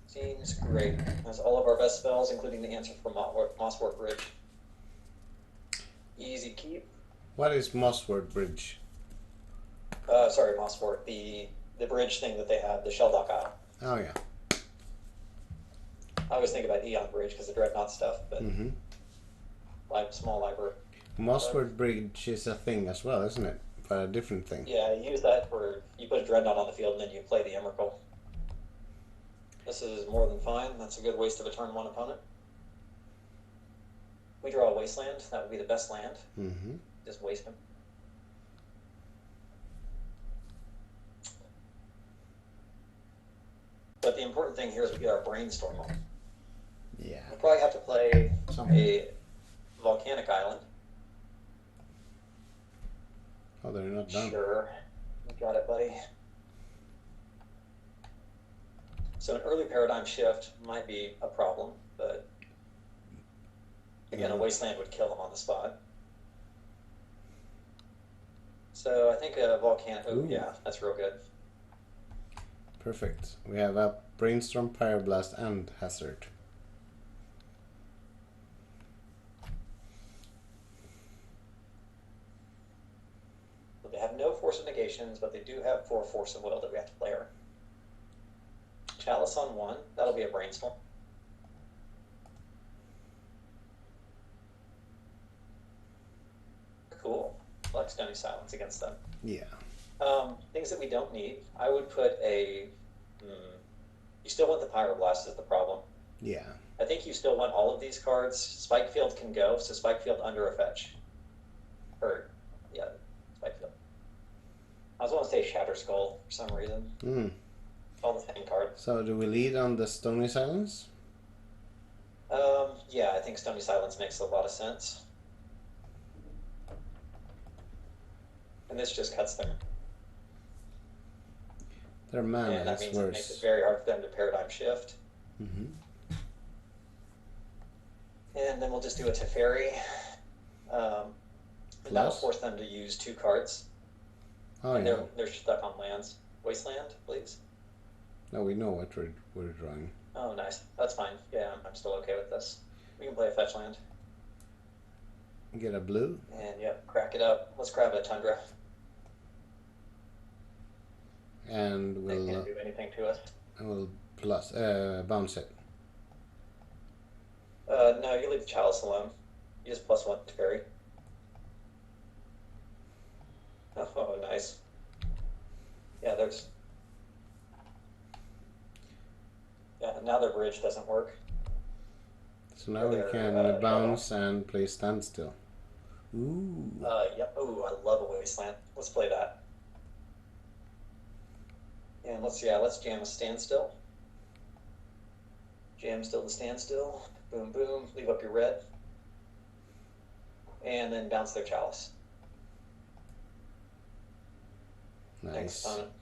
Seems great. Has all of our best spells, including the answer for Mosswort Bridge. Easy keep. What is Mosswort Bridge? Sorry, Mosswort. The bridge thing that they have, the Shelldock Isle. Oh yeah. I always think about Eon Bridge because of Dreadnought stuff, but small library. Mosswort Bridge is a thing as well, isn't it? But a different thing. Yeah, you use that for you put a Dreadnought on the field and then you play the Emrakul. This is more than fine. That's a good waste of a turn 1 opponent. We draw a Wasteland. That would be the best land. Just waste him. But the important thing here is we get our Brainstorm on. Yeah. We'll probably have to play Something. a Volcanic Island. Oh, they're not done. Sure. You got it, buddy. So an early paradigm shift might be a problem, but again, a Wasteland would kill him on the spot. So I think a volcano. Oh Ooh. yeah, that's real good. Perfect. We have a Brainstorm, Pyroblast, and Hazard. So they have no Force of Negations, but they do have 4 Force of Will that we have to play her. Chalice on 1. That'll be a Brainstorm. Cool. Like Stony Silence against them. Yeah. Things that we don't need. I would put a. You still want the Pyroblast is the problem. Yeah. I think you still want all of these cards. Spike Field can go, so Spike Field under a fetch. Or, yeah, Spike Field. I was going to say Shatter Skull for some reason. It's all the same card. So do we lead on the Stony Silence? Yeah, I think Stony Silence makes a lot of sense. And this just cuts them. Their mana And that is means it makes it worse. very hard for them to paradigm shift. Mm-hmm. And then we'll just do a Teferi. And that'll force them to use 2 cards. Oh, And yeah. they're stuck on lands. Wasteland, please. No, we know what we're drawing. Oh, nice. That's fine. Yeah, I'm still okay with this. We can play a fetch land. Get a blue. And yep, crack it up. Let's grab a Tundra. And They we'll can't do anything to us. plus bounce it. No, you leave the Chalice alone. You just +1 to carry. Oh, nice. Yeah, there's. Yeah, now their bridge doesn't work. So now we Their, can bounce and play Standstill. Ooh. Yep. Ooh, I love a Wasteland. Let's play that. And let's jam a Standstill. Jam still the Standstill. Boom, boom. Leave up your red. And then bounce their Chalice. Next Nice. opponent.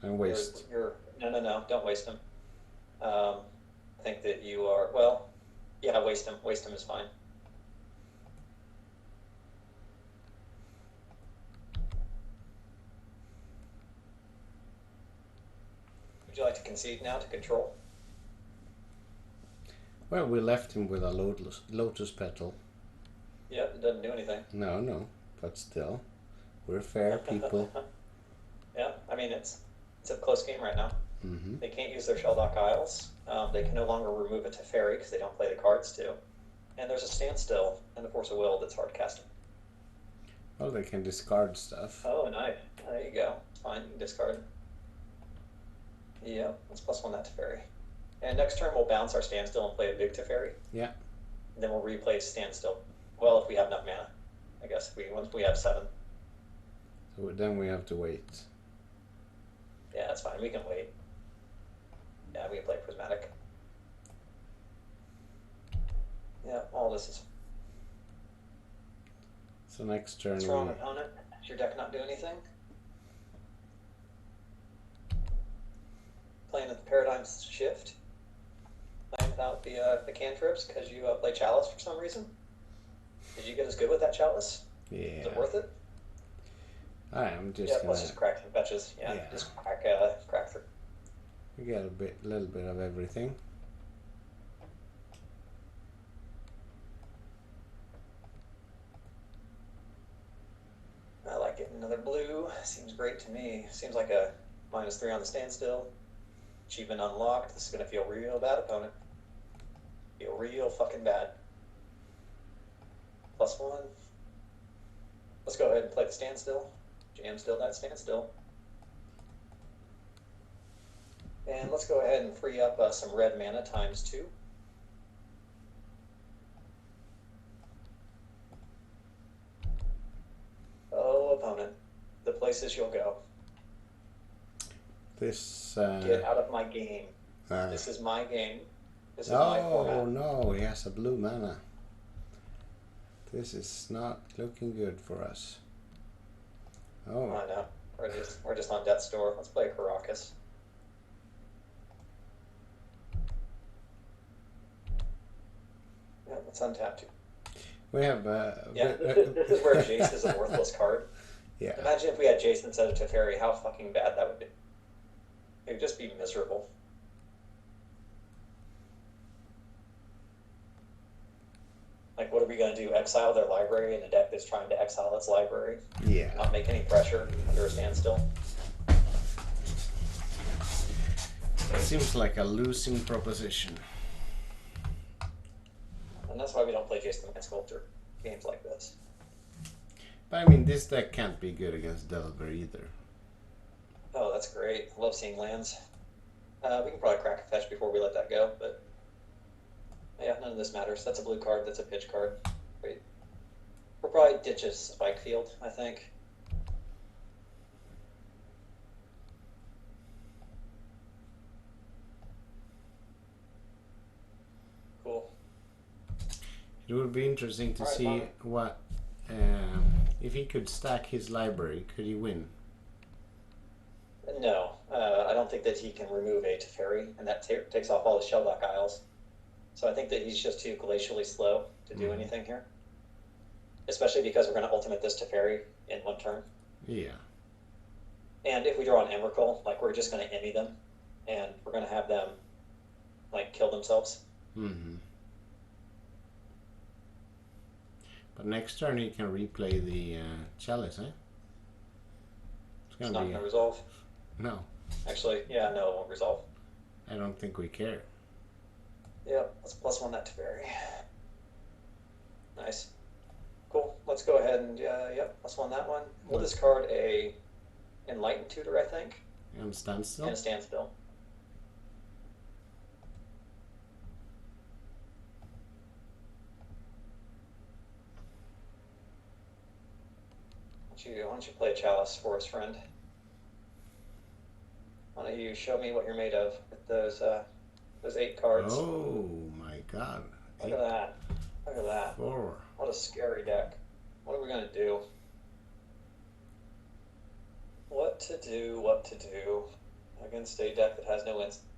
And waste. No. Don't waste them. I think that you are, well, yeah, waste them. Waste them is fine. Would you like to concede now to control? Well, we left him with a lotus petal. Yep, it doesn't do anything. No, but still, we're fair people. Yeah, I mean, it's a close game right now. Mm-hmm. They can't use their Shelldock Isles. They can no longer remove a Teferi because they don't play the cards too. And there's a Standstill and the Force of Will that's hard casting. Well, they can discard stuff. Oh, nice. There you go. Fine, you can discard. Yeah, let's +1 that Teferi. And next turn we'll bounce our Standstill and play a big Teferi. Yeah. And then we'll replace Standstill. Well, if we have enough mana, I guess. Once we have 7. So then we have to wait. Yeah, that's fine. We can wait. Yeah, we can play Prismatic. Yeah, all this is. So next turn What's wrong, opponent? Does your deck not do anything? Playing at the Paradigm Shift? Playing without the cantrips because you play Chalice for some reason? Did you get as good with that Chalice? Yeah. Is it worth it? I'm just Yeah, gonna plus just crack some fetches. Yeah, Yeah. just crack through. we get a little bit of everything. I like getting another blue. Seems great to me. Seems like a -3 on the Standstill. Achievement unlocked. This is gonna feel real bad, opponent. Feel real fucking bad. +1. Let's go ahead and play the Standstill. Jam still that Standstill. And let's go ahead and free up some red mana ×2. Oh, opponent. The places you'll go. This. Get out of my game. This is my game. This is my Oh format. no, he has a blue mana. This is not looking good for us. Oh. I know. We're just on death's door. Let's play Caracas. Yeah, let's untap you. We have. Yeah, this is where Jace is a worthless card. Yeah. Imagine if we had Jason instead of Teferi, how fucking bad that would be. It would just be miserable. Like, what are we going to do? Exile their library in a deck that's trying to exile its library? Yeah. Not make any pressure under a standstill? Seems like a losing proposition. And that's why we don't play Jason the Mind Sculptor games like this. But I mean, this deck can't be good against Delver either. Oh, that's great. I love seeing lands. We can probably crack a fetch before we let that go, but yeah, none of this matters. That's a blue card, that's a pitch card. Wait. We'll probably ditch a spike field, I think. Cool. It would be interesting to Alright, see Mom. what if he could stack his library. Could he win? No, I don't think that he can remove a Teferi, and that takes off all the Shelldock Isles. So I think that he's just too glacially slow to do anything here. Especially because we're going to ultimate this Teferi in one turn. Yeah. And if we draw an Emrakul, like, we're just going to Emmy them, and we're going to have them, like, kill themselves. Mm-hmm. But next turn he can replay the Chalice, eh? It's gonna not be going to resolve. No, Actually, yeah, no, it won't resolve. I don't think we care. Yeah, let's +1 that Teferi. Nice. Cool. Let's go ahead and, yep, +1 that one. We'll discard a Enlightened Tutor, I think, And Standstill? and a Standstill. Why don't you play a Chalice for us, friend? Why don't you show me what you're made of with those 8 cards? Oh my god. Look at that. Look at that. 4. What a scary deck. What are we going to do? What to do against a deck that has no instant?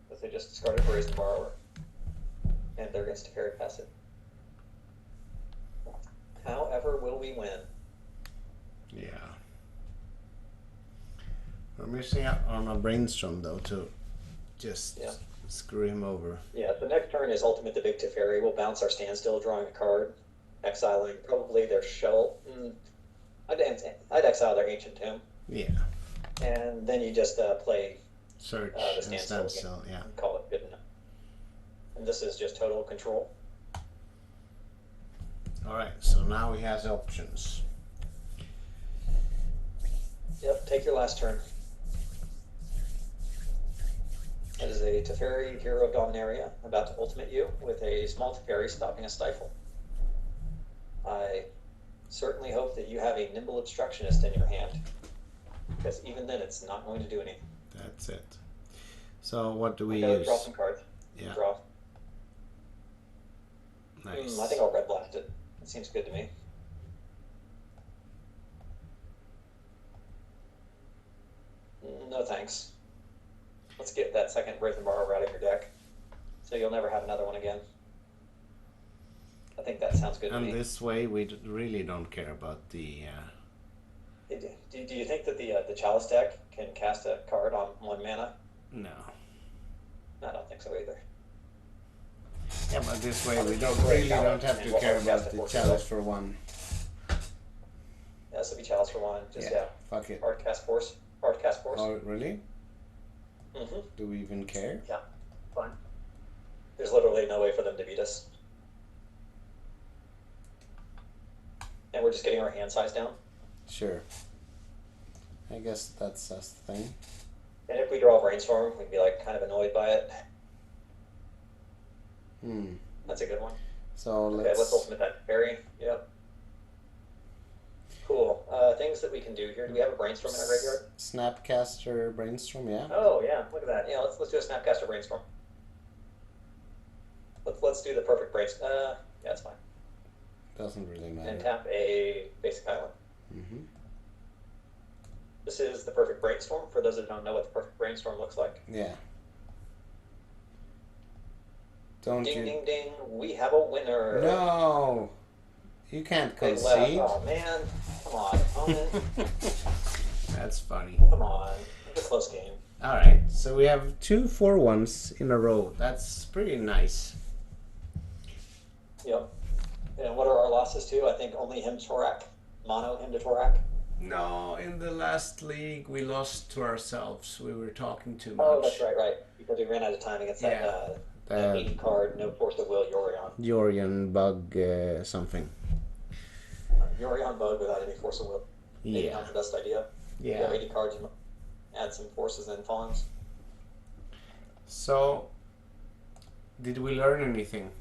Because they just discarded Brazen Borrower. And they're against a carry pass it. However, will we win? Yeah. We're missing out on a brainstorm though to just screw him over. Yeah, the next turn is Ultimate the Big Teferi. We'll bounce our Standstill, drawing a card, exiling probably their shell. I'd exile their Ancient Tomb. Yeah. And then you just play Search the and Standstill Standstill, again yeah. and call it good enough. And this is just total control. Alright, so now he has options. Yep, take your last turn. That is a Teferi, Hero of Dominaria, about to ultimate you with a small Teferi stopping a Stifle. I certainly hope that you have a Nimble Obstructionist in your hand, because even then it's not going to do anything. That's it. So what do we Okay, use? draw some cards. Yeah. Draw. Nice. I think I'll Red Blast it. It seems good to me. No thanks. Let's get that second Brazen Borrower out of your deck, so you'll never have another one again. I think that sounds good to me. And this way we really don't care about the... Do you think that the Chalice deck can cast a card on 1 mana? No. I don't think so either. Yeah, but this way we don't have to care about the Chalice for 1. Yeah, this will be Chalice for 1. Just, Fuck it. Hard cast Force. Hard cast Force. Oh, really? Mm-hmm. Do we even care? Yeah, fine. There's literally no way for them to beat us. And we're just getting our hand size down. Sure. I guess that's the thing. And if we draw Brainstorm, we'd be like kind of annoyed by it. That's a good one. So Okay, let's ultimate that Teferi. Yep. Cool. Things that we can do here. Do we have a Brainstorm in our graveyard? Snapcaster Brainstorm, yeah. Oh yeah, look at that. Yeah, let's do a Snapcaster Brainstorm. Let's do the perfect Brainstorm. Yeah, it's fine. Doesn't really matter. And tap a basic island. Mm-hmm. This is the perfect Brainstorm. For those that don't know what the perfect Brainstorm looks like. Yeah. Don't Ding you... ding ding! We have a winner. No! You can't Big left. concede. Oh man, come on, opponent. That's funny. Come on, it's a close game. All right, so we have 2 4-1s in a row. That's pretty nice. Yep. And what are our losses to? I think only him Torak. Mono him to Torak. No, in the last league we lost to ourselves. We were talking too much. Oh, that's right. Because we ran out of time against that 80 card, no force of will, Yorion. Yorion bug something. Yorion bug without any force of will. Maybe not the best idea. Yeah. You have 80 cards, you add some forces and fawns. So, did we learn anything?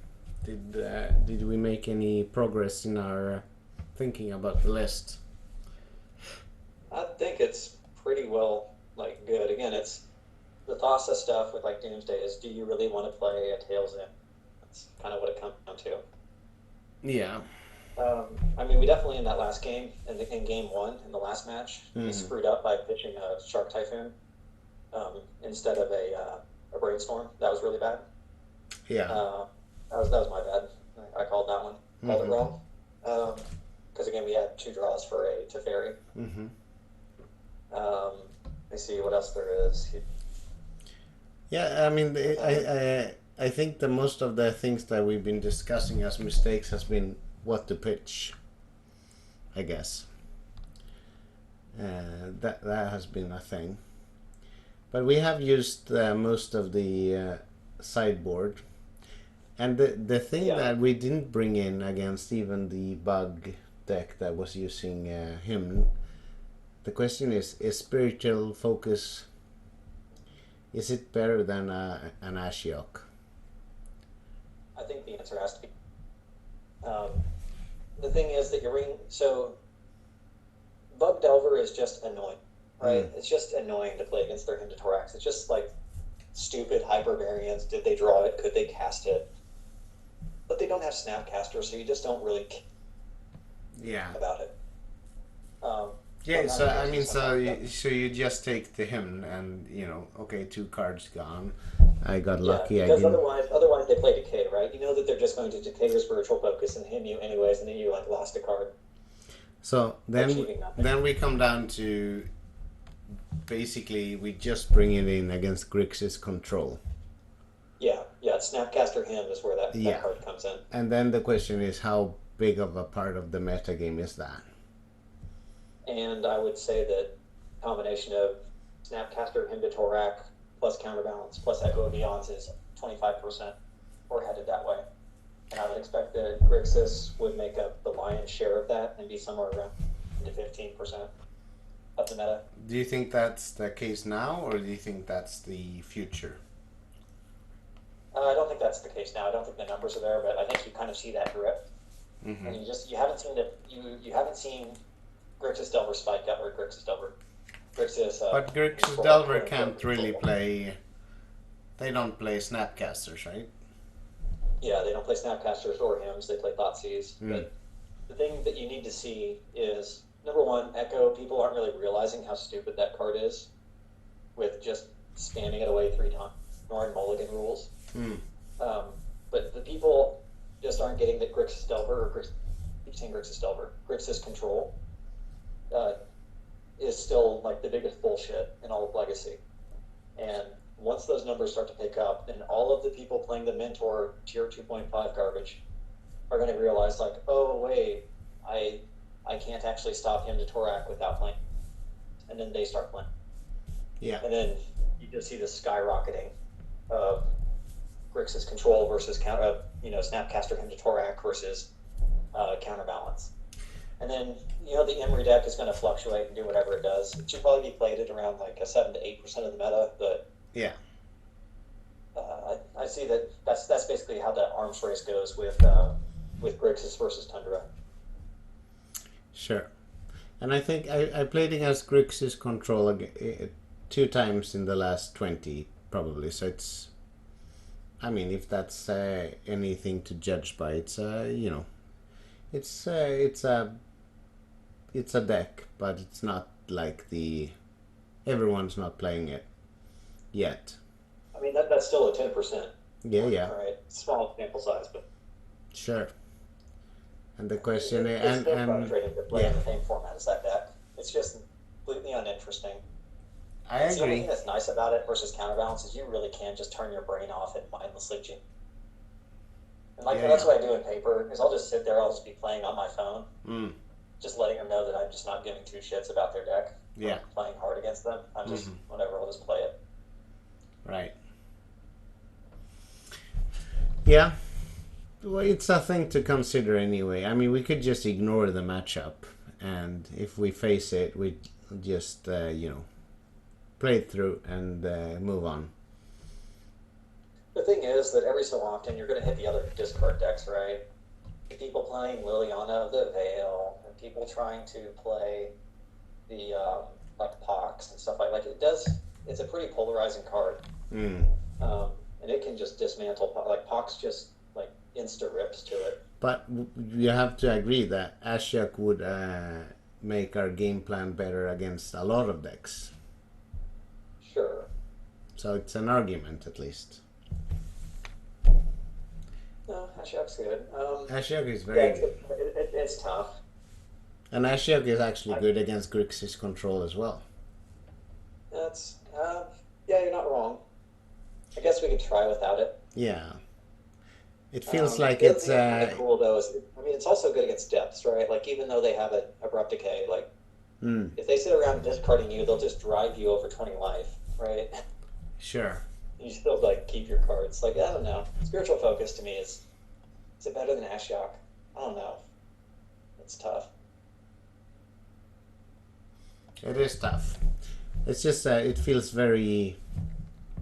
Did we make any progress in our thinking about the list? I think it's pretty well good. Again, it's the Thassa stuff with Doomsday is, do you really want to play a Tails in? That's kind of what it comes down to. Yeah. I mean, we definitely in that last game, in game 1, in the last match, we screwed up by pitching a Shark Typhoon instead of a Brainstorm. That was really bad. Yeah. That was my bad. I called that one. Called it wrong. Because again, we had 2 draws for a Teferi. Let's see what else there is. Yeah, I mean, I think the most of the things that we've been discussing as mistakes has been what to pitch, I guess. That has been a thing. But we have used most of the sideboard. And the thing that we didn't bring in against even the bug deck that was using him, the question is Spiritual Focus, is it better than an Ashiok? I think the answer has to be. The thing is that so Bug Delver is just annoying, right? It's just annoying to play against their Himdatorax. It's just stupid hyper variants. Did they draw it? Could they cast it? But they don't have Snapcaster, so you just don't really care about it. Yeah, so I mean, so you just take the hymn and, okay, 2 cards gone. I got lucky. Because otherwise they play Decay, right? You know that they're just going to Decay your Spiritual Focus and hymn you anyways, and then you lost a card. So then we come down to basically we just bring it in against Grixis Control. Yeah, Snapcaster Hymn is where that card comes in. And then the question is, how big of a part of the metagame is that? And I would say that combination of Snapcaster, Hymn to Torak, plus Counterbalance, plus Echo of Eons is 25%, or headed that way. And I would expect that Grixis would make up the lion's share of that and be somewhere around to 15% of the meta. Do you think that's the case now, or do you think that's the future? I don't think that's the case now. I don't think the numbers are there, but I think you kind of see that drip. And you haven't seen it. You haven't seen Grixis Delver spike up or Grixis Delver. But Grixis Delver can't really play. They don't play Snapcasters, right? Yeah, they don't play Snapcasters or Hymns. They play Thoughtseize. But the thing that you need to see is, number one, Echo. People aren't really realizing how stupid that card is with just spamming it away 3 times, ignoring mulligan rules. But the people just aren't getting that Grixis Delver, or Grixis Delver, Grixis Control is still the biggest bullshit in all of Legacy. And once those numbers start to pick up, then all of the people playing the Mentor tier 2.5 garbage are going to realize oh wait, I can't actually stop him to Torak without playing. And then they start playing. Yeah. And then you just see the skyrocketing of Grixis Control versus Snapcaster him to Torak versus Counterbalance. And then, the Emery deck is going to fluctuate and do whatever it does. It should probably be played at around a 7 to 8% of the meta, but yeah, I see that's basically how that arms race goes with Grixis versus Tundra. Sure. And I think I played against Grixis Control 2 times in the last 20, probably. So it's, I mean, if that's anything to judge by, it's it's a deck, but it's not everyone's not playing it yet. I mean, that's still a 10%. Yeah. All right, small sample size, but sure. And the question is, It's still and frustrating to play yeah, in the same format as that deck. It's just completely uninteresting. I It's the only agree. thing that's nice about it versus Counterbalance is you really can just turn your brain off and mindlessly cheat. And like Yeah, that's yeah. what I do in paper, is I'll just sit there, I'll just be playing on my phone, Mm, just letting them know that I'm just not giving two shits about their deck. yeah. Playing hard against them. I'm just whatever, I'll just play it. Right. Yeah. Well, it's a thing to consider anyway. I mean, we could just ignore the matchup, and if we face it, we just play it through and move on. The thing is that every so often you're going to hit the other discard decks, right? People playing Liliana of the Veil, and people trying to play the like Pox and stuff like it does. It's a pretty polarizing card, and it can just dismantle. Like Pox just like insta rips to it. But you have to agree that Ashiok would make our game plan better against a lot of decks. Sure. So it's an argument, at least. No, Ashiok's good. Ashiok is very good. It's tough. And Ashiok is actually good against Grixis control as well. That's yeah, you're not wrong. I guess we could try without it. Yeah. It feels like the it's other thing that's kinda cool though is, I mean, it's also good against depths, right? Like even though they have an abrupt decay, like if they sit around discarding you, they'll just drive you over 20 life, right? Sure. You still like keep your cards. Like I don't know. Spiritual Focus to me is it better than Ashiok? I don't know. It's tough. It is tough. It's just it feels very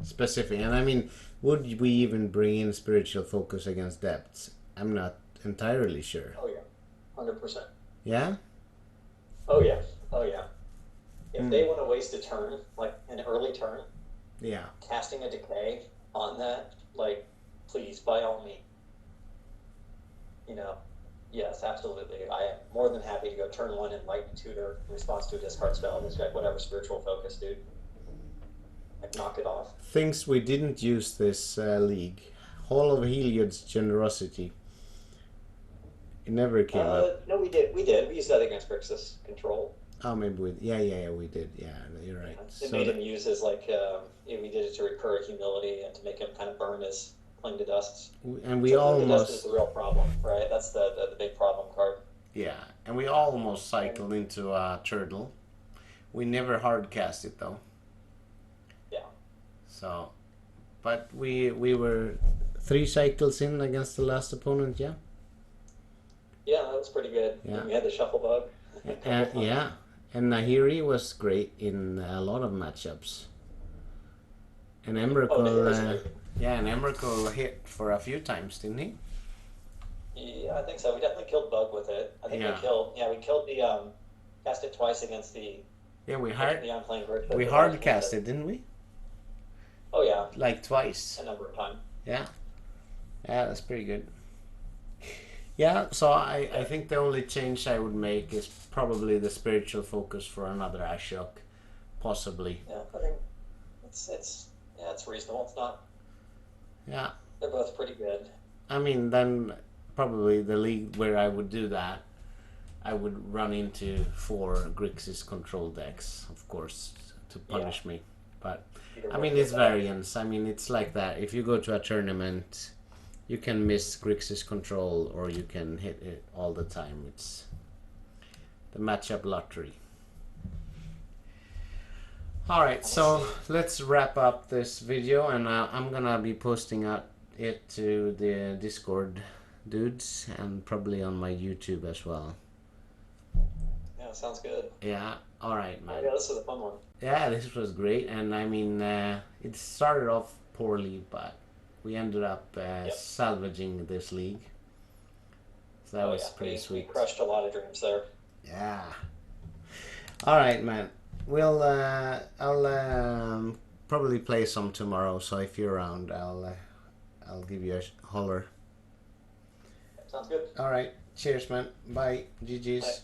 specific. And I mean, would we even bring in Spiritual Focus against depths? I'm not entirely sure. Oh yeah, 100%. Yeah? Oh yeah, oh yeah. If they want to waste a turn, like an early turn, Yeah. casting a decay on that, like, please, by all means. Yes, absolutely. I am more than happy to go turn one and Lightning Tutor in response to a discard spell. Just like whatever Spiritual Focus, dude. Like, knock it off. Things we didn't use this league. Hall of Heliod's Generosity. It never came up. No, we did. We used that against Grixis Control. Oh, maybe we... Yeah, we did. Yeah, you're right. It made him use his, like, we did it to recur humility and to make him kind of burn his Cling to Dusts. And we so almost... Cling to Dust is the real problem, right? That's the big problem card. Yeah, and we almost cycled into a turtle. We never hard cast it though. Yeah. So, but we were 3 cycles in against the last opponent, yeah? Yeah, that was pretty good. Yeah. And we had the Shuffle Bug. Yeah, and Nahiri was great in a lot of matchups. And Emrakul, and Emrakul hit for a few times, didn't he? Yeah, I think so. We definitely killed Bug with it. I think we killed the cast it twice against the we hard cast it, didn't we? Oh yeah. Like twice. A number of times. Yeah. Yeah, that's pretty good. Yeah, so I think the only change I would make is probably the Spiritual Focus for another Ashiok, possibly. Yeah, I think it's reasonable. It's not. Yeah. They're both pretty good. I mean, then probably the league where I would do that, I would run into 4 Grixis control decks, of course, to punish me. But I mean, it's variance. I mean, it's like that. If you go to a tournament, you can miss Grixis control or you can hit it all the time. It's the matchup lottery. Alright, so let's wrap up this video, and I'm gonna be posting it to the Discord dudes and probably on my YouTube as well. Yeah, sounds good. Yeah, alright, man. Yeah, this was a fun one. Yeah, this was great, and I mean, it started off poorly, but we ended up salvaging this league. So that was pretty sweet. We crushed a lot of dreams there. Yeah. Alright, man. I'll probably play some tomorrow, so if you're around, I'll give you a holler. Sounds good. Alright, cheers, man. Bye. GG's. Bye.